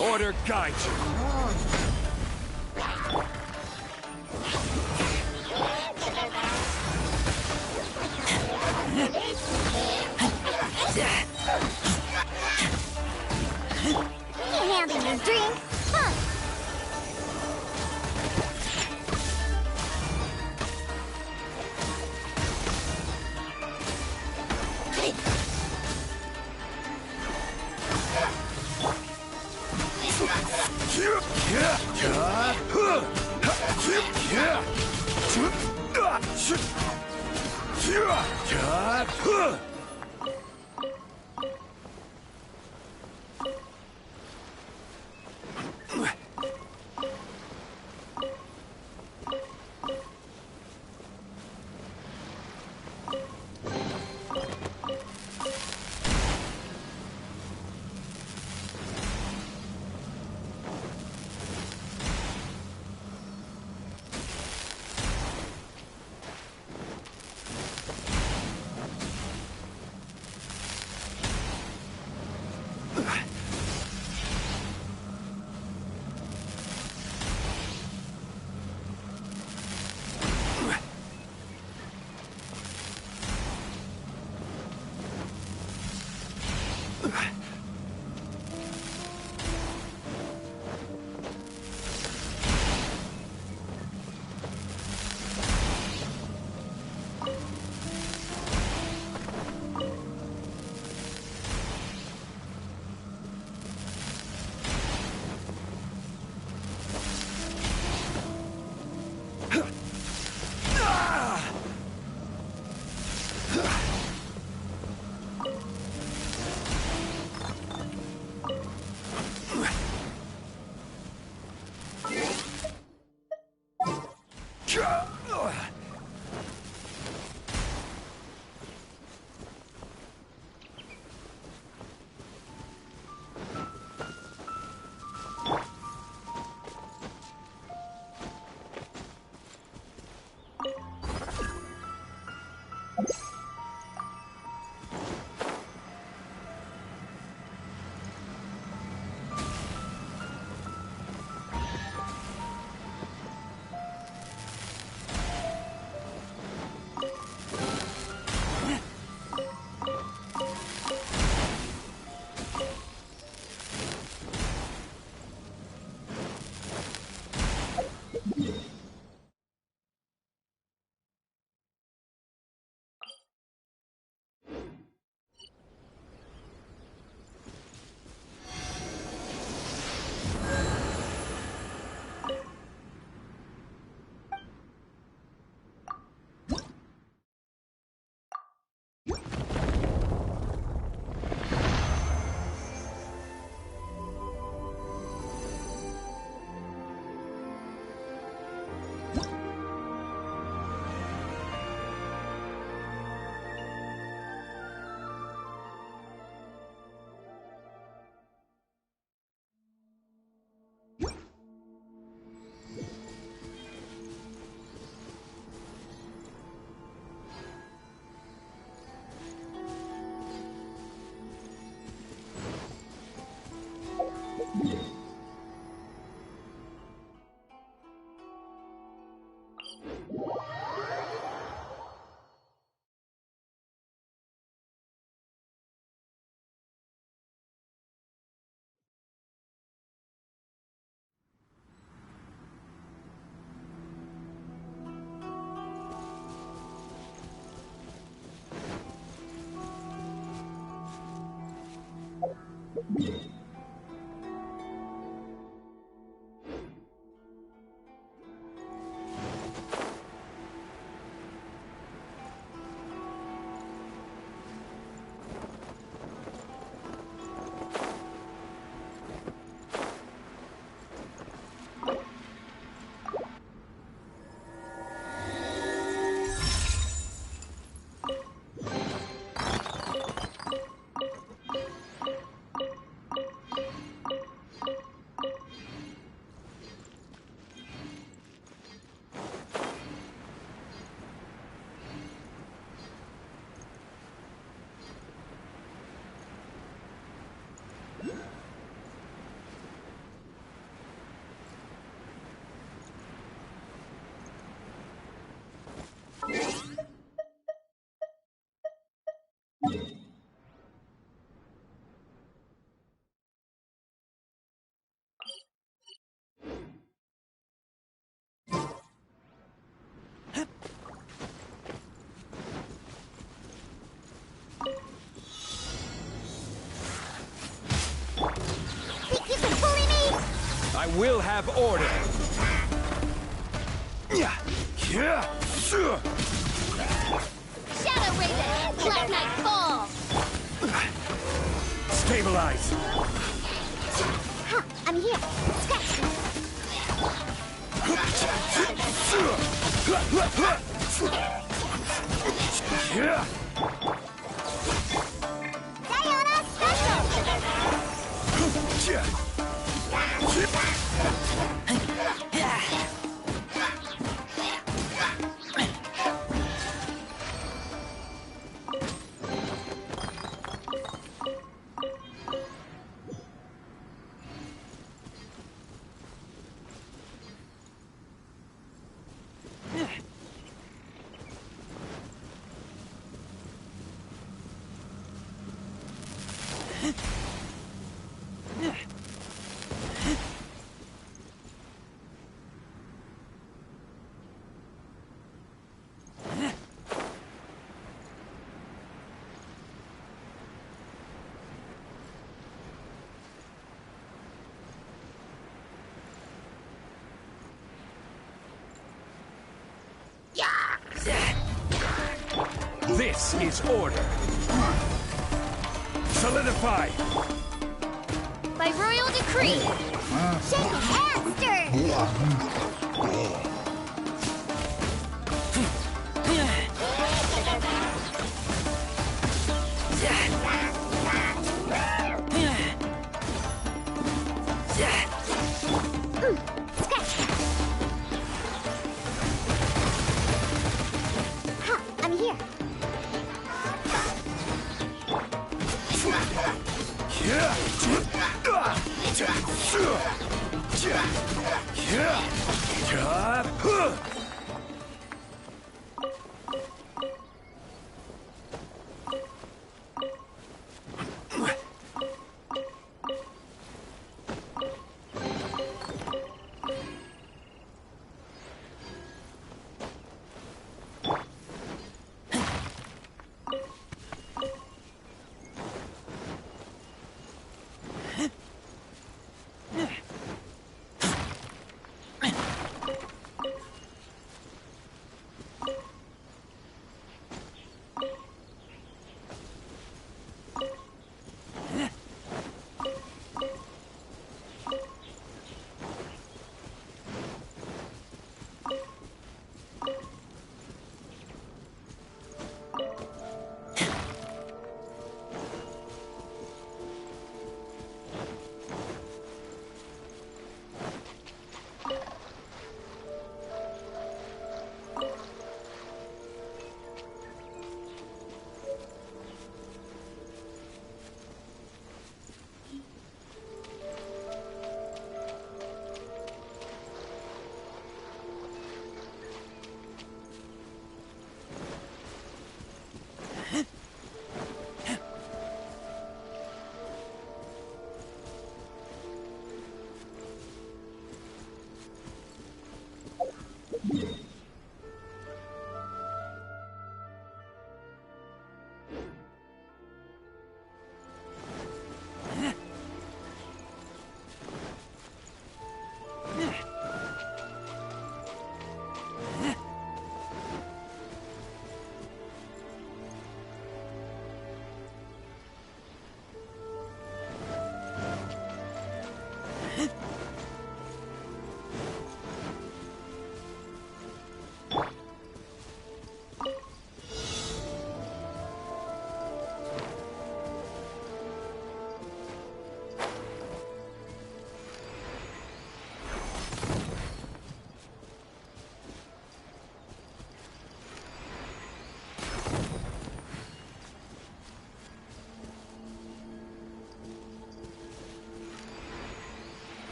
Order guide you. Handing your drink. Huh. I will have order. Shadow Raven, Stabilize! Huh, I'm here. Scratch. Sayona Special! This is order. Solidify! By royal decree! Shaken and stirred! I'm here.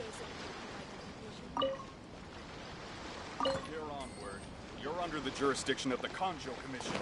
Here onward. You're under the jurisdiction of the Kanjo Commission.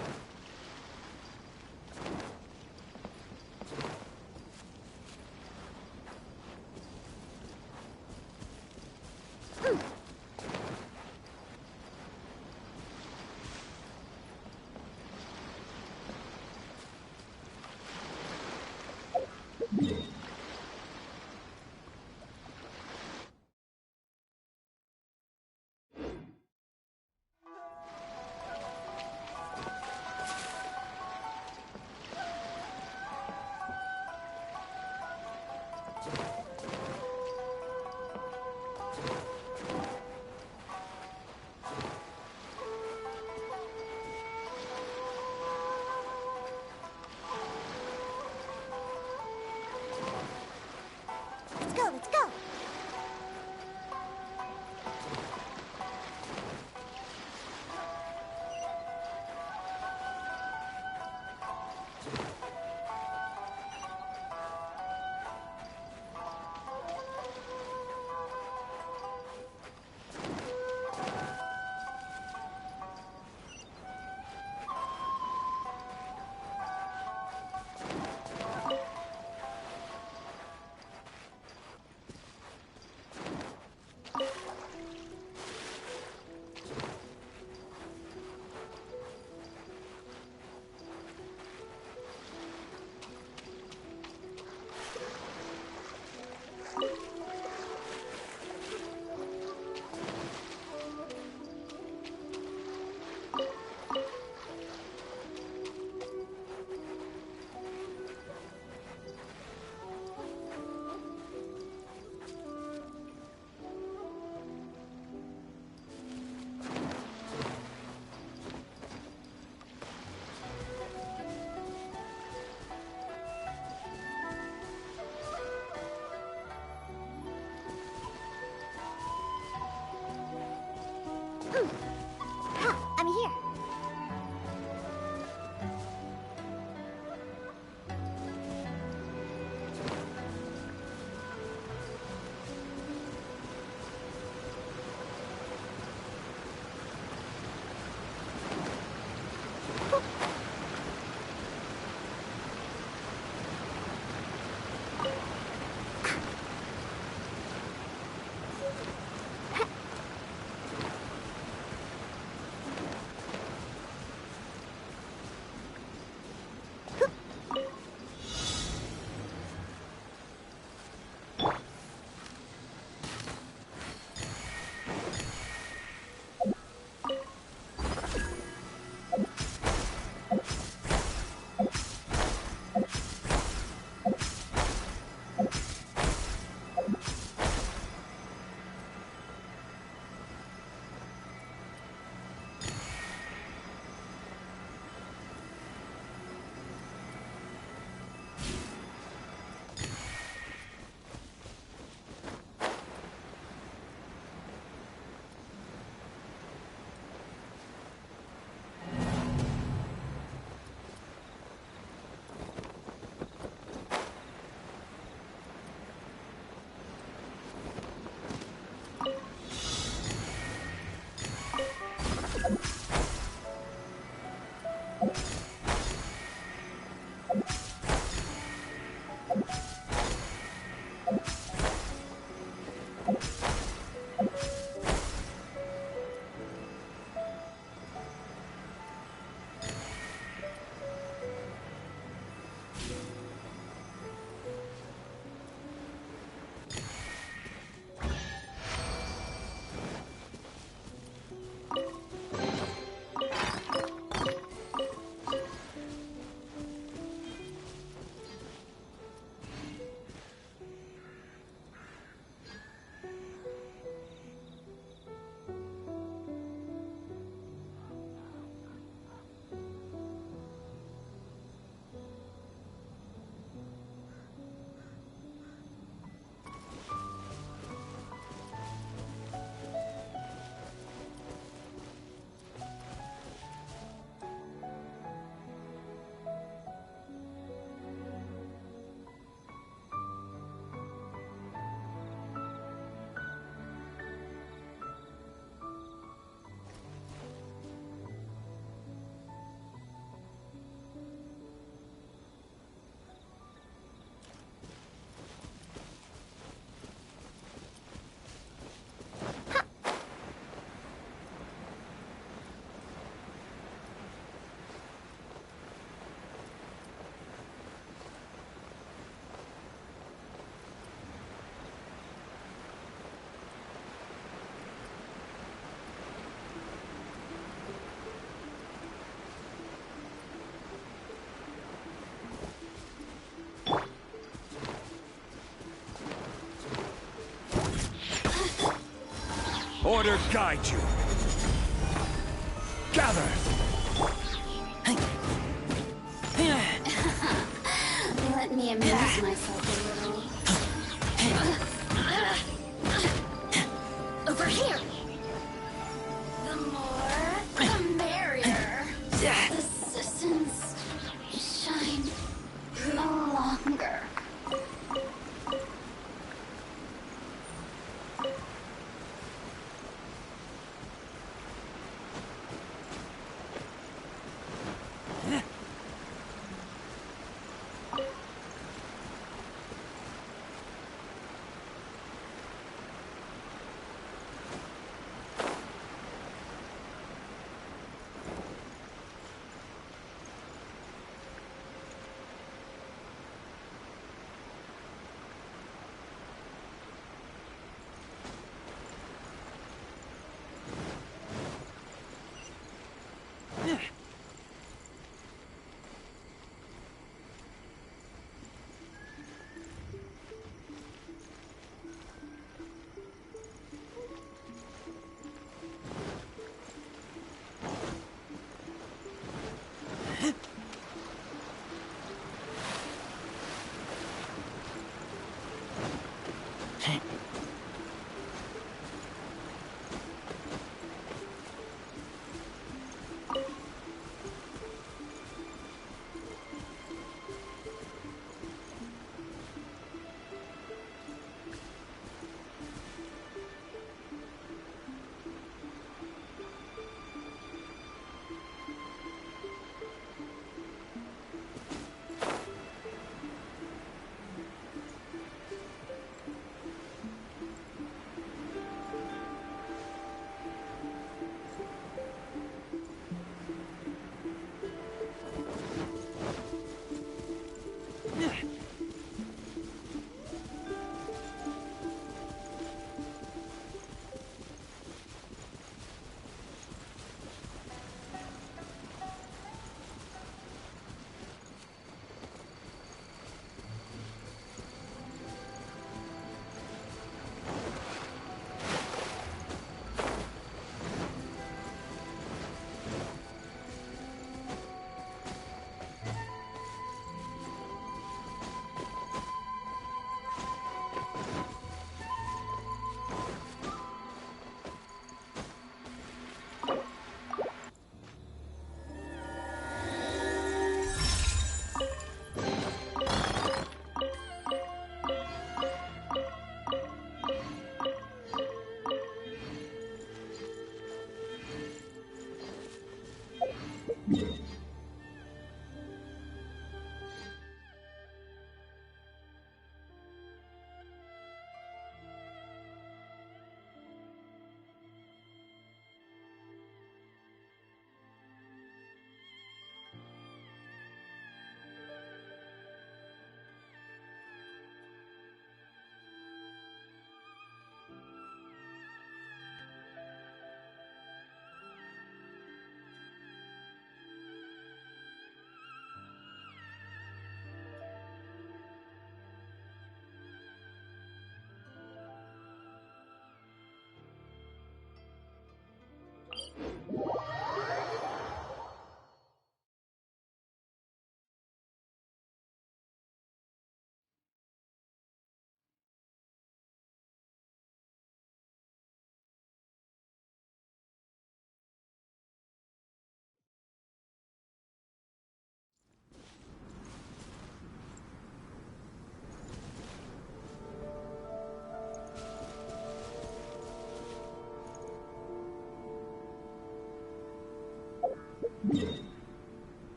Let's go! I'm here. Order guide you. Gather! Let me amuse myself a little. Over here! The more, the merrier. Assistance shine longer.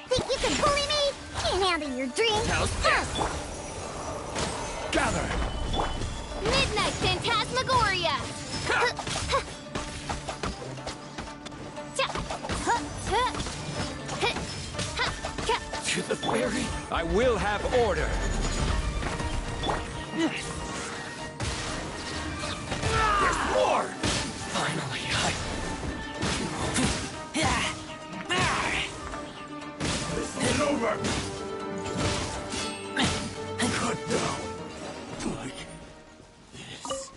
Think you can bully me? Can't handle your dreams. Gather! Midnight Phantasmagoria! To the ferry? I will have order! There's more! Finally, This is over! Cut down. Like this.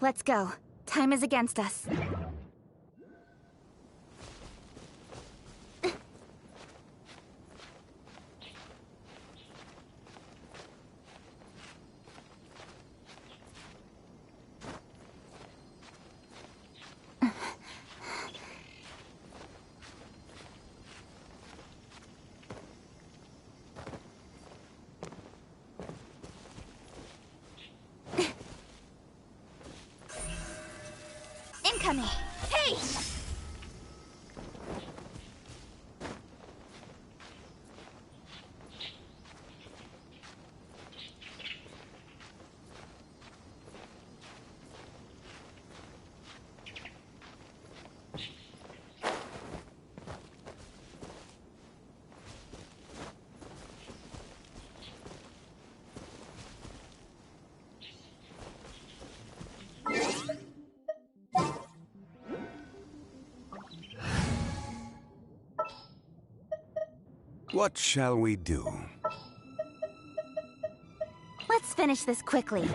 Let's go. Time is against us. Incoming! Hey! What shall we do? Let's finish this quickly.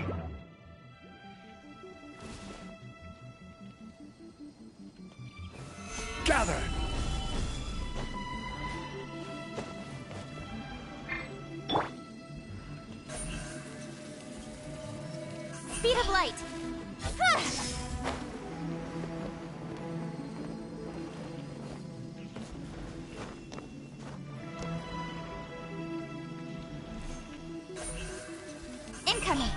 Gather! Speed of light! Incoming!